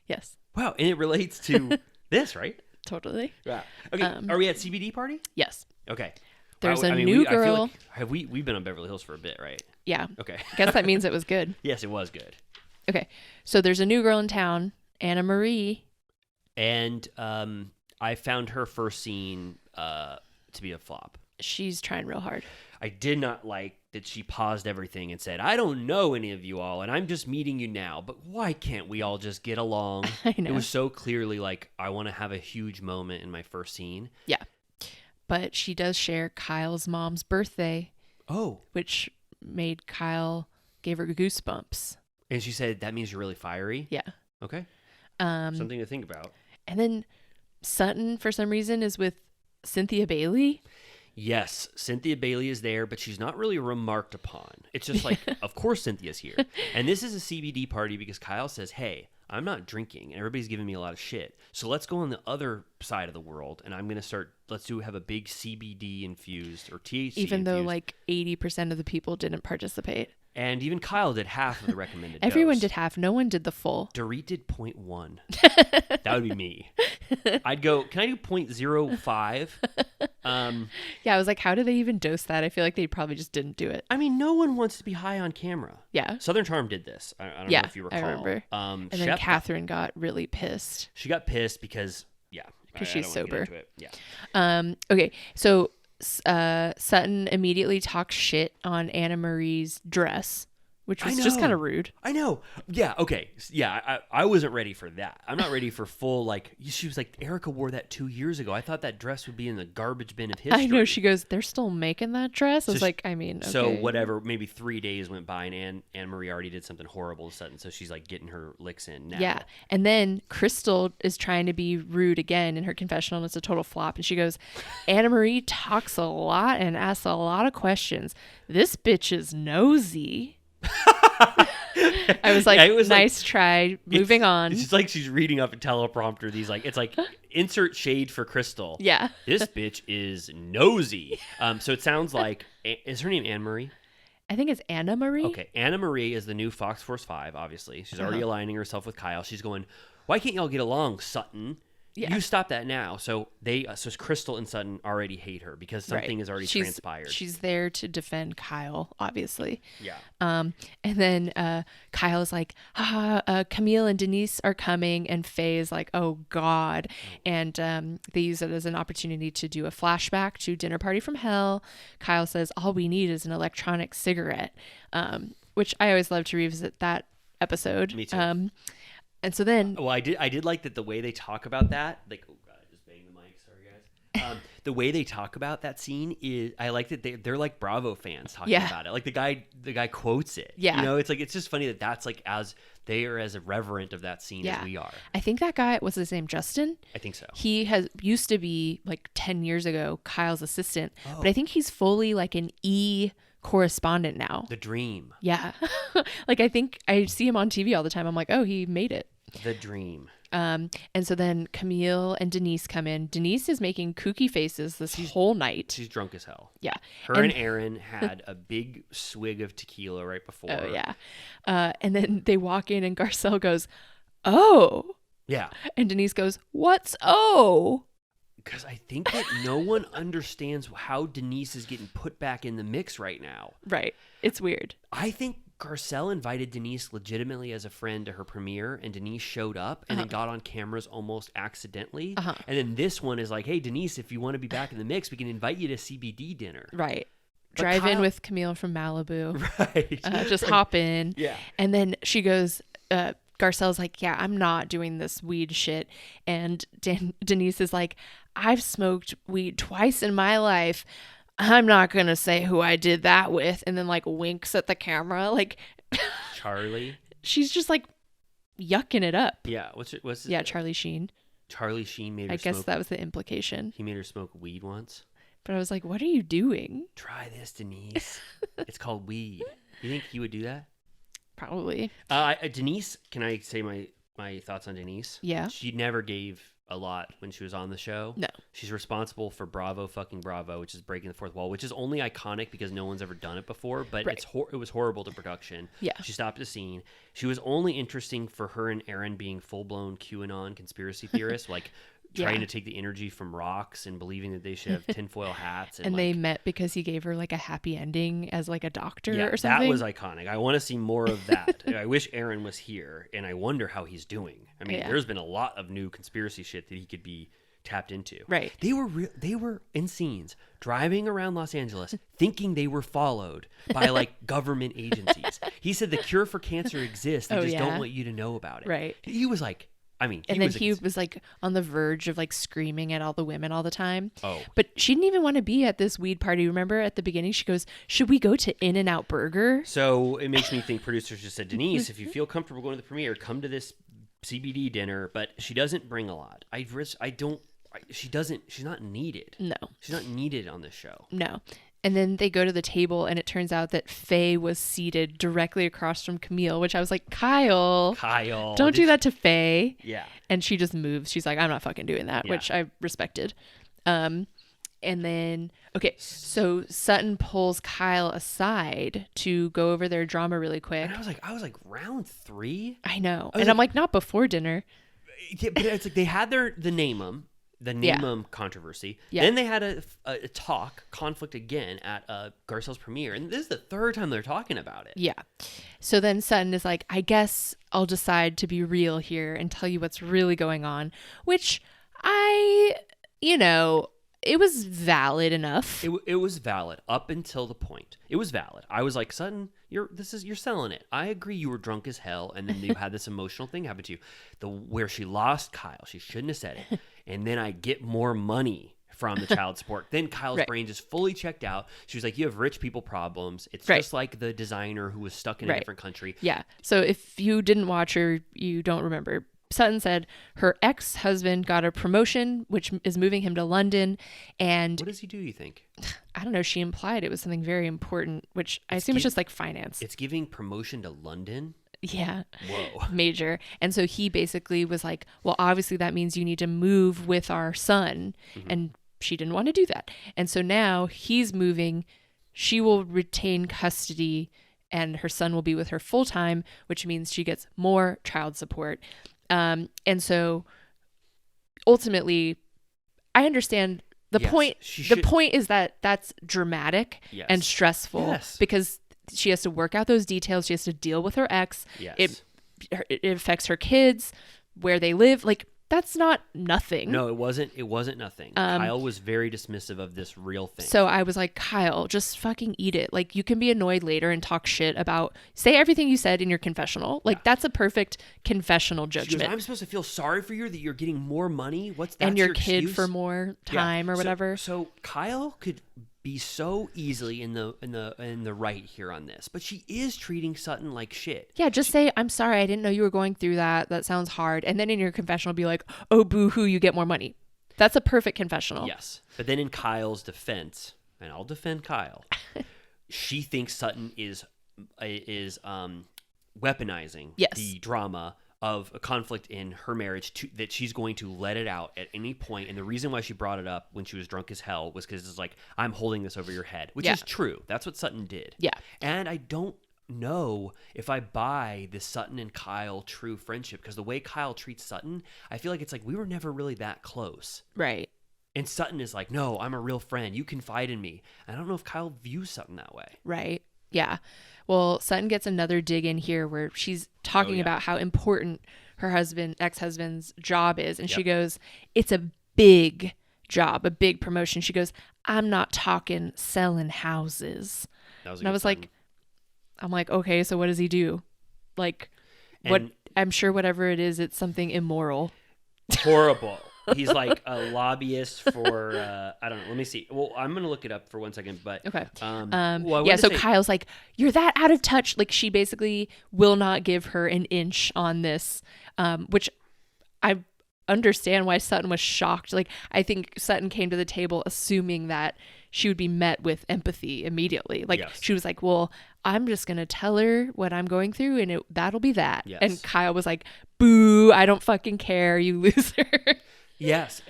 Yes, Wow, and it relates to this, right? totally. Yeah. Okay. Are we at CBD party? Yes. Okay. There's Wow, a I mean, new I feel girl. like, have we've been on Beverly Hills for a bit, right? Yeah. Okay. I guess that means it was good. Yes, it was good. Okay. So there's a new girl in town, Anna Marie. And I found her first scene to be a flop. She's trying real hard. I did not like that she paused everything and said, I don't know any of you all, and I'm just meeting you now, but why can't we all just get along? I know. It was so clearly like, I want to have a huge moment in my first scene. Yeah. But she does share Kyle's mom's birthday, Oh. which made Kyle gave her goosebumps. And she said, that means you're really fiery? Yeah. Okay. Um, Something to think about. And then Sutton, for some reason, is with Cynthia Bailey. Yes, Cynthia Bailey is there, but she's not really remarked upon. It's just like, of course Cynthia's here. And this is a CBD party because Kyle says, hey, I'm not drinking and everybody's giving me a lot of shit. So let's go on the other side of the world and I'm going to have a big CBD infused or THC Even though infused. like 80% of the people didn't participate. And even Kyle did half of the recommended Everyone dose. did half. No one did the full. Dorit did 0.1. That would be me. I'd go, can I do 0.05? Yeah, I was like, how did they even dose that? I feel like they probably just didn't do it. I mean, no one wants to be high on camera. Yeah. Southern Charm did this. I don't Yeah, know if you recall. I remember. And then Shep- Catherine got really pissed. She got pissed because, yeah. 'Cause I she's don't wanna get sober. into it. Yeah. Okay, so Sutton immediately talks shit on Anna Marie's dress, which was just know. kind of rude. I know. Yeah. Okay. Yeah. I wasn't ready for that. I'm not ready for full, like, she was like, Erica wore that 2 years ago. I thought that dress would be in the garbage bin of history. I know. She goes, they're still making that dress? I was So like, I mean, okay. So whatever, maybe 3 days went by and Anne Marie already did something horrible to Sutton. So she's like getting her licks in now. Yeah. And then Crystal is trying to be rude again in her confessional, and it's a total flop. And she goes, Anna Marie talks a lot and asks a lot of questions. This bitch is nosy. I was like, Yeah, it was nice try. Moving on. It's just like she's reading up a teleprompter. It's like insert shade for Crystal. Yeah. This bitch is nosy. So it sounds like, is her name Anne Marie? I think it's Anna Marie. Okay, Anna Marie is the new Fox Force 5, obviously. She's already aligning herself with Kyle. She's going, why can't y'all get along, Sutton? Yeah. You stop that now. So so Crystal and Sutton already hate her because something has already transpired. She's there to defend Kyle, obviously. Yeah. And then Kyle's like, Camille and Denise are coming, and Faye is like, oh God. And they use it as an opportunity to do a flashback to Dinner Party from Hell. Kyle says, all we need is an electronic cigarette, which I always love to revisit that episode. Me too. And so then, Well, I did like that the way they talk about that, like, oh God, I just banged the mic, sorry guys. The way they talk about that scene is, I like that they're like Bravo fans talking about it. Like the guy quotes it. Yeah. You know, it's like, it's just funny that's like, as they are as irreverent of that scene as we are. I think that guy, was his name Justin? I think so. He used to be like 10 years ago Kyle's assistant, Oh. but I think he's fully like an correspondent now. The dream. Yeah. Like I think I see him on TV all the time. I'm like, oh, he made it. The dream. And so then Camille and Denise come in. Denise is making kooky faces this whole night. She's drunk as hell. Yeah. Her and Aaron had a big swig of tequila right before. Oh, yeah. And then they walk in and Garcelle goes, oh, Yeah. And Denise goes, "What's O?" Because I think that no one understands how Denise is getting put back in the mix right now. Right. It's weird. I think Garcelle invited Denise legitimately as a friend to her premiere, and Denise showed up and then got on cameras almost accidentally. And then this one is like, hey, Denise, if you want to be back in the mix, we can invite you to CBD dinner. Right. But Drive in Kyle- with Camille from Malibu. Right. Just hop in. Yeah. And then she goes, Garcelle's like, yeah, I'm not doing this weed shit. And Denise is like, I've smoked weed twice in my life. I'm not going to say who I did that with. And then like winks at the camera. Like Charlie. she's just like yucking it up. Yeah. What's it? Yeah, Charlie Sheen. Charlie Sheen made her I guess smoke. that was the implication. He made her smoke weed once. But I was like, what are you doing? Try this, Denise. It's called weed. You think he would do that? Probably. Denise, can I say my thoughts on Denise? Yeah. She never gave a lot when she was on the show. No. She's responsible for Bravo fucking Bravo, which is breaking the fourth wall, which is only iconic because no one's ever done it before, but Right. it was horrible to production. Yeah. She stopped the scene. She was only interesting for her and Aaron being full-blown QAnon conspiracy theorists, like trying Yeah. to take the energy from rocks and believing that they should have tinfoil hats. And like, they met because he gave her like a happy ending as like a doctor yeah, or something. that was iconic. I want to see more of that. I wish Aaron was here, and I wonder how he's doing. I mean, Yeah. there's been a lot of new conspiracy shit that he could be tapped into. Right. They were in scenes driving around Los Angeles thinking they were followed by like government agencies. He said the cure for cancer exists. They Oh, just yeah? don't want you to know about it. Right. He was like, I mean, And then he was like on the verge of like screaming at all the women all the time. Oh. But she didn't even want to be at this weed party. Remember at the beginning, she goes, should we go to In-N-Out Burger? So it makes me think producers just said, Denise, if you feel comfortable going to the premiere, come to this CBD dinner. But she doesn't bring a lot. She's not needed. No. She's not needed on this show. No. And then they go to the table and it turns out that Faye was seated directly across from Camille, which I was like, Kyle, don't do that to Faye. Yeah. And she just moves. She's like, I'm not fucking doing that, Yeah. which I respected. And then, okay, so Sutton pulls Kyle aside to go over their drama really quick. And I was like, round 3? I know. I was And I'm like, not before dinner. Yeah, but it's like they had the name controversy. Yeah. Then they had a conflict again at Garcelle's premiere. And this is the third time they're talking about it. Yeah. So then Sutton is like, I guess I'll decide to be real here and tell you what's really going on, which it was valid enough. It was valid up until the point. It was valid. I was like, Sutton, you're selling it. I agree you were drunk as hell, and then you had this emotional thing happen to you. Where she lost Kyle. She shouldn't have said it. And then I get more money from the child support. Then Kyle's Right. brain just fully checked out. She was like, you have rich people problems. It's Right. just like the designer who was stuck in a Right. different country. Yeah. So if you didn't watch or you don't remember, Sutton said her ex-husband got a promotion, which is moving him to London. And What does he do, you think? I don't know, she implied it was something very important, which I assume it's just like finance. It's giving promotion to London? Yeah. Whoa. Major. And so he basically was like, well, obviously that means you need to move with our son. Mm-hmm. And she didn't want to do that. And so now he's moving. She will retain custody and her son will be with her full time, which means she gets more child support. And so ultimately, I understand the Yes, point. she The should- point is that that's dramatic Yes. and stressful Yes. because she has to work out those details. She has to deal with her ex. Yes. It affects her kids, where they live. Like, that's not nothing. No, it wasn't nothing. Kyle was very dismissive of this real thing. So I was like, Kyle, just fucking eat it. Like, you can be annoyed later and talk shit about, say everything you said in your confessional. Like, that's a perfect confessional She goes, judgment. I'm supposed to feel sorry for you that you're getting more money? That's And your your kid excuse? for more Yeah. time or whatever. So Kyle could be so easily in the right here on this, but she is treating Sutton like shit. Yeah, just say, I'm sorry, I didn't know you were going through that. That sounds hard. And then in your confessional, be like, oh, boo-hoo, you get more money. That's a perfect confessional. Yes, but then in Kyle's defense, and I'll defend Kyle, she thinks Sutton is weaponizing Yes. the drama of a conflict in her marriage that she's going to let it out at any point. And the reason why she brought it up when she was drunk as hell was because it's like, I'm holding this over your head, which Yeah. is true. That's what Sutton did. Yeah. And I don't know if I buy this Sutton and Kyle true friendship, because the way Kyle treats Sutton, I feel like it's like we were never really that close. Right. And Sutton is like, no, I'm a real friend. You confide in me. I don't know if Kyle views Sutton that way. Right. Yeah. Well, Sutton gets another dig in here where she's talking about how important her ex-husband's job is. And she goes, it's a big job, a big promotion. She goes, I'm not talking selling houses. And I was like, I'm like, okay, so what does he do? Like, what? I'm sure whatever it is, it's something immoral. Horrible. He's like a lobbyist for, I don't know. Let me see. Well, I'm going to look it up for 1 second, but. Okay. Well, so Kyle's like, you're that out of touch. Like, she basically will not give her an inch on this, which I understand why Sutton was shocked. Like, I think Sutton came to the table assuming that she would be met with empathy immediately. Like, she was like, well, I'm just going to tell her what I'm going through and that'll be that. Yes. And Kyle was like, boo, I don't fucking care, you loser. Yes.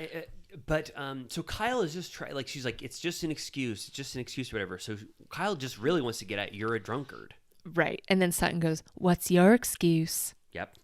But so Kyle is just like, she's like, it's just an excuse. It's just an excuse or whatever. So Kyle just really wants to get at, you're a drunkard. Right. And then Sutton goes, what's your excuse? Yep.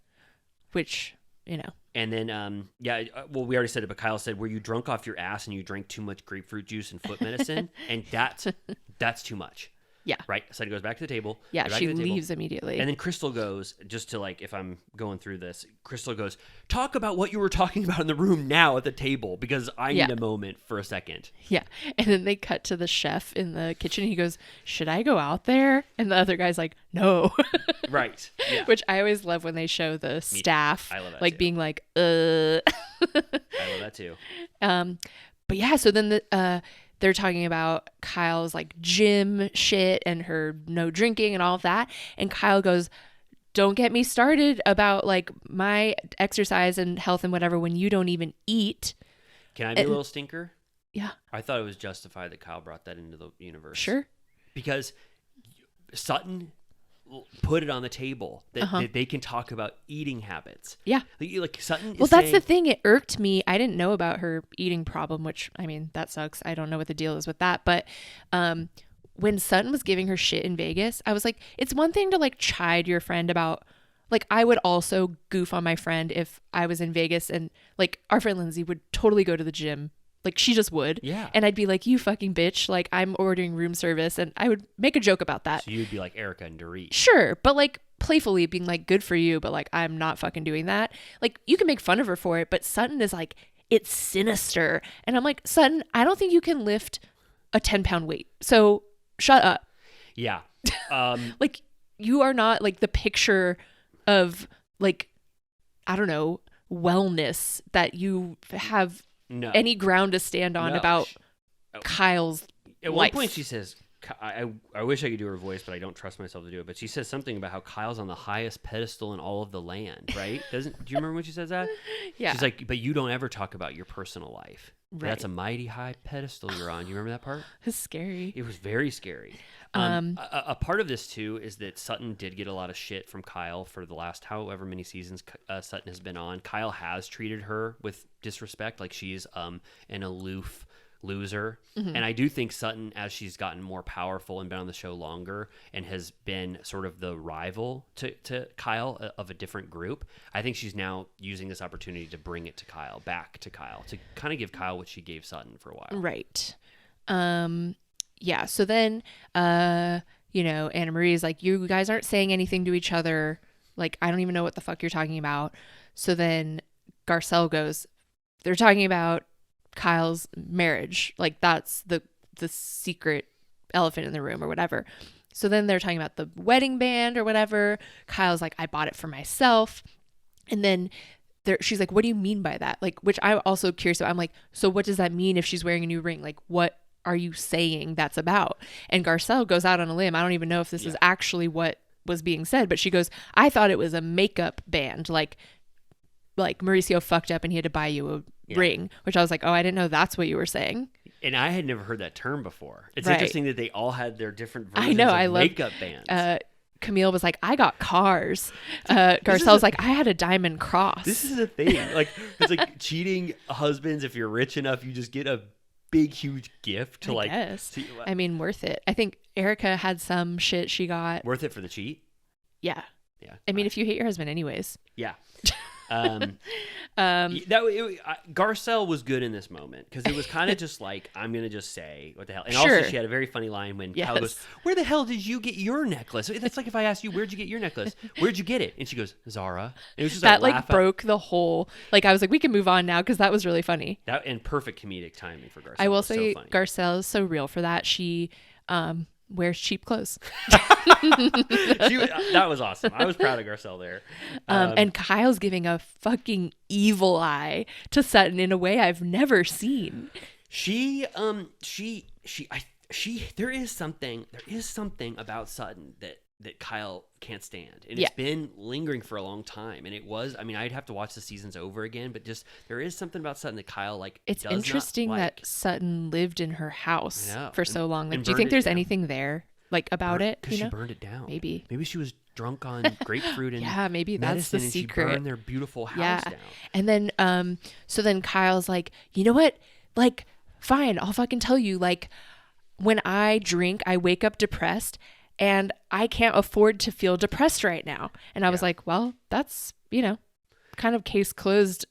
Which, And then, well, we already said it, but Kyle said, were you drunk off your ass and you drank too much grapefruit juice and foot medicine? And that's too much. Yeah. Right. So he goes back to the table. Yeah. She leaves immediately. And then Crystal goes, just to like, if I'm going through this, Crystal goes, talk about what you were talking about in the room now at the table, because I need a moment for a second. Yeah. And then they cut to the chef in the kitchen. He goes, should I go out there? And the other guy's like, no. Right. Yeah. Which I always love when they show the staff I love that like too. being like, I love that too. But yeah, so then they're talking about Kyle's like gym shit and her no drinking and all of that. And Kyle goes, don't get me started about like my exercise and health and whatever when you don't even eat. Can I be a little stinker? Yeah. I thought it was justified that Kyle brought that into the universe. Sure. Because Sutton put it on the table that they can talk about eating habits. Yeah. Like Sutton is that's the thing. It irked me. I didn't know about her eating problem, which, I mean, that sucks. I don't know what the deal is with that. But when Sutton was giving her shit in Vegas, I was like, it's one thing to like chide your friend about, like, I would also goof on my friend if I was in Vegas and like our friend Lindsay would totally go to the gym. Like, she just would. Yeah. And I'd be like, you fucking bitch. Like, I'm ordering room service. And I would make a joke about that. So you'd be like Erica and Dorit. Sure. But like playfully being like, good for you. But like, I'm not fucking doing that. Like, you can make fun of her for it. But Sutton is like, it's sinister. And I'm like, Sutton, I don't think you can lift a 10-pound weight. So shut up. Yeah. Like, you are not like the picture of like, I don't know, wellness that you have any ground to stand on about Kyle's At life. one point she says, I wish I could do her voice, but I don't trust myself to do it. But she says something about how Kyle's on the highest pedestal in all of the land, right? Do you remember when she says that? Yeah. She's like, but you don't ever talk about your personal life. Right. That's a mighty high pedestal you're on. You remember that part? It's scary. It was very scary. A part of this too is that Sutton did get a lot of shit from Kyle for the last however many seasons Sutton has been on. Kyle has treated her with disrespect, like she's an aloof loser. Mm-hmm. And I do think Sutton, as she's gotten more powerful and been on the show longer and has been sort of the rival to Kyle of a different group, I think she's now using this opportunity to bring it to Kyle, back to Kyle, to kind of give Kyle what she gave Sutton for a while. Right. Yeah. So then, Anna Marie is like, you guys aren't saying anything to each other. Like, I don't even know what the fuck you're talking about. So then Garcelle goes, they're talking about Kyle's marriage. Like, that's the secret elephant in the room or whatever. So then they're talking about the wedding band or whatever. Kyle's like, I bought it for myself. And then she's like, what do you mean by that? Like, which I'm also curious about. I'm like, so what does that mean if she's wearing a new ring? Like, what are you saying that's about? And Garcelle goes out on a limb. I don't even know if this is actually what was being said, but she goes, I thought it was a makeup band. Like Mauricio fucked up and he had to buy you a ring, which I was like, oh, I didn't know that's what you were saying. And I had never heard that term before. It's right. Interesting that they all had their different versions I know, of love makeup bands. Camille was like, I got cars. Garcelle's like, I had a diamond cross. This is a thing. Like, it's like cheating husbands. If you're rich enough, you just get a big, huge gift to like. Guess. See, I mean, worth it. I think Erica had some shit she got. worth it for the cheat. Yeah. Yeah. I mean, if you hate your husband anyways. Yeah. Garcelle was good in this moment because it was kind of just like, I'm gonna just say what the hell. And also she had a very funny line when Kyle goes, "Where the hell did you get your necklace?" That's like if I asked you, "Where'd you get your necklace? Where'd you get it?" And she goes, "Zara." And it was just that like broke the whole. Like I was like, we can move on now because that was really funny. That and perfect comedic timing for Garcelle. I will say so Garcelle is so real for that. She wears cheap clothes. That was awesome. I was proud of Garcelle there. And Kyle's giving a fucking evil eye to Sutton in a way I've never seen. There is something about Sutton that Kyle can't stand. And it's been lingering for a long time. And it was, I mean, I'd have to watch the seasons over again, but just there is something about Sutton that Kyle like it's does interesting not like. that Sutton lived in her house for so long. Like, and do you think burned it there's down. anything there like about it? Because she burned it down. Maybe she was drunk on grapefruit and maybe that's the and secret. She burned their beautiful house down. And then so then Kyle's like, you know what? Like, fine, I'll fucking tell you. Like, when I drink, I wake up depressed. And I can't afford to feel depressed right now. And I was like, well, that's, kind of case closed.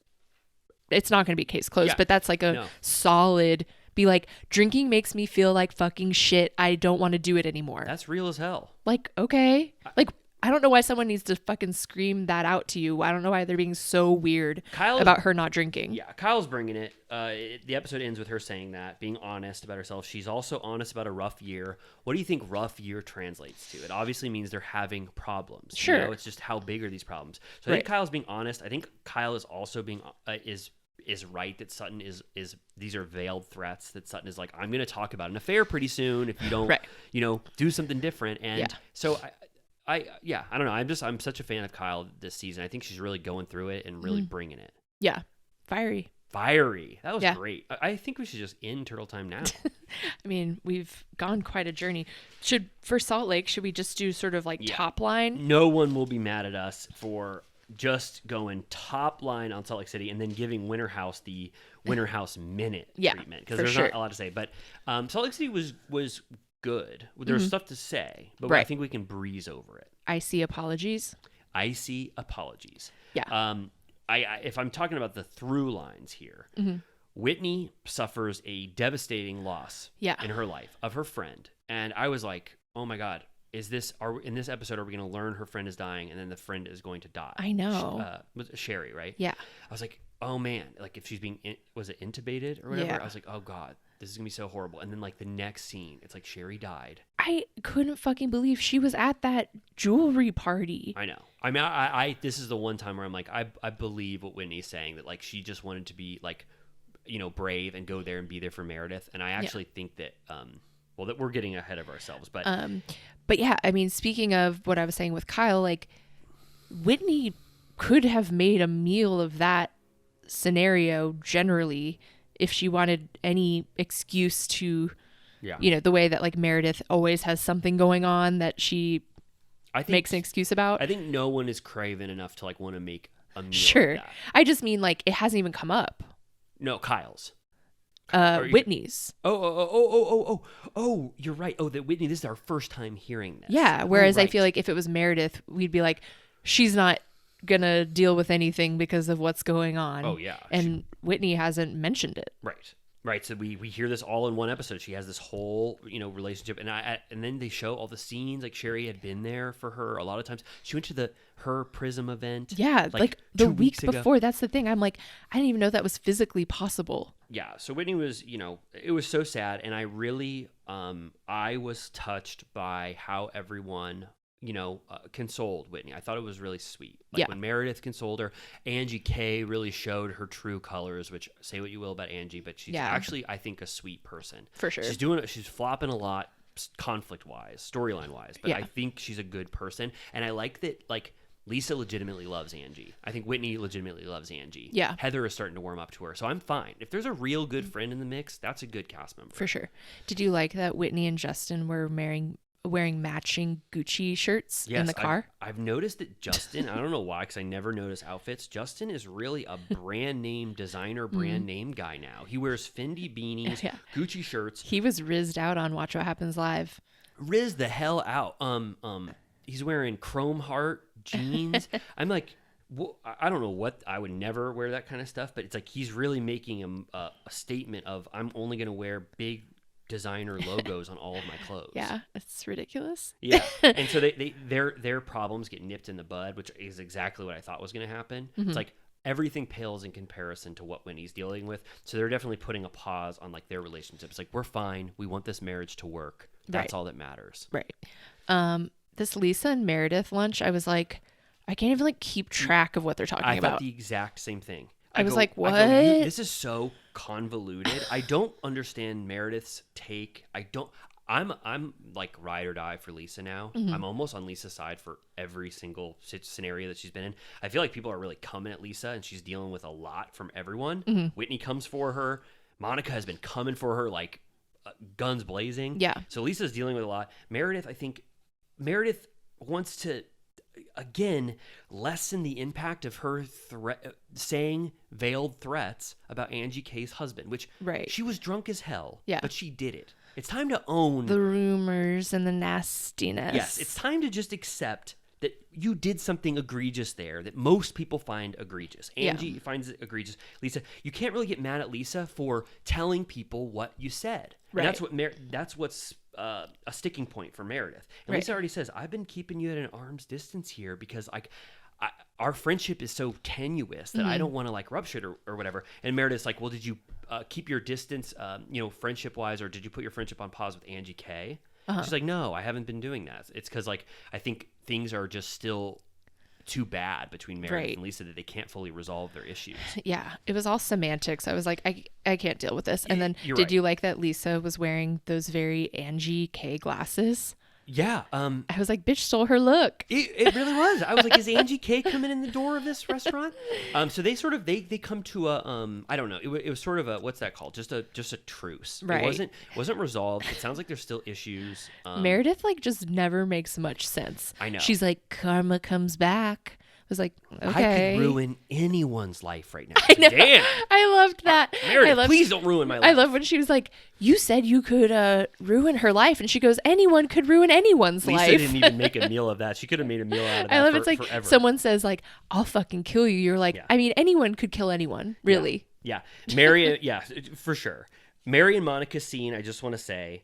It's not going to be case closed, but that's like a solid, be like, drinking makes me feel like fucking shit. I don't want to do it anymore. That's real as hell. Like, okay. Like, I don't know why someone needs to fucking scream that out to you. I don't know why they're being so weird about her not drinking. Yeah, Kyle's bringing it. The episode ends with her saying that, being honest about herself. She's also honest about a rough year. What do you think rough year translates to? It obviously means they're having problems. Sure. It's just how big are these problems? So I think Kyle's being honest. I think Kyle is also being is right that Sutton is these are veiled threats that Sutton is like, I'm going to talk about an affair pretty soon if you don't do something different. And so I don't know. I'm such a fan of Kyle this season. I think she's really going through it and really bringing it. Yeah. Fiery. That was great. I think we should just end Turtle Time now. I mean, we've gone quite a journey. For Salt Lake, should we just do sort of like top line? No one will be mad at us for just going top line on Salt Lake City and then giving Winter House the Winter House minute treatment because there's not a lot to say. But Salt Lake City was good. There's stuff to say, but I think we can breeze over it. Icy apologies. Yeah. If I'm talking about the through lines here, Whitney suffers a devastating loss in her life of her friend. And I was like, oh my God, in this episode, are we going to learn her friend is dying and then the friend is going to die? I know. Was it Sherry, right? Yeah. I was like, oh man, like if she's being, was it intubated or whatever? Yeah. I was like, oh God, this is going to be so horrible. And then like the next scene, it's like Sherry died. I couldn't fucking believe she was at that jewelry party. I know. I mean, I this is the one time where I'm like, I believe what Whitney's saying, that like she just wanted to be like, brave and go there and be there for Meredith. And I actually think that, that we're getting ahead of ourselves, but yeah, I mean, speaking of what I was saying with Kyle, like Whitney could have made a meal of that scenario generally if she wanted any excuse to, the way that like Meredith always has something going on that she makes an excuse about. I think no one is craven enough to like want to make a meal. Sure. Like that. I just mean like it hasn't even come up. No, Kyle's. Whitney's. Oh, you're right. Oh, that Whitney, this is our first time hearing this. Yeah, whereas I feel like if it was Meredith, we'd be like, she's not gonna deal with anything because of what's going on. Oh, yeah. And Whitney hasn't mentioned it. Right. So we hear this all in one episode. She has this whole, relationship. And then they show all the scenes. Like Sherry had been there for her a lot of times. She went to her Prism event. Yeah. Like the week before. That's the thing. I'm like, I didn't even know that was physically possible. Yeah. So Whitney was, it was so sad. And I really, I was touched by how everyone, consoled Whitney. I thought it was really sweet. Like when Meredith consoled her, Angie K really showed her true colors, which say what you will about Angie, but she's actually, I think, a sweet person. For sure. She's flopping a lot conflict wise, storyline wise, but I think she's a good person. And I like that, like, Lisa legitimately loves Angie. I think Whitney legitimately loves Angie. Yeah. Heather is starting to warm up to her. So I'm fine. If there's a real good friend in the mix, that's a good cast member. For sure. Did you like that Whitney and Justin were wearing matching Gucci shirts in the car. I've noticed that Justin, I don't know why, because I never notice outfits. Justin is really a brand name designer, brand name guy now. He wears Fendi beanies, Gucci shirts. He was rizzed out on Watch What Happens Live. Riz the hell out. He's wearing chrome heart jeans. I'm like, well, I don't know what, I would never wear that kind of stuff, but it's like he's really making a statement of, I'm only going to wear big designer logos on all of my clothes. Yeah, it's ridiculous. Yeah, and so their problems get nipped in the bud, which is exactly what I thought was going to happen. It's like everything pales in comparison to what Winnie's dealing with. So they're definitely putting a pause on like their relationships. Like, we're fine. We want this marriage to work. That's all that matters. Right. This Lisa and Meredith lunch, I was like, I can't even like keep track of what they're talking about. I thought the exact same thing. I was like, what? This is so convoluted. I don't understand Meredith's take. I'm like ride or die for Lisa now. I'm almost on Lisa's side for every single scenario that she's been in. I feel like people are really coming at Lisa, and she's dealing with a lot from everyone. Whitney comes for her. Monica has been coming for her like guns blazing. Yeah. So Lisa's dealing with a lot. Meredith, I think Meredith wants to, again, lessen the impact of her saying veiled threats about Angie K's husband, which she was drunk as hell, but she did it. It's time to own the rumors and the nastiness. Yes, it's time to just accept that you did something egregious there that most people find egregious. Angie finds it egregious. Lisa, you can't really get mad at Lisa for telling people what you said. And that's what's a sticking point for Meredith. And Lisa already says, I've been keeping you at an arm's distance here because our friendship is so tenuous that I don't want to like rub shit or whatever. And Meredith's like, well, did you keep your distance, friendship wise, or did you put your friendship on pause with Angie K? She's like, no, I haven't been doing that. It's because like I think things are just still too bad between Meredith and Lisa that they can't fully resolve their issues. Yeah, it was all semantics. I was like, I can't deal with this. And then did you like that Lisa was wearing those very Angie K glasses? Yeah. I was like, bitch stole her look. It really was. I was like, is Angie K coming in the door of this restaurant? So they sort of, they come to a, I don't know. It was sort of a, what's that called? Just a truce. Right. It wasn't resolved. It sounds like there's still issues. Meredith like just never makes much sense. I know. She's like, karma comes back. I was like, okay. I could ruin anyone's life right now. I know. Damn. I loved that. Meredith, please don't ruin my life. I love when she was like, you said you could ruin her life. And she goes, anyone could ruin anyone's life. Lisa didn't even make a meal of that. She could have made a meal out of that. I love it's like forever. Someone says like, I'll fucking kill you. You're like, I mean, anyone could kill anyone, really. Yeah. Mary, for sure. Mary and Monica's scene, I just want to say,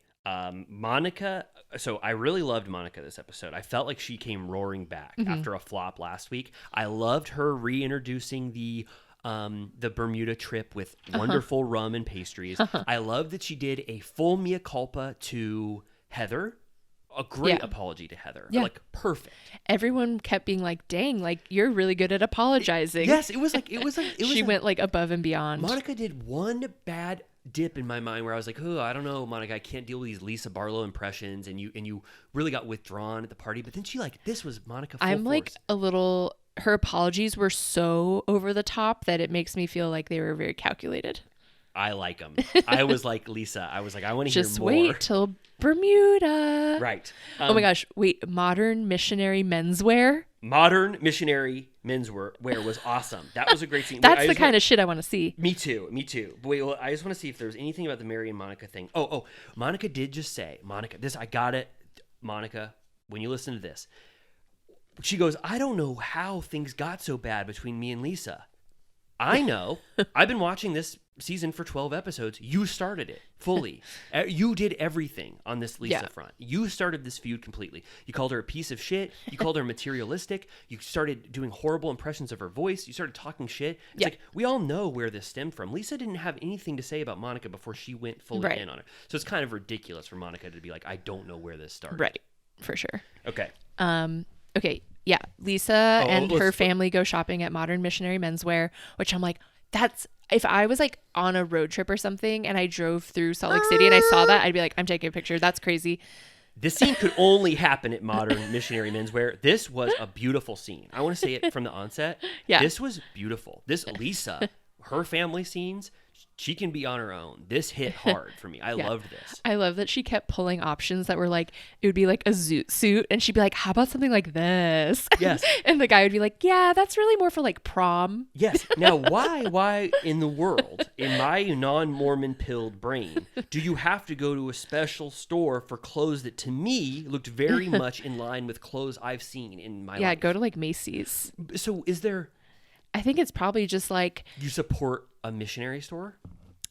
Monica, so I really loved Monica this episode. I felt like she came roaring back after a flop last week. I loved her reintroducing the Bermuda trip with wonderful rum and pastries. I love that she did a full mea culpa to Heather. A great apology to Heather. Like, perfect. Everyone kept being like, dang, like, you're really good at apologizing. Yes, it was like she went like above and beyond. Monica did one bad dip in my mind where I was like, oh, I don't know, Monica, I can't deal with these Lisa Barlow impressions, and you really got withdrawn at the party. But then she this was Monica full force. Like a little, her apologies were so over the top that it makes me feel like they were very calculated. I like them. I was like Lisa. I was like, I want to hear more. Just wait till Bermuda. Right. Oh my gosh. Wait, modern missionary menswear? Modern missionary menswear was awesome. That was a great scene. That's the kind of shit I want to see. Me too. But wait, well, I just want to see if there's anything about the Mary and Monica thing. Oh, Monica did just say, I got it. Monica, when you listen to this, she goes, I don't know how things got so bad between me and Lisa. I know. I've been watching this season for 12 episodes. You started it fully. You did everything on this Lisa front. You started this feud completely. You called her a piece of shit. You called her materialistic. You started doing horrible impressions of her voice. You started talking shit. It's like, we all know where this stemmed from. Lisa didn't have anything to say about Monica before she went fully in on it. So it's kind of ridiculous for Monica to be like, I don't know where this started. Right. For sure. Okay. Okay. Yeah. Lisa and her family go shopping at Modern Missionary Menswear, which I'm like, if I was like on a road trip or something and I drove through Salt Lake City and I saw that, I'd be like, I'm taking a picture. That's crazy. This scene could only happen at Modern Missionary Menswear. This was a beautiful scene. I want to say it from the onset. Yeah. This was beautiful. This Lisa, her family scenes, she can be on her own. This hit hard for me. I loved this. I love that she kept pulling options that were like, it would be like a zoot suit, and she'd be like, how about something like this? Yes. And the guy would be like, yeah, that's really more for like prom. Yes. Now, why in the world, in my non-Mormon pilled brain, do you have to go to a special store for clothes that to me looked very much in line with clothes I've seen in my life? Yeah, go to like Macy's. So is there... I think it's probably just like... You support a missionary store?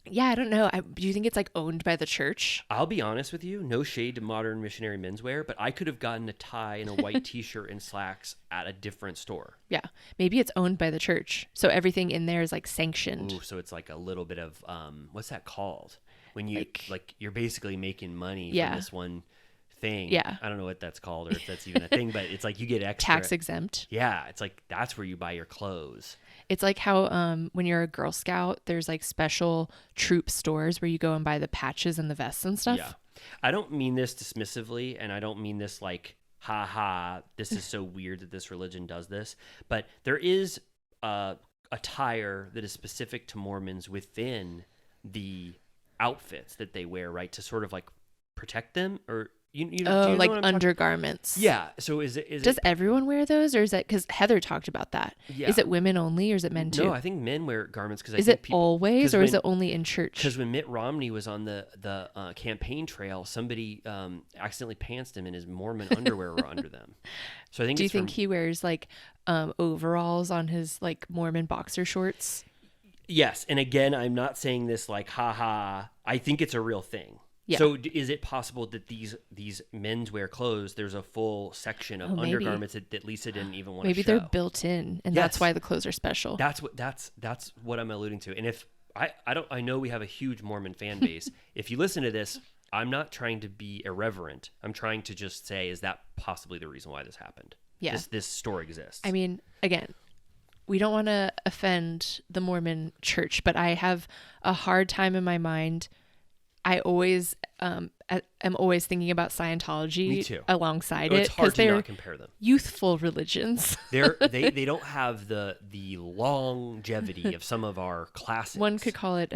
Yeah, I don't know. Do you think it's like owned by the church? I'll be honest with you, no shade to modern missionary menswear, but I could have gotten a tie and a white t-shirt and slacks at a different store. Yeah, maybe it's owned by the church. So everything in there is like sanctioned. Ooh, so it's like a little bit of, what's that called? When you, like you're basically making money from this one thing. Yeah. I don't know what that's called or if that's even a thing, but it's like you get extra. Tax exempt. Yeah, it's like that's where you buy your clothes. It's like how when you're a Girl Scout, there's like special troop stores where you go and buy the patches and the vests and stuff. Yeah. I don't mean this dismissively, and I don't mean this like, ha ha, this is so weird that this religion does this. But there is attire that is specific to Mormons within the outfits that they wear, right? To sort of like protect them, or you know like what I'm undergarments. Yeah. So is Does it everyone wear those, or is that because Heather talked about that? Yeah. Is it women only, or is it men too? No, I think men wear garments because is it always, or is it only in church? Because when Mitt Romney was on the campaign trail, somebody accidentally pantsed him, and his Mormon underwear were under them. So I think. Do you think he wears like overalls on his like Mormon boxer shorts? Yes, and again, I'm not saying this like, ha ha. I think it's a real thing. Yeah. So is it possible that these menswear clothes, there's a full section of undergarments that Lisa didn't even want to show? Maybe they're built in, and that's why the clothes are special. That's what I'm alluding to. And if I know we have a huge Mormon fan base. If you listen to this, I'm not trying to be irreverent. I'm trying to just say, is that possibly the reason why this happened? Yeah. This store exists. I mean, again, we don't want to offend the Mormon church, but I have a hard time in my mind. I always am always thinking about Scientology. Me too. Alongside it's it, hard to they're not compare them. youthful religions. they don't have the longevity of some of our classics. One could call it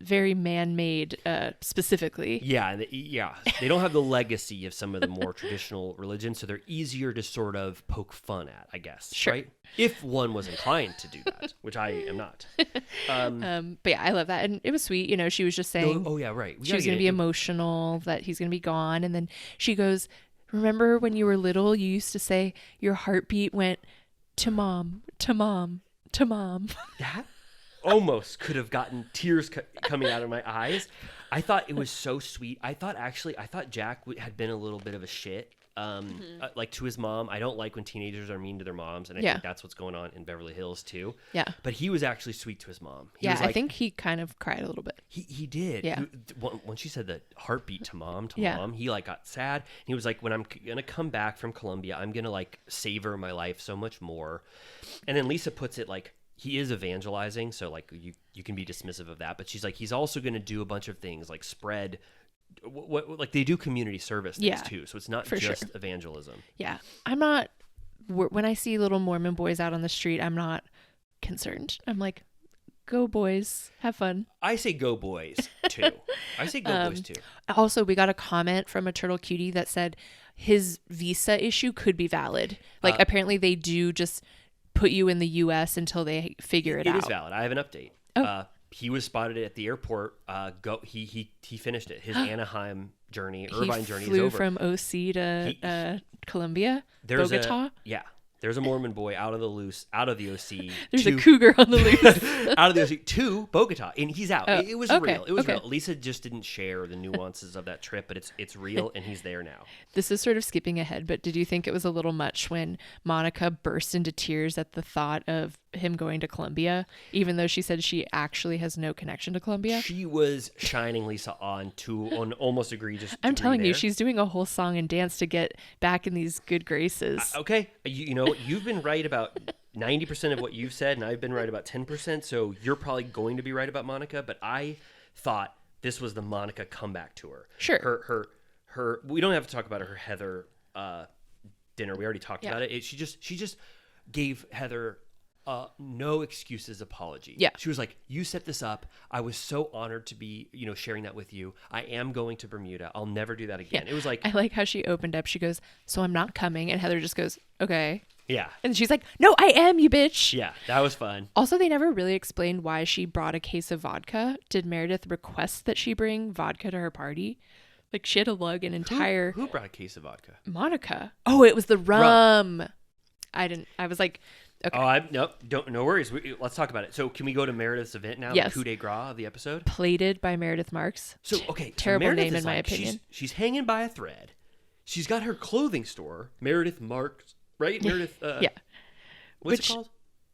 very man-made, specifically. Yeah, they don't have the legacy of some of the more traditional religions, so they're easier to sort of poke fun at, I guess. Sure. Right? If one was inclined to do that, which I am not. But yeah, I love that, and it was sweet. You know, she was just saying, oh yeah, right. She was going to be emotional that he's going to be gone, and then she goes, "Remember when you were little, you used to say your heartbeat went to mom, to mom, to mom." That almost could have gotten tears coming out of my eyes. I thought it was so sweet. I thought Jack had been a little bit of a shit, like to his mom. I don't like when teenagers are mean to their moms, and I think that's what's going on in Beverly Hills too. Yeah. But he was actually sweet to his mom. He was like, I think he kind of cried a little bit. He did. Yeah. When she said the heartbeat to mom, he like got sad. He was like, when I'm gonna come back from Colombia, I'm gonna like savor my life so much more. And then Lisa puts it like, he is evangelizing, so like you can be dismissive of that, but she's like, he's also going to do a bunch of things like spread what like they do community service things too, so it's not just evangelism. Yeah, I'm not, when I see little Mormon boys out on the street, I'm not concerned. I'm like, go boys, have fun. I say go boys too. Boys too. Also, we got a comment from a turtle cutie that said his visa issue could be valid. Like apparently they do just put you in the U.S. until they figure it out. It is valid. I have an update. Oh. He was spotted at the airport. He finished it. His Anaheim journey, Irvine journey is over. He flew from OC to Colombia, Bogota. There's a Mormon boy out of the OC. There's a cougar on the loose. Out of the OC to Bogota, and he's out. It was real. It was real. Lisa just didn't share the nuances of that trip, but it's real, and he's there now. This is sort of skipping ahead, but did you think it was a little much when Monica burst into tears at the thought of him going to Colombia, even though she said she actually has no connection to Colombia? She was shining Lisa on almost egregious. I'm telling you, she's doing a whole song and dance to get back in these good graces. Okay, you know what? You've been right about 90% of what you've said, and I've been right about 10%, so you're probably going to be right about Monica, but I thought this was the Monica comeback tour. Sure. Her we don't have to talk about her Heather dinner. We already talked about it. She just gave Heather no excuses apology. Yeah. She was like, you set this up. I was so honored to be, sharing that with you. I am going to Bermuda. I'll never do that again. Yeah. It was like, I like how she opened up. She goes, so I'm not coming. And Heather just goes, okay. yeah. And she's like, no, I am, you bitch. Yeah, that was fun. Also, they never really explained why she brought a case of vodka. Did Meredith request that she bring vodka to her party? Like, she had to lug an entire... Who brought a case of vodka? Monica. Oh, it was the rum. I was like, okay. Oh, no worries. Let's talk about it. So can we go to Meredith's event now? Yes. The coup de grace of the episode? Plated by Meredith Marks. So, okay. Terrible Meredith name is in my like, opinion. She's hanging by a thread. She's got her clothing store, Meredith Marks, right? Meredith. Yeah. What's it called?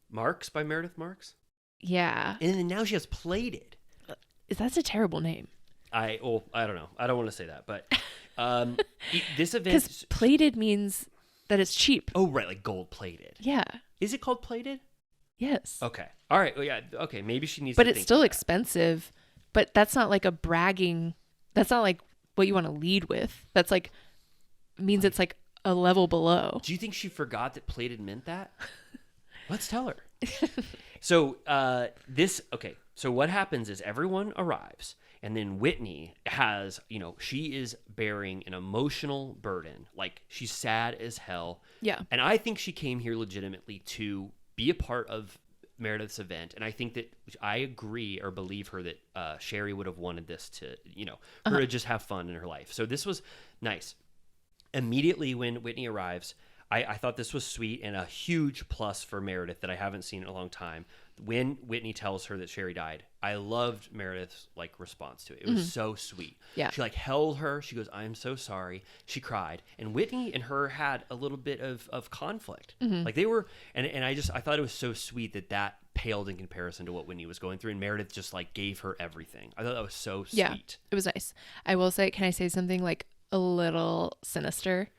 Marks by Meredith Marks? Yeah. And then now she has Plated. That's a terrible name. I don't know. I don't want to say that, but this event... Because plated means that it's cheap. Oh, right. Like gold plated. Yeah. Is it called Plated? Yes. Okay. All right. Well, yeah. Okay. Maybe she needs But to it's think still of that. expensive. But that's not like a bragging. That's not like what you want to lead with. That's like means it's like a level below. Do you think she forgot that plated meant that? Let's tell her. So So what happens is everyone arrives, and then Whitney has, she is bearing an emotional burden. Like, she's sad as hell. Yeah. And I think she came here legitimately to be a part of Meredith's event. And I think that I agree or believe her that Sherry would have wanted this to, her to just have fun in her life. So this was nice. Immediately when Whitney arrives, I thought this was sweet and a huge plus for Meredith that I haven't seen in a long time. When Whitney tells her that Sherry died, I loved Meredith's response to it. It was so sweet. Yeah. She held her. She goes, "I'm so sorry." She cried, and Whitney and her had a little bit of conflict. Like they were, and I thought it was so sweet that paled in comparison to what Whitney was going through, and Meredith just gave her everything. I thought that was so sweet. Yeah, it was nice. I will say, can I say something a little sinister?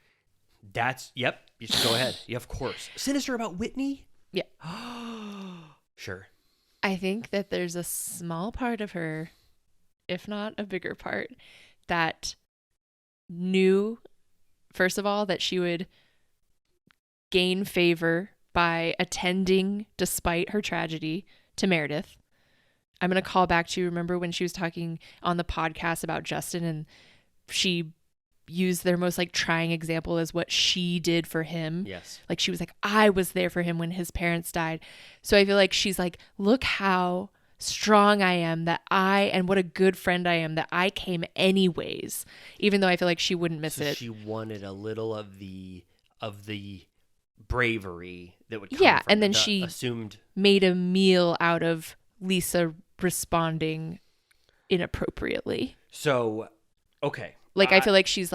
Yep. You should go ahead. Yeah, of course. Sinister about Whitney? Yeah. Sure. I think that there's a small part of her, if not a bigger part, that knew, first of all, that she would gain favor by attending despite her tragedy to Meredith. I'm going to call back to, remember when she was talking on the podcast about Justin, and she used their most trying example as what she did for him. Yes. She was like, I was there for him when his parents died. So I feel like she's like, look how strong I am and what a good friend I am that I came anyways, even though I feel like she wouldn't miss it. She wanted a little of the bravery that would come from and then the she assumed made a meal out of Lisa responding inappropriately. So, okay. I feel like she's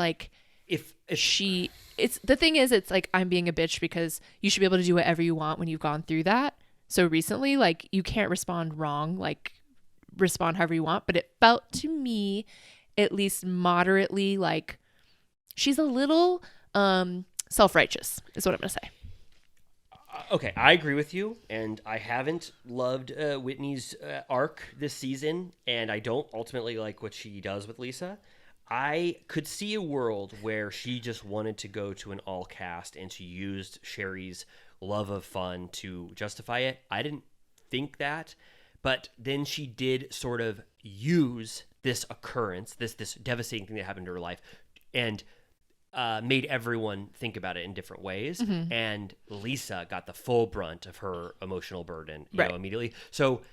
if it's the thing is, it's I'm being a bitch because you should be able to do whatever you want when you've gone through that so recently. You can't respond wrong, respond however you want. But it felt to me, at least moderately, she's a little self-righteous is what I'm gonna say. Okay, I agree with you, and I haven't loved Whitney's arc this season, and I don't ultimately like what she does with Lisa. I could see a world where she just wanted to go to an all cast and she used Sherry's love of fun to justify it. I didn't think that, but then she did sort of use this occurrence, this devastating thing that happened to her life, and made everyone think about it in different ways. And Lisa got the full brunt of her emotional burden, you know, immediately. So,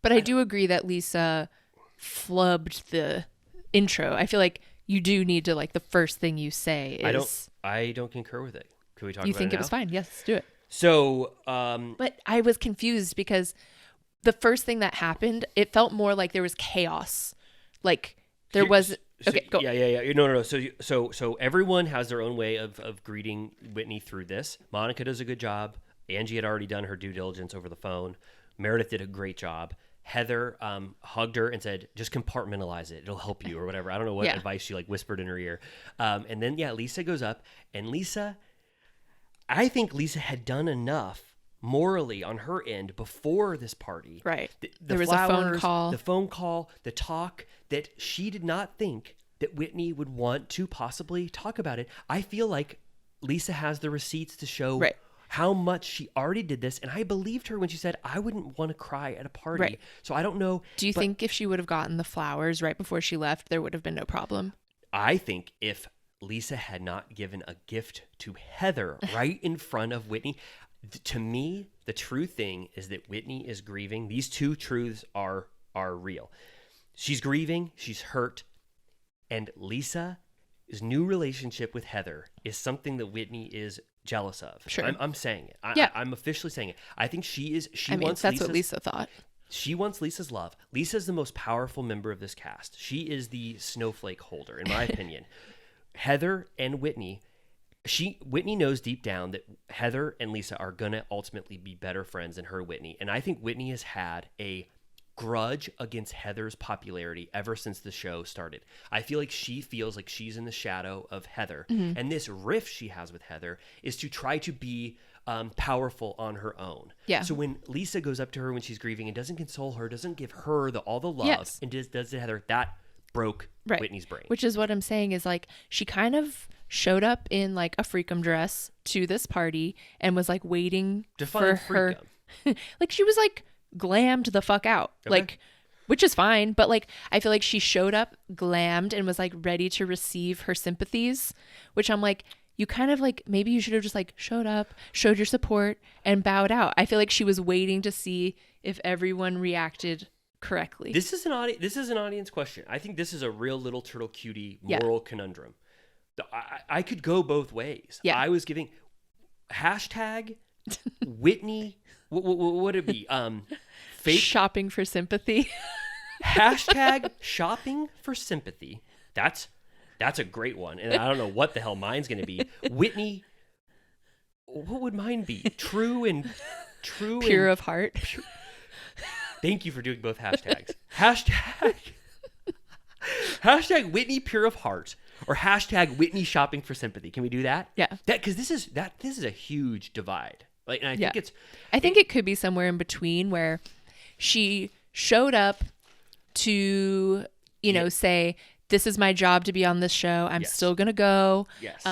but I do agree that Lisa flubbed the intro. I feel like you do need to the first thing you say is I don't concur with it. Can we talk about it now? You think it was fine? Yes, let's do it. So, but I was confused because the first thing that happened, it felt more like there was chaos. There was okay, go. Yeah. No. So everyone has their own way of greeting Whitney through this. Monica does a good job. Angie had already done her due diligence over the phone. Meredith did a great job. Heather hugged her and said, just compartmentalize it. It'll help you or whatever. I don't know what advice she whispered in her ear. And then, Lisa goes up. And I think Lisa had done enough morally on her end before this party. Right. There was flowers, the phone call, the talk, that she did not think that Whitney would want to possibly talk about it. I feel like Lisa has the receipts to show how much she already did this. And I believed her when she said, I wouldn't want to cry at a party. Right. So I don't know. Do you think if she would have gotten the flowers right before she left, there would have been no problem? I think if Lisa had not given a gift to Heather right in front of Whitney, to me, the true thing is that Whitney is grieving. These two truths are real. She's grieving. She's hurt. And Lisa's new relationship with Heather is something that Whitney is jealous of. Sure. I'm saying it. Yeah. I'm officially saying it. I think she that's wants what Lisa thought. She wants Lisa's love. Lisa's the most powerful member of this cast. She is the snowflake holder, in my opinion. Heather and Whitney, Whitney knows deep down that Heather and Lisa are going to ultimately be better friends than her, Whitney. And I think Whitney has had a grudge against Heather's popularity ever since the show started. I feel like she feels like she's in the shadow of Heather. Mm-hmm. And this rift she has with Heather is to try to be powerful on her own. Yeah. So when Lisa goes up to her when she's grieving and doesn't console her, doesn't give her all the love, yes. and does to Heather, that broke right. Whitney's brain. Which is what I'm saying is like she kind of showed up in like a freakum dress to this party and was like waiting Define for her. freakum. Like she was like glammed the fuck out. Okay. Like, which is fine, but like I feel like she showed up glammed and was like ready to receive her sympathies, which I'm like, you kind of like, maybe you should have just like showed up, showed your support, and bowed out. I feel like she was waiting to see if everyone reacted correctly. This is an audience question. I think this is a real little turtle cutie moral conundrum. I could go both ways. Yeah. I was giving hashtag Whitney. What would it be? Fake shopping for sympathy. Hashtag shopping for sympathy. That's a great one. And I don't know what the hell mine's going to be. Whitney, what would mine be? True pure of heart. Thank you for doing both hashtags. Hashtag Whitney pure of heart, or hashtag Whitney shopping for sympathy. Can we do that? Yeah. Because this is a huge divide. Like, and I think it could be somewhere in between where she showed up to, say, this is my job to be on this show. I'm still going to go. Yes.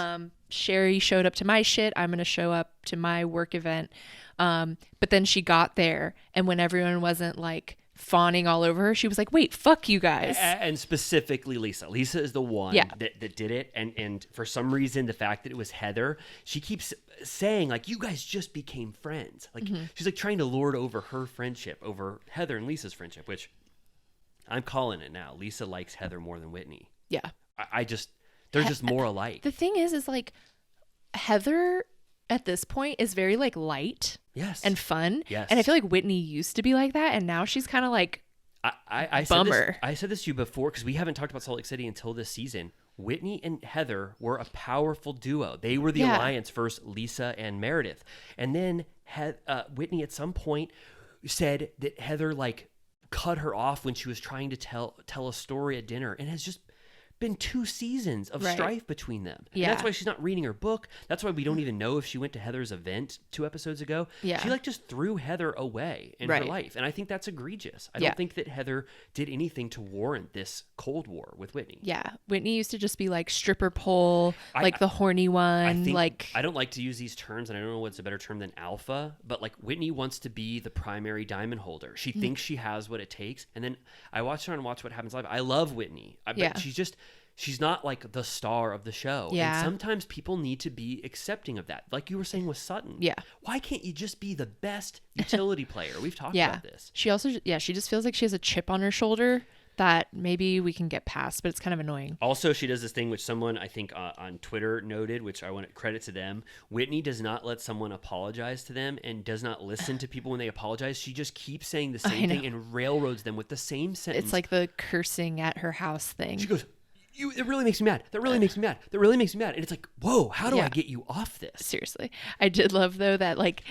Sherry showed up to my shit. I'm going to show up to my work event. But then she got there, and when everyone wasn't like fawning all over her, she was like, wait, fuck you guys. And specifically Lisa. Lisa is the one that did it. And for some reason, the fact that it was Heather, she keeps saying like, you guys just became friends. Like she's like trying to lord over her friendship over Heather and Lisa's friendship, which I'm calling it now. Lisa likes Heather more than Whitney. Yeah. They're just more alike. The thing is like Heather at this point is very like light and fun. Yes. And I feel like Whitney used to be like that. And now she's kind of like, bummer. I said this to you before because we haven't talked about Salt Lake City until this season. Whitney and Heather were a powerful duo. They were the alliance first, Lisa and Meredith. And then Whitney at some point said that Heather like cut her off when she was trying to tell a story at dinner, and has just been 2 seasons of strife between them. Yeah. And that's why she's not reading her book. That's why we don't even know if she went to Heather's event 2 episodes ago. Yeah. She like just threw Heather away in her life. And I think that's egregious. I don't think that Heather did anything to warrant this Cold War with Whitney. Yeah. Whitney used to just be like stripper pole, like the horny one. I don't like to use these terms, and I don't know what's a better term than alpha, but like Whitney wants to be the primary diamond holder. She thinks she has what it takes. And then I watch her on Watch What Happens Live. I love Whitney. But she's not like the star of the show. Yeah. And sometimes people need to be accepting of that. Like you were saying with Sutton. Yeah. Why can't you just be the best utility player? We've talked about this. She also, she just feels like she has a chip on her shoulder that maybe we can get past, but it's kind of annoying. Also, she does this thing which someone I think on Twitter noted, which I want to credit to them. Whitney does not let someone apologize to them and does not listen to people when they apologize. She just keeps saying the same thing and railroads them with the same sentence. It's like the cursing at her house thing. She goes, it really makes me mad. That really makes me mad. That really makes me mad. And it's like, whoa, how do I get you off this? Seriously. I did love, though, that like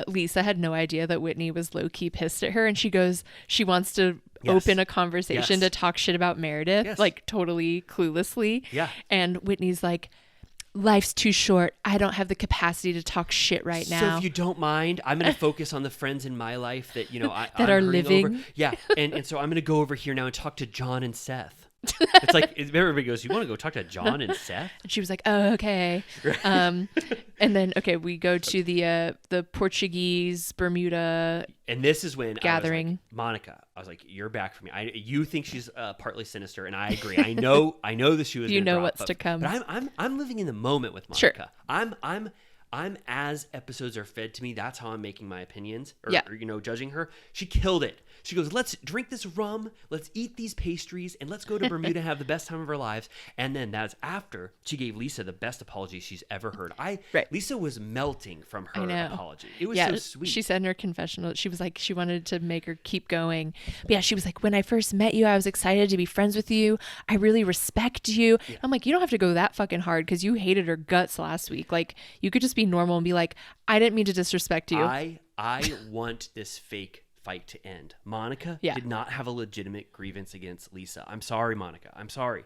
Lisa had no idea that Whitney was low-key pissed at her. And she goes, she wants to open a conversation to talk shit about Meredith, like totally cluelessly. Yeah. And Whitney's like, life's too short. I don't have the capacity to talk shit right now. So if you don't mind, I'm going to focus on the friends in my life that, that are living. Over. Yeah. And so I'm going to go over here now and talk to John and Seth. It's like everybody goes, you want to go talk to John and Seth? And she was like, oh, okay. And then, okay, we go to the Portuguese Bermuda. And this is when gathering. I was like, Monica, I was like, you're back for me. You think she's partly sinister, and I agree. I know the shoe is. You know drop, what's to come. But I'm living in the moment with Monica. Sure. I'm as episodes are fed to me. That's how I'm making my opinions, or judging her. She killed it. She goes, let's drink this rum, let's eat these pastries, and let's go to Bermuda and have the best time of our lives. And then that's after she gave Lisa the best apology she's ever heard. Lisa was melting from her apology. It was so sweet. She said in her confessional, she was like, she wanted to make her keep going. But yeah, she was like, when I first met you, I was excited to be friends with you. I really respect you. Yeah. I'm like, you don't have to go that fucking hard because you hated her guts last week. Like, you could just be normal and be like, I didn't mean to disrespect you. I want this fake fight to end. Monica did not have a legitimate grievance against Lisa. I'm sorry, Monica. I'm sorry.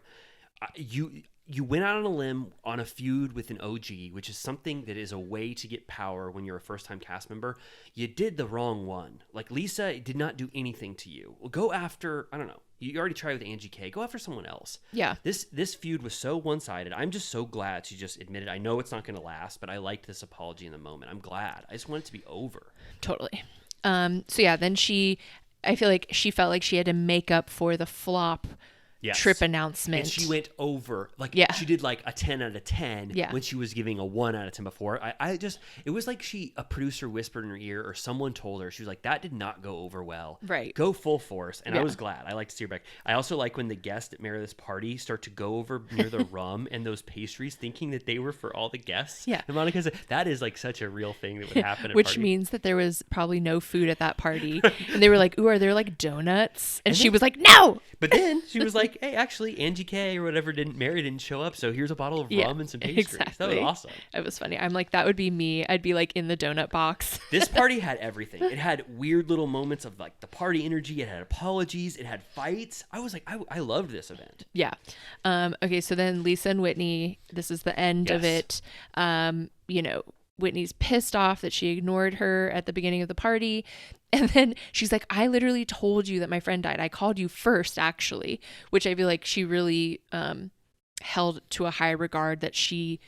You went out on a limb on a feud with an OG, which is something that is a way to get power when you're a first-time cast member. You did the wrong one. Like, Lisa did not do anything to you. Well, go after, I don't know. You already tried with Angie K. Go after someone else. Yeah. This feud was so one-sided. I'm just so glad she just admitted, I know it's not going to last, but I liked this apology in the moment. I'm glad. I just want it to be over. Totally. So yeah, then I feel like she felt like she had to make up for the flop trip announcement. And she went over, she did like a 10 out of 10 when she was giving a 1 out of 10 before. It was like a producer whispered in her ear or someone told her, she was like, that did not go over well. Right. Go full force. And I was glad. I like to see her back. I also like when the guests at Meredith's party start to go over near the rum and those pastries thinking that they were for all the guests. Yeah. And Monica said, that is like such a real thing that would happen at Which means that there was probably no food at that party. And they were like, ooh, are there like donuts? And she was like, no! But then she was like, hey, actually, Angie K or whatever didn't show up, so here's a bottle of rum and some pastries. Exactly. That was awesome. It was funny. I'm like, that would be me. I'd be like in the donut box. This party had everything. It had weird little moments of like the party energy. It had apologies. It had fights. I was like, I loved this event. Yeah. Okay, so then Lisa and Whitney, this is the end of it. Whitney's pissed off that she ignored her at the beginning of the party. And then she's like, I literally told you that my friend died. I called you first, actually, which I feel like she really held to a high regard that she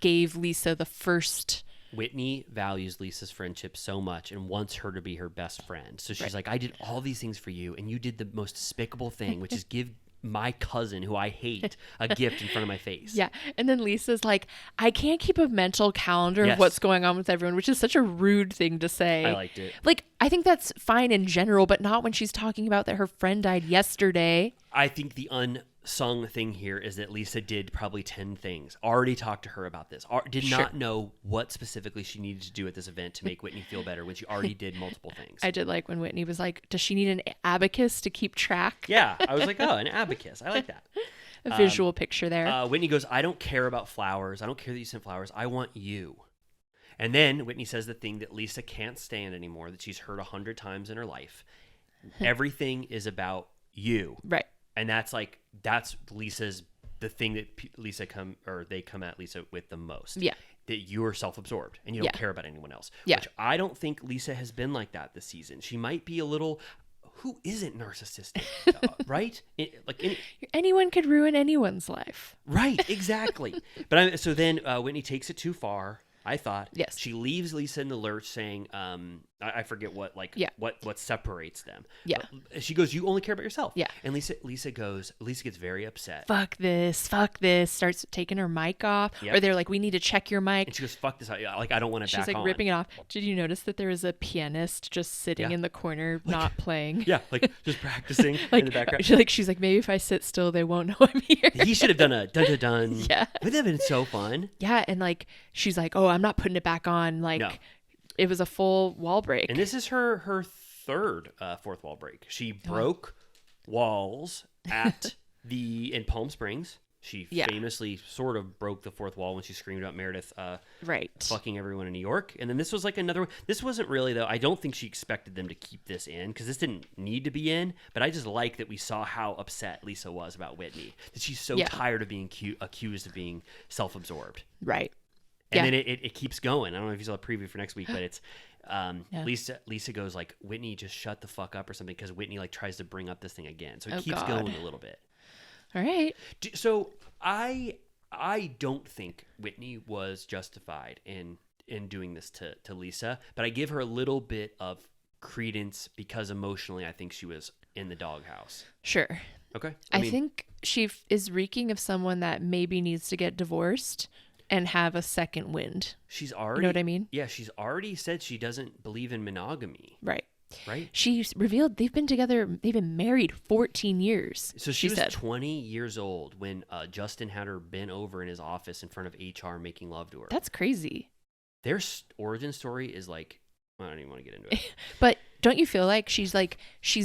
gave Lisa the first. Whitney values Lisa's friendship so much and wants her to be her best friend. So she's like, I did all these things for you, and you did the most despicable thing, which is give my cousin, who I hate, a gift in front of my face. Yeah. And then Lisa's like, I can't keep a mental calendar of what's going on with everyone, which is such a rude thing to say. I liked it. Like, I think that's fine in general, but not when she's talking about that her friend died yesterday. I think the unsung thing here is that Lisa did probably 10 things. Already talked to her about this. Did not know what specifically she needed to do at this event to make Whitney feel better when she already did multiple things. I did like when Whitney was like, does she need an abacus to keep track? Yeah. I was like, oh, an abacus. I like that. A visual picture there. Whitney goes, I don't care about flowers. I don't care that you sent flowers. I want you. And then Whitney says the thing that Lisa can't stand anymore, that she's heard 100 times in her life. Everything is about you. Right. And that's Lisa's, the thing that they come at Lisa with the most. Yeah. That you are self-absorbed and you don't care about anyone else. Yeah. Which I don't think Lisa has been like that this season. She might be a little, who isn't narcissistic, right? Anyone could ruin anyone's life. Right, exactly. But so then Whitney takes it too far. I thought. Yes. She leaves Lisa in the lurch saying, I forget what separates them. Yeah. But she goes, you only care about yourself. Yeah. And Lisa gets very upset. Fuck this. Starts taking her mic off. Yep. Or they're like, we need to check your mic. And she goes, fuck this. Like, I don't want it back on. She's like ripping it off. Did you notice that there was a pianist just sitting in the corner, not playing? Yeah. Like just practicing in the background. She's like, maybe if I sit still, they won't know I'm here. He should have done a dun-dun-dun. Yeah. Wouldn't that have been so fun? Yeah. And like, she's like, oh, I'm not putting it back on. Like, no. It was a full wall break. And this is her third fourth wall break. She broke walls in Palm Springs. She famously sort of broke the fourth wall when she screamed about Meredith fucking everyone in New York. And then this was like another one. This wasn't really, though. I don't think she expected them to keep this in because this didn't need to be in. But I just like that we saw how upset Lisa was about Whitney. That she's so tired of being accused of being self-absorbed. Right. And then it keeps going. I don't know if you saw a preview for next week, but it's Lisa goes like, Whitney, just shut the fuck up or something, because Whitney like tries to bring up this thing again. So it keeps going a little bit. All right. So I don't think Whitney was justified in doing this to Lisa, but I give her a little bit of credence because emotionally I think she was in the doghouse. Sure. Okay. I think she is reeking of someone that maybe needs to get divorced and have a second wind. She's already, you know what I mean? Yeah, she's already said she doesn't believe in monogamy. Right. Right. She revealed they've been married 14 years. So she was 20 years old when Justin had her bent over in his office in front of HR making love to her. That's crazy. Their origin story is like, I don't even want to get into it. But don't you feel like she's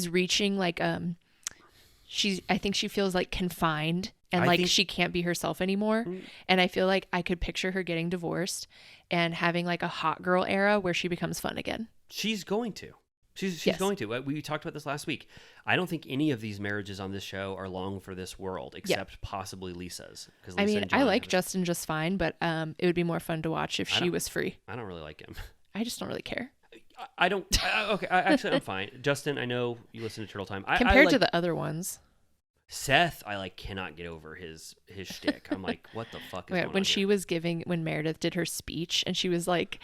reaching like I think she feels like confined and like she can't be herself anymore. And I feel like I could picture her getting divorced and having like a hot girl era where she becomes fun again. She's going to. She's Yes. going to. We talked about this last week. I don't think any of these marriages on this show are long for this world, except possibly Lisa's. Lisa, I mean, I like Justin just fine, but it would be more fun to watch if she was free. I don't really like him. I just don't really care. I don't. Okay, actually, I'm fine. Justin, I know you listen to Turtle Time. Compared I to the other ones. Seth, I cannot get over his shtick. I'm like, what the fuck is going on When here? she was when Meredith did her speech and she was like,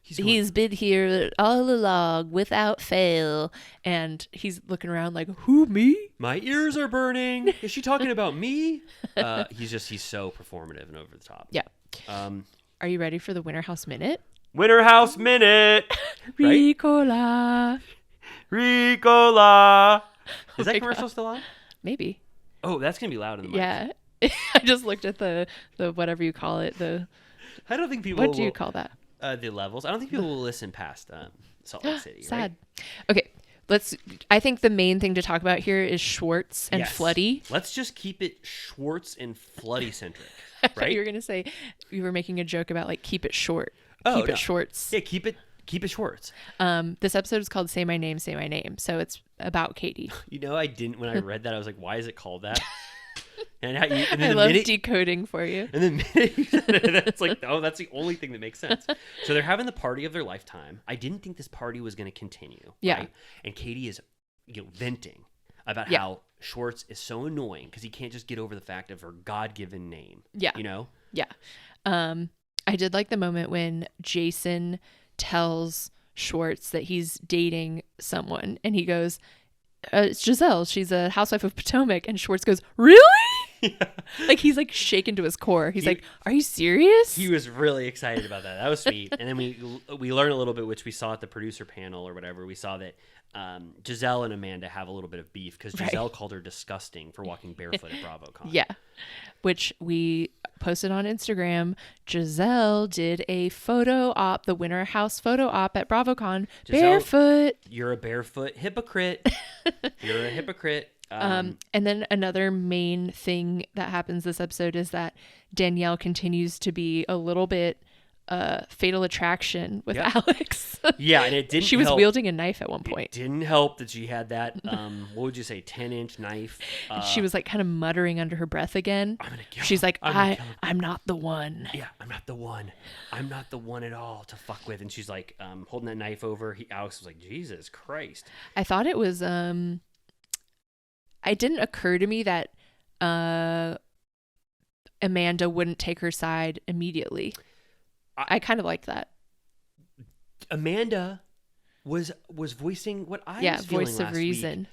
he's been here all along without fail. And he's looking around like, who, me? My ears are burning. Is she talking about me? He's so performative and over the top. Yeah. Are you ready for the Winter House Minute? Winter House Minute. Right? Ricola. Ricola. Is that commercial still on? Maybe. Oh, that's going to be loud in the mic. Yeah. I just looked at the whatever you call it. I don't think people What do you call that? The levels. I don't think people will listen past Salt Lake City. Sad. Right? Okay. I think the main thing to talk about here is Schwartz and Floody. Let's just keep it Schwartz and Floody centric. I thought Right? you were going to say, you were making a joke about like keep it short. Oh, keep no. it Schwartz. Yeah, keep it Schwartz. This episode is called Say My Name, Say My Name. So it's about Katie. You know, I didn't, when I read that, I was like, why is it called that? And I love decoding for you. And then it's like, oh, that's the only thing that makes sense. So they're having the party of their lifetime. I didn't think this party was going to continue. Yeah. Right? And Katie is venting about how Schwartz is so annoying because he can't just get over the fact of her God-given name. Yeah. You know? Yeah. I did like the moment when Jason tells Schwartz that he's dating someone and he goes, it's Giselle. She's a housewife of Potomac. And Schwartz goes, really? Yeah. Like he's like shaken to his core. He's like, are you serious? He was really excited about that. That was sweet. And then we learned a little bit, which we saw at the producer panel or whatever. We saw that Giselle and Amanda have a little bit of beef because Giselle called her disgusting for walking barefoot at BravoCon. Yeah. Which we posted on Instagram. Giselle did a photo op, the Winter House photo op at BravoCon, Giselle, barefoot. You're a barefoot hypocrite. You're a hypocrite. And then another main thing that happens this episode is that Danielle continues to be a little bit fatal attraction with Alex. Yeah, and it didn't She was help. wielding a knife at one point. It didn't help that she had that, what would you say, 10-inch knife. She was like kind of muttering under her breath again. I'm gonna kill She's him. like, I'm not the one. Yeah, I'm not the one. I'm not the one at all to fuck with. And she's like holding that knife over. Alex was like, Jesus Christ. I thought it was, it didn't occur to me that Amanda wouldn't take her side immediately. I kind of liked that. Amanda was voicing what I was feeling voice last of reason. week.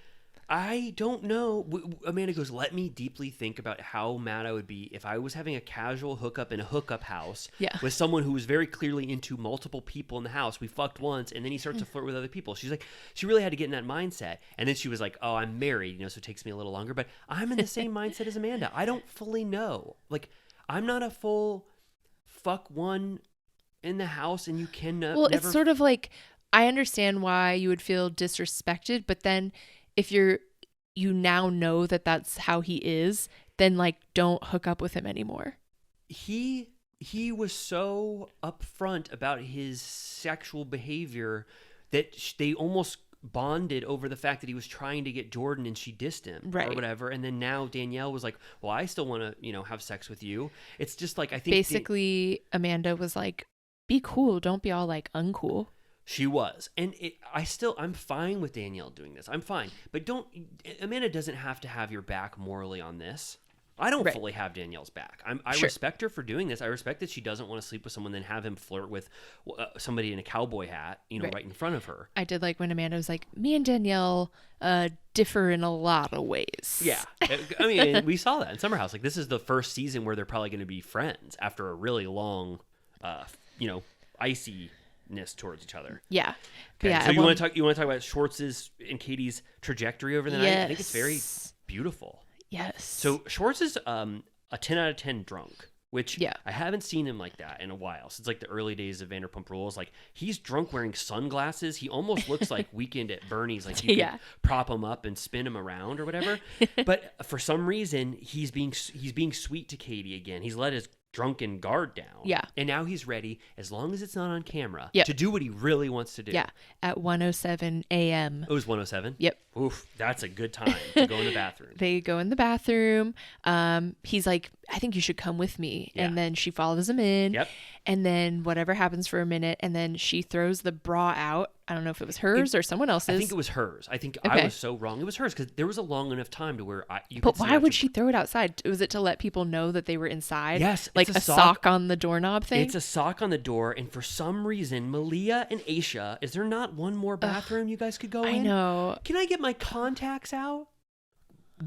I don't know. Amanda goes, let me deeply think about how mad I would be if I was having a casual hookup in a hookup house with someone who was very clearly into multiple people in the house. We fucked once, and then he starts to flirt with other people. She's like, she really had to get in that mindset. And then she was like, oh, I'm married, so it takes me a little longer. But I'm in the same mindset as Amanda. I don't fully know. Like, I'm not a full fuck one in the house, and you can Well, never... it's sort of like, I understand why you would feel disrespected, but then if you now know that that's how he is, then like don't hook up with him anymore. He was so upfront about his sexual behavior that they almost bonded over the fact that he was trying to get Jordan and she dissed him or whatever. And then now Danielle was like, well, I still want to, have sex with you. It's just like, I think basically Amanda was like, be cool. Don't be all like uncool. She was. And I'm fine with Danielle doing this. I'm fine. But Amanda doesn't have to have your back morally on this. I don't fully have Danielle's back. I respect her for doing this. I respect that she doesn't want to sleep with someone, then have him flirt with somebody in a cowboy hat, right in front of her. I did like when Amanda was like, me and Danielle differ in a lot of ways. Yeah. I mean, we saw that in Summer House. Like, this is the first season where they're probably going to be friends after a really long, iciness towards each other. Yeah. Okay. Yeah. So you want to talk about Schwartz's and Katie's trajectory over the night? I think it's very beautiful. Yes. So Schwartz is a 10 out of 10 drunk, which Yeah. I haven't seen him like that in a while. Since like the early days of Vanderpump Rules. Like, he's drunk wearing sunglasses. He almost looks like Weekend at Bernie's. Like, you can prop him up and spin him around or whatever. But for some reason, he's being sweet to Katie again. He's let his drunken guard down. Yeah. And now he's ready, as long as it's not on camera, Yep. to do what he really wants to do. Yeah. At 1:07 a.m. It was 107? Yep. Oof, that's a good time to go in the bathroom. They go in the bathroom. He's like, I think you should come with me. Yeah. And then she follows him in. Yep. And then whatever happens for a minute. And then she throws the bra out. I don't know if it was hers or someone else's. I think it was hers. I think Okay. I was so wrong. It was hers because there was a long enough time to where you But could see why after- would she throw it outside? Was it to let people know that they were inside? Yes, Like it's a a sock on the doorknob thing? It's a sock on the door, and for some reason, Malia and Aisha, is there not one more bathroom you guys could go in? I know. Can I get my contacts out?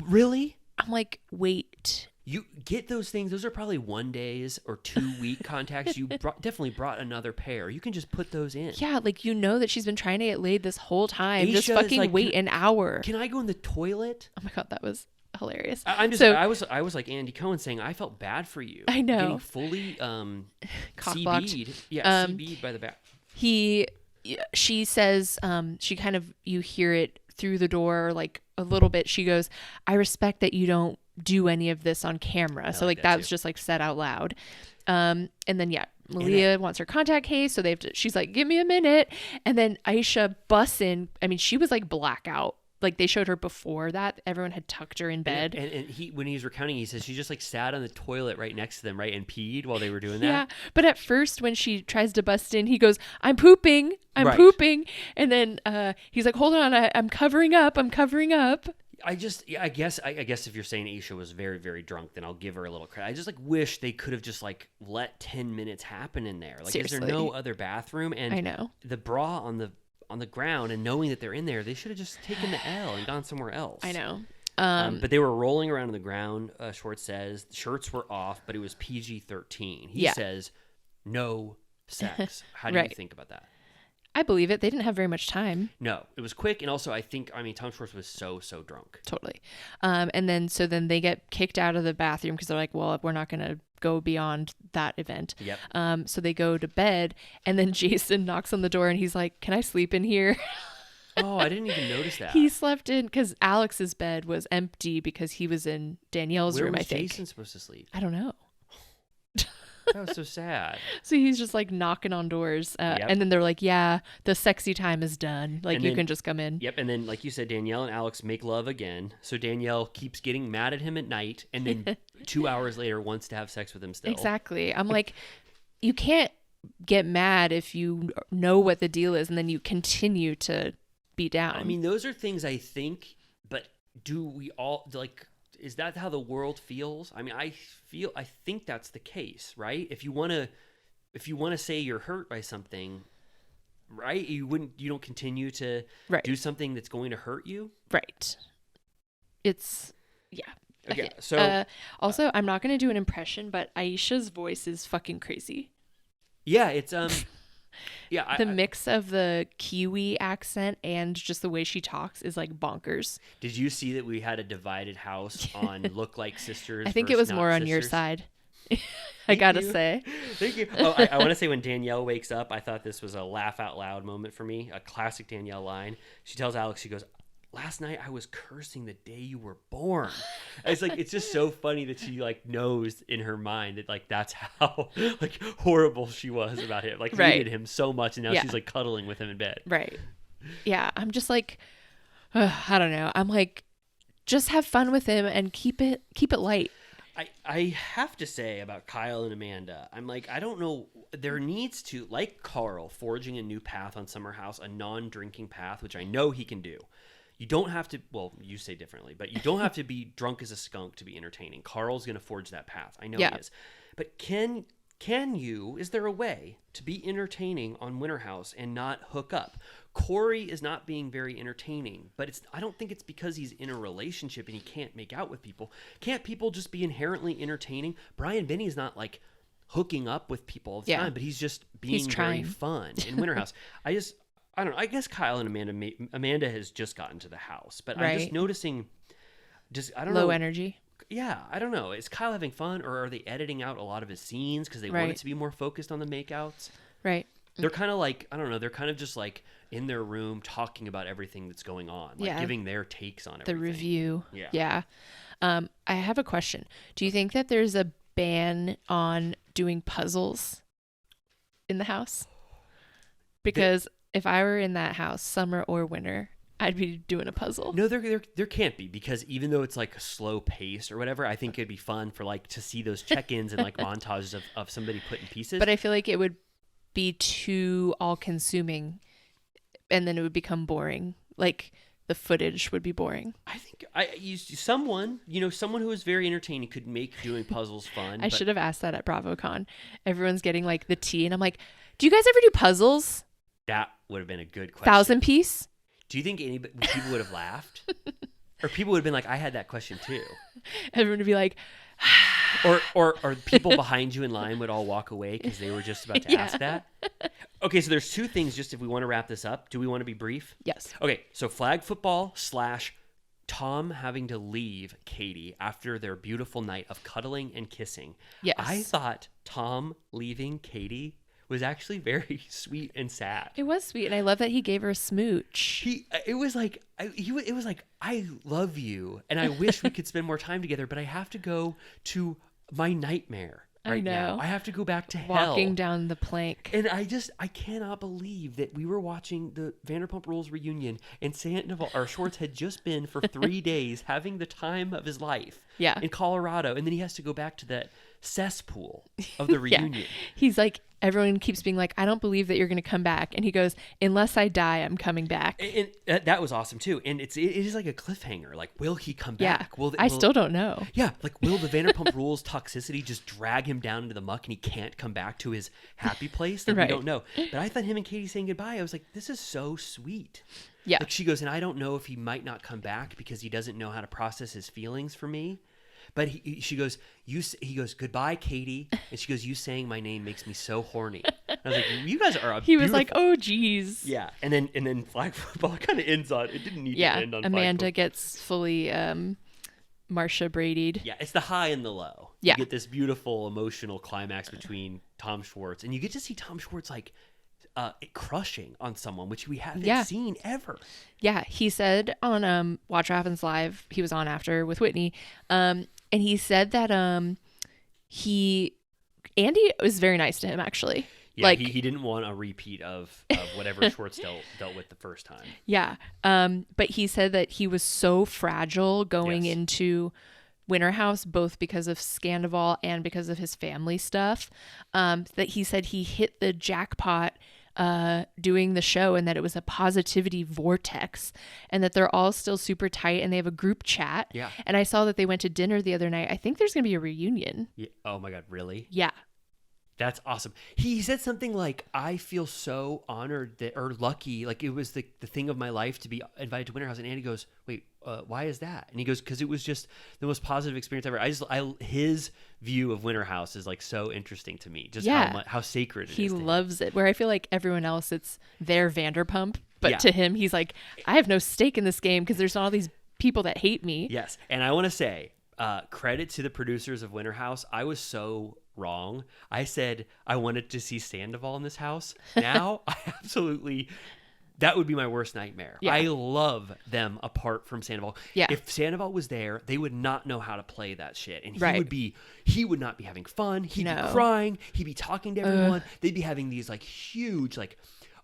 Really? I'm like, wait. You get those things. Those are probably 1 days or 2 week contacts. You definitely brought another pair. You can just put those in. Yeah, like that she's been trying to get laid this whole time. Just Aisha is fucking like, wait an hour. Can I go in the toilet? Oh my God, that was hilarious. I'm just. So, I was like Andy Cohen saying I felt bad for you. I know. Getting fully Cock-blocked. CB'd. Yeah, CB'd by the back. She says, you hear it through the door, like a little bit. She goes, I respect that you don't do any of this on camera. So like that was just like said out loud. And then Malia wants her contact case. So she's like, give me a minute. And then Aisha busts in. I mean, she was like blackout. Like they showed her before that. Everyone had tucked her in bed. And when he was recounting, he says she just like sat on the toilet right next to them, right, and peed while they were doing that. Yeah, but at first when she tries to bust in, he goes, I'm pooping. Right. Pooping. And then he's like, hold on, I'm covering up. I guess if you're saying Aisha was very, very drunk, then I'll give her a little credit. I just like wish they could have just like let 10 minutes happen in there. Like, Seriously. Is there no other bathroom? And I know. The bra on the ground, and knowing that they're in there, they should have just taken the L and gone somewhere else. I know. But they were rolling around on the ground. Schwartz says the shirts were off, but it was PG-13. He says no sex. How do you think about that? I believe it. They didn't have very much time. No, it was quick. And also, Tom Schwartz was so drunk. Totally. And then they get kicked out of the bathroom because they're like, well, we're not going to go beyond that event. Yep. So they go to bed, and then Jason knocks on the door and he's like, can I sleep in here? Oh, I didn't even notice that. He slept in because Alex's bed was empty because he was in Danielle's room, I think. Where was Jason supposed to sleep? I don't know. That was so sad. So he's just like knocking on doors. And then they're like, yeah, the sexy time is done. Like, you can just come in. Yep. And then, like you said, Danielle and Alex make love again. So Danielle keeps getting mad at him at night. And then 2 hours later wants to have sex with him still. Exactly. I'm like, you can't get mad if you know what the deal is and then you continue to be down. I mean, those are things I think, but do we all, like, is that how the world feels? I mean, I think that's the case, right? If you want to say you're hurt by something, right? You don't continue to do something that's going to hurt you. Right. It's, yeah. Okay. So also, I'm not going to do an impression, but Aisha's voice is fucking crazy. Yeah, it's yeah. The mix of the Kiwi accent and just the way she talks is like bonkers. Did you see that we had a divided house on Look Like Sisters? I think it was more on your side. I gotta say. Thank you. Oh, I want to say when Danielle wakes up, I thought this was a laugh out loud moment for me. A classic Danielle line. She tells Alex, she goes, last night I was cursing the day you were born. It's like, it's just so funny that she like knows in her mind that like that's how like horrible she was about him. Like hated him so much, and now she's like cuddling with him in bed. Right. Yeah. I'm just like, I don't know. I'm like, just have fun with him and keep it light. I have to say about Kyle and Amanda, I'm like, I don't know. There needs to, like Carl, forging a new path on Summer House, a non-drinking path, which I know he can do. You don't have to, well, you say differently, but you don't have to be drunk as a skunk to be entertaining. Carl's going to forge that path. I know he is. But can you, is there a way to be entertaining on Winter House and not hook up? Corey is not being very entertaining, but I don't think it's because he's in a relationship and he can't make out with people. Can't people just be inherently entertaining? Brian Benny is not like hooking up with people all the time, but he's just being very fun in Winter House. I don't know. I guess Kyle and Amanda has just gotten to the house, but I'm just noticing I don't know. Low energy. Yeah, I don't know. Is Kyle having fun, or are they editing out a lot of his scenes because they want it to be more focused on the makeouts? Right. They're kind of like, I don't know, they're kind of just like in their room talking about everything that's going on, like giving their takes on everything. The review. Yeah. I have a question. Do you think that there's a ban on doing puzzles in the house? Because if I were in that house, summer or winter, I'd be doing a puzzle. No, there can't be, because even though it's like a slow pace or whatever, I think it'd be fun for like to see those check-ins and like montages of somebody putting pieces. But I feel like it would be too all-consuming, and then it would become boring. Like the footage would be boring. I think someone who is very entertaining could make doing puzzles fun. I should have asked that at BravoCon. Everyone's getting like the tea, and I'm like, do you guys ever do puzzles? That would have been a good question. 1,000 piece? Do you think people would have laughed? Or people would have been like, I had that question too. Everyone would be like, or people behind you in line would all walk away because they were just about to ask that. Okay, so there's two things, just if we want to wrap this up. Do we want to be brief? Yes. Okay, so flag football / Tom having to leave Katie after their beautiful night of cuddling and kissing. Yes. I thought Tom leaving Katie was actually very sweet and sad. It was sweet, and I love that he gave her a smooch. It was like, I love you, and I wish we could spend more time together, but I have to go to my nightmare right now. I have to go back to hell. Walking down the plank. And I cannot believe that we were watching the Vanderpump Rules reunion, and Sandoval, or Schwartz, had just been for 3 days having the time of his life in Colorado, and then he has to go back to that cesspool of the reunion. He's like, everyone keeps being like, I don't believe that you're going to come back. And he goes, unless I die, I'm coming back. And that was awesome too. And it is like a cliffhanger. Like, will he come back? I still don't know. Yeah. Like, will the Vanderpump Rules toxicity just drag him down into the muck and he can't come back to his happy place? Like, we don't know. But I thought him and Katie saying goodbye, I was like, this is so sweet. Yeah. Like, she goes, and I don't know if he might not come back because he doesn't know how to process his feelings for me. But he goes, he goes, goodbye, Katie. And she goes, you saying my name makes me so horny. And I was like, you guys are He was like, oh, geez. Yeah. And then flag football kind of ends on, it didn't need to end on flag Amanda football. gets fully Marsha Brady'd. Yeah, it's the high and the low. Yeah. You get this beautiful emotional climax between Tom Schwartz, and you get to see Tom Schwartz like crushing on someone, which we haven't seen ever. Yeah, he said on Watch What Happens Live, he was on after with Whitney, and he said that Andy was very nice to him, actually. Yeah, like, he didn't want a repeat of whatever Schwartz dealt with the first time. Yeah, but he said that he was so fragile going into Winter House, both because of Sandoval and because of his family stuff, that he said he hit the jackpot doing the show, and that it was a positivity vortex, and that they're all still super tight, and they have a group chat. Yeah. And I saw that they went to dinner the other night. I think there's gonna be a reunion. Yeah. Oh my God, really? Yeah. That's awesome. He said something like, I feel so honored or lucky, like it was the thing of my life to be invited to Winter House. And Andy goes, wait, why is that? And he goes, because it was just the most positive experience ever. His view of Winter House is like so interesting to me, just how sacred it is. He loves it, where I feel like everyone else, it's their Vanderpump. But to him, he's like, I have no stake in this game because there's all these people that hate me. Yes. And I want to say, credit to the producers of Winter House. I was so wrong. I said I wanted to see Sandoval in this house. Now I absolutely, that would be my worst nightmare. Yeah. I love them apart from Sandoval. Yeah. If Sandoval was there, they would not know how to play that shit. And he would not be having fun. He'd be crying. He'd be talking to everyone. They'd be having these like huge, like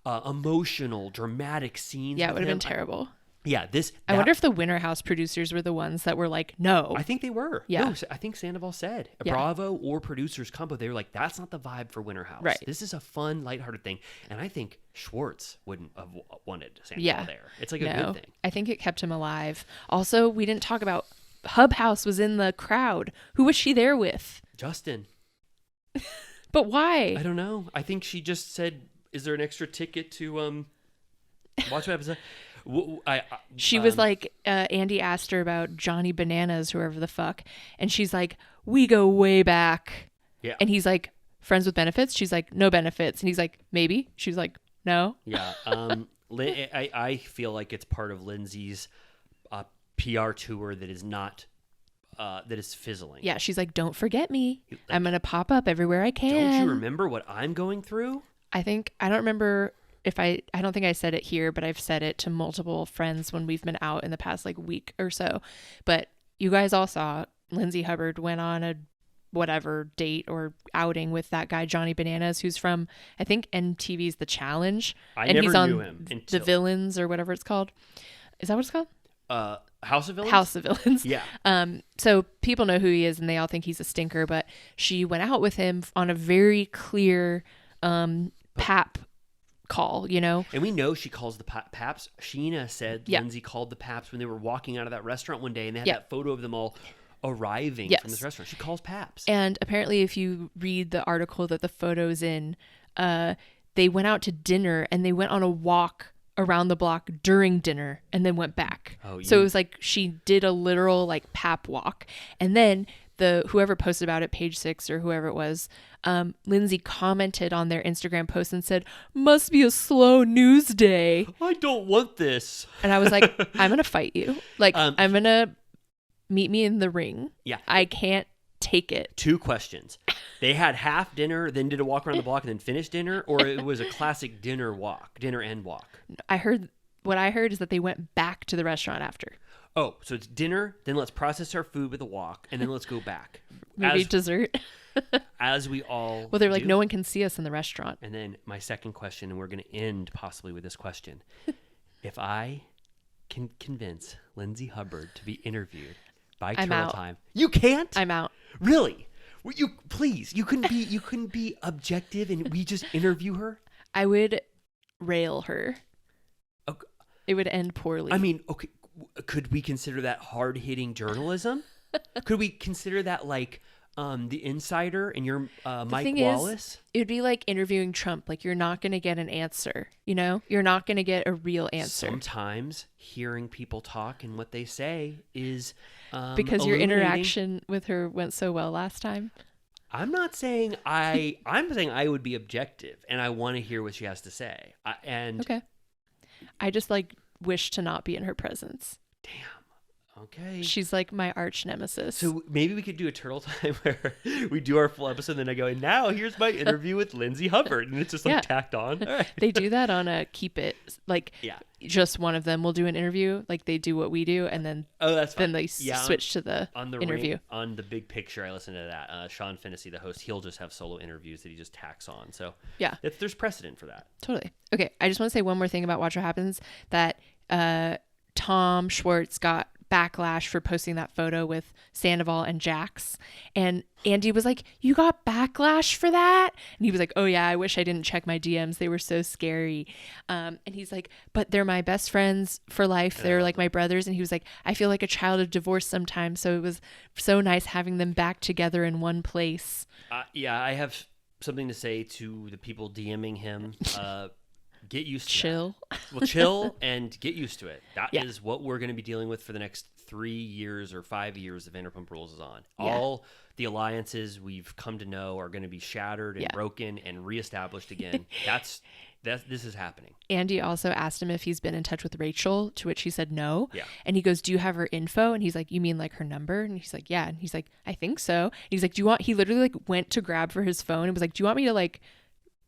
emotional, dramatic scenes. Yeah, it would have been terrible. Yeah, I wonder if the Winter House producers were the ones that were like, no. I think they were. Yeah. No, I think Sandoval said Yeah. Bravo or producers combo. They were like, that's not the vibe for Winter House. Right. This is a fun, lighthearted thing. And I think Schwartz wouldn't have wanted Sandoval Yeah. there. It's like a good thing. I think it kept him alive. Also, we didn't talk about Hub House was in the crowd. Who was she there with? Justin. But why? I don't know. I think she just said, is there an extra ticket to watch my episode? She was like, Andy asked her about Johnny Bananas, whoever the fuck. And she's like, we go way back. Yeah. And he's like, friends with benefits? She's like, no benefits. And he's like, maybe. She's like, no. Yeah. I feel like it's part of Lindsay's PR tour that is not, that is fizzling. Yeah. She's like, don't forget me. I'm going to pop up everywhere I can. Don't you remember what I'm going through? I don't remember I don't think I said it here, but I've said it to multiple friends when we've been out in the past like week or so. But you guys all saw Lindsay Hubbard went on a whatever date or outing with that guy Johnny Bananas, who's from I think MTV's The Challenge, and he's on knew him The Villains or whatever it's called. Is that what it's called? House of Villains. House of Villains. Yeah. So people know who he is and they all think he's a stinker, but she went out with him on a very clear pap call, you know? And we know she calls the Paps. Sheena said Lindsay called the Paps when they were walking out of that restaurant one day and they had that photo of them all arriving from this restaurant. She calls Paps. And apparently if you read the article that the photo's in, they went out to dinner and they went on a walk around the block during dinner and then went back. So it was like she did a literal like pap walk. And then whoever posted about it, Page 6 or whoever it was, Lindsay commented on their Instagram post and said, must be a slow news day. I don't want this. And I was like, I'm going to fight you. Like, I'm going to meet me in the ring. Yeah. I can't take it. 2 questions. They had half dinner, then did a walk around the block and then finished dinner, or it was a classic dinner and walk? What I heard is that they went back to the restaurant after. Oh, so it's dinner, then let's process our food with a walk, and then let's go back. Maybe dessert. As we all Well, they're like, do. no one can see us in the restaurant. And then my second question, and we're going to end possibly with this question. If I can convince Lindsay Hubbard to be interviewed by I'm Turtle out. Time, you can't? I'm out. Really? Well, you couldn't be objective and we just interview her? I would rail her. Okay. It would end poorly. I mean, okay, could we consider that hard-hitting journalism? Could we consider that like The Insider and your Mike Wallace? It would be like interviewing Trump. Like, you're not going to get an answer, you know? You're not going to get a real answer. Sometimes hearing people talk and what they say is because your illuminating. interaction with her went so well last time. I'm not saying I'm saying I would be objective and I want to hear what she has to say. Okay. I just like wish to not be in her presence. Damn. Okay. She's like my arch nemesis. So maybe we could do a Turtle Time where we do our full episode and then I go, and now here's my interview with Lindsay Hubbard. And it's just like tacked on. All right. They do that on a Keep It. Like, just one of them will do an interview. Like, they do what we do. And then, that's fine. then they switch to the interview. On the Big Picture, I listen to that. Sean Fennessy, the host, he'll just have solo interviews that he just tacks on. So there's precedent for that. Totally. Okay. I just want to say one more thing about Watch What Happens, that Tom Schwartz got backlash for posting that photo with Sandoval and Jax, and Andy was like, you got backlash for that? And he was like, oh yeah, I wish I didn't check my DMs, they were so scary. And he's like, but they're my best friends for life, they're like my brothers. And he was like, I feel like a child of divorce sometimes, so it was so nice having them back together in one place. I have something to say to the people DMing him. Get used to chill. Well, chill and get used to it. That is what we're going to be dealing with for the next 3 years or 5 years of Vanderpump Rules is on. All the alliances we've come to know are going to be shattered and broken and reestablished again. This is happening. Andy also asked him if he's been in touch with Rachel, to which he said no. Yeah. And he goes, do you have her info? And he's like, you mean like her number? And he's like, yeah. And he's like, I think so. And he's like, he literally like went to grab for his phone and was like, do you want me to like,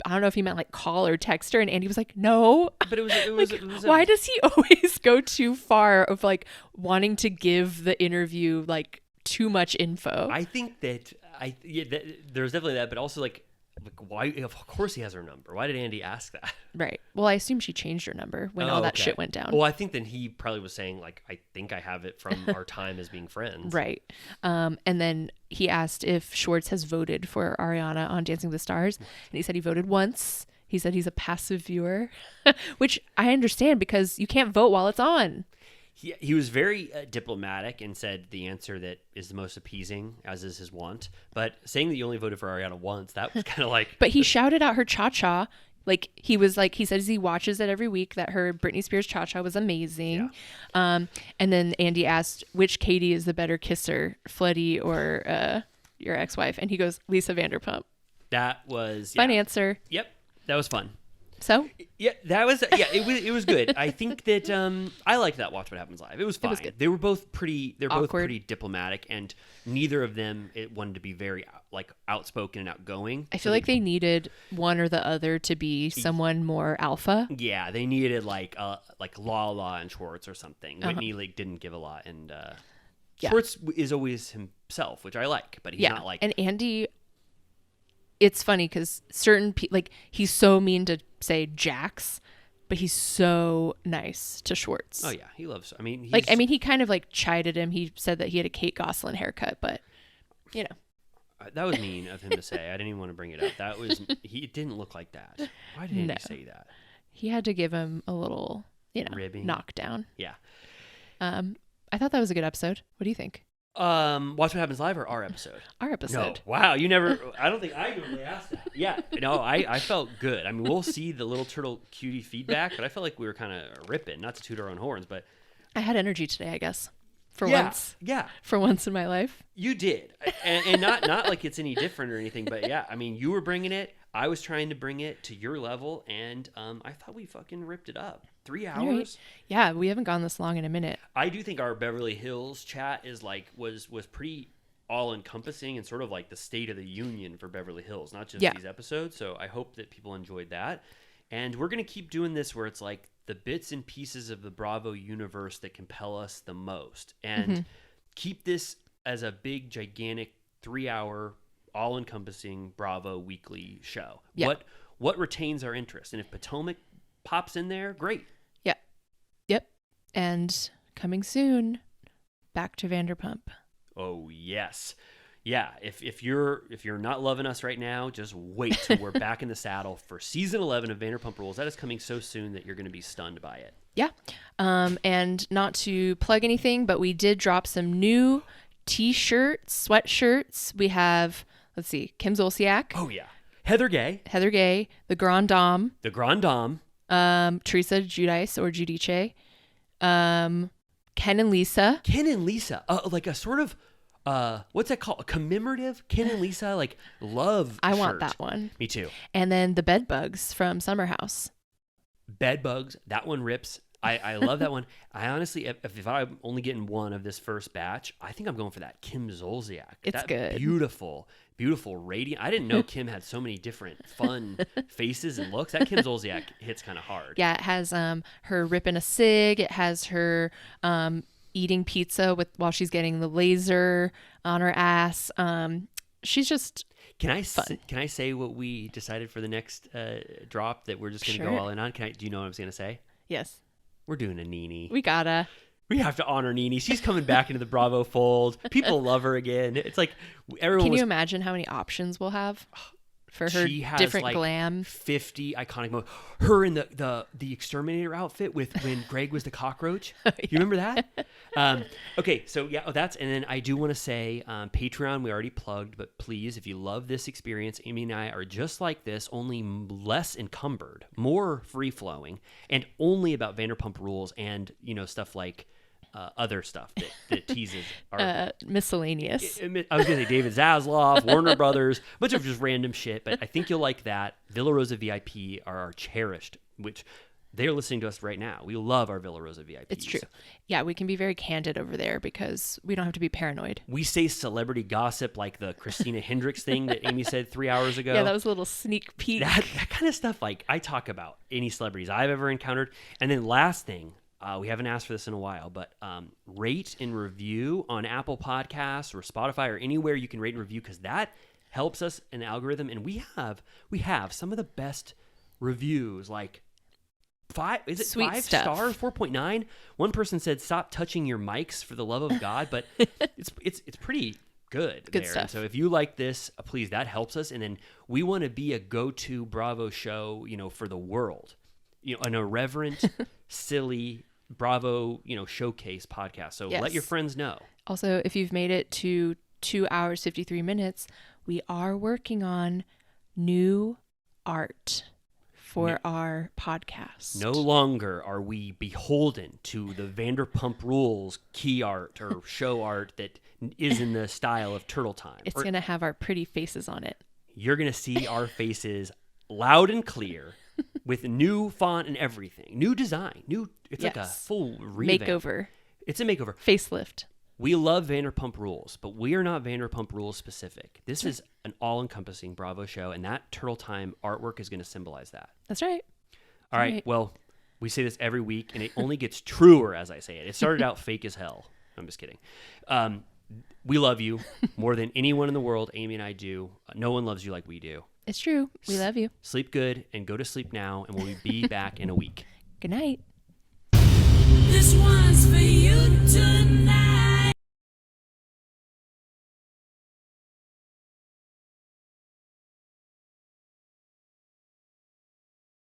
I don't know if he meant like call or text her, and Andy was like, no. But it was why does he always go too far of like wanting to give the interview like too much info? I think that there's definitely that, but also like Like, why? Of course he has her number. Why did Andy ask that? Right. Well, I assume she changed her number when all that shit went down. Well, I think then he probably was saying, like, I think I have it from our time as being friends. Right. And then he asked if Schwartz has voted for Ariana on Dancing with the Stars. And he said he voted once. He said he's a passive viewer, which I understand because you can't vote while it's on. He was very diplomatic and said the answer that is the most appeasing, as is his wont. But saying that you only voted for Ariana once, that was kind of like... But he shouted out her cha-cha. Like, he says he watches it every week, that her Britney Spears cha-cha was amazing. Yeah. And then Andy asked, which Katie is the better kisser, Fletty or your ex-wife? And he goes, Lisa Vanderpump. That was... Fun answer. Yep. That was fun. So? Yeah, it was good. I think that I liked that Watch What Happens Live. It was fine. They were both pretty diplomatic, and neither of them wanted to be very like outspoken and outgoing. I feel like they needed one or the other to be someone more alpha. Yeah, they needed like Lala and Schwartz or something. Whitney like didn't give a lot, and Schwartz is always himself, which I like, but he's not like. And Andy, it's funny because certain people, like, he's so mean to say Jax, but he's so nice to Schwartz. Oh yeah, he loves. I mean, he kind of like chided him. He said that he had a Kate Gosselin haircut, but you know, that was mean of him to say. I didn't even want to bring it up. That was it didn't look like that. Why did he say that? He had to give him a little, ribbing, knockdown. Yeah. I thought that was a good episode. What do you think? Watch What Happens Live or our episode? Our episode. No. Wow, you never... I don't think I normally asked that. Yeah, no, I felt good. I mean, we'll see the Little Turtle Cutie feedback, but I felt like we were kind of ripping, not to toot our own horns, but... I had energy today, I guess. For once. Yeah. For once in my life. You did. And not like it's any different or anything, but yeah, I mean, you were bringing it. I was trying to bring it to your level, and I thought we fucking ripped it up. 3 hours? Right. Yeah, we haven't gone this long in a minute. I do think our Beverly Hills chat is like was pretty all-encompassing and sort of like the state of the union for Beverly Hills, not just these episodes. So I hope that people enjoyed that. And we're going to keep doing this where it's like the bits and pieces of the Bravo universe that compel us the most. And keep this as a big, gigantic 3-hour, all-encompassing Bravo weekly show. Yeah. What retains our interest? And if Potomac pops in there, great. Yeah. Yep. And coming soon, back to Vanderpump. Oh, yes. Yeah, if you're not loving us right now, just wait till we're back in the saddle for season 11 of Vanderpump Rules. That is coming so soon that you're going to be stunned by it. Yeah. And not to plug anything, but we did drop some new t-shirts, sweatshirts. We have, let's see, Kim Zolciak. Oh, yeah. Heather Gay. The Grand Dame. Teresa Giudice or Giudice. Ken and Lisa. Like a sort of, what's that called? A commemorative Ken and Lisa, like, love I shirt. want that one. Me too. And then the Bedbugs from Summer House. Bedbugs, that one rips. I love that one. I honestly, if I'm only getting one of this first batch, I think I'm going for that Kim Zolciak. It's good. Beautiful, radiant. I didn't know Kim had so many different fun faces and looks. That Kim Zolciak hits kind of hard. Yeah, it has her ripping a cig. It has her eating pizza while she's getting the laser on her ass. She's just Can I say what we decided for the next drop that we're just going to go all in on? Do you know what I was going to say? Yes. We're doing a Nene. We have to honor Nene. She's coming back into the Bravo fold. People love her again. It's like everyone. Can you imagine how many options we'll have for her she has different like glam? 50 iconic moments. Her in the exterminator outfit with when Greg was the cockroach. You remember that? Okay, so yeah, that's, and then I do want to say Patreon, we already plugged, but please, if you love this experience, Amy and I are just like this, only less encumbered, more free flowing, and only about Vanderpump Rules and stuff like other stuff that teases our miscellaneous. I was gonna say David Zaslav, Warner Brothers, a bunch of just random shit, but I think you'll like that. Villa Rosa VIP are our cherished, which they're listening to us right now. We love our Villa Rosa VIPs. It's true. Yeah, we can be very candid over there because we don't have to be paranoid. We say celebrity gossip like the Christina Hendricks thing that Amy said 3 hours ago. Yeah, that was a little sneak peek. That kind of stuff, like I talk about any celebrities I've ever encountered. And then last thing, we haven't asked for this in a while, but rate and review on Apple Podcasts or Spotify or anywhere you can rate and review, because that helps us in the algorithm, and we have some of the best reviews, like Sweet 5 stuff. stars, 4.9. One person said, "Stop touching your mics for the love of God," but it's pretty good there. stuff. And so if you like this, please, that helps us. And then we want to be a go-to Bravo show, for the world, an irreverent, silly Bravo, showcase podcast. So let your friends know. Also, if you've made it to 2 hours, 53 minutes, we are working on new art for our podcast. No longer are we beholden to the Vanderpump Rules key art or show art that is in the style of Turtle Time. It's going to have our pretty faces on it. You're going to see our faces loud and clear with new font and everything. New design. It's like a full revamp. Makeover. It's a makeover. Facelift. We love Vanderpump Rules, but we are not Vanderpump Rules specific. This is an all-encompassing Bravo show, and that Turtle Time artwork is going to symbolize that. That's right. All right. Well, we say this every week, and it only gets truer as I say it. It started out fake as hell. I'm just kidding. We love you more than anyone in the world. Amy and I do. No one loves you like we do. It's true. We love you. Sleep good and go to sleep now, and we'll be back in a week. Good night. This one's for you.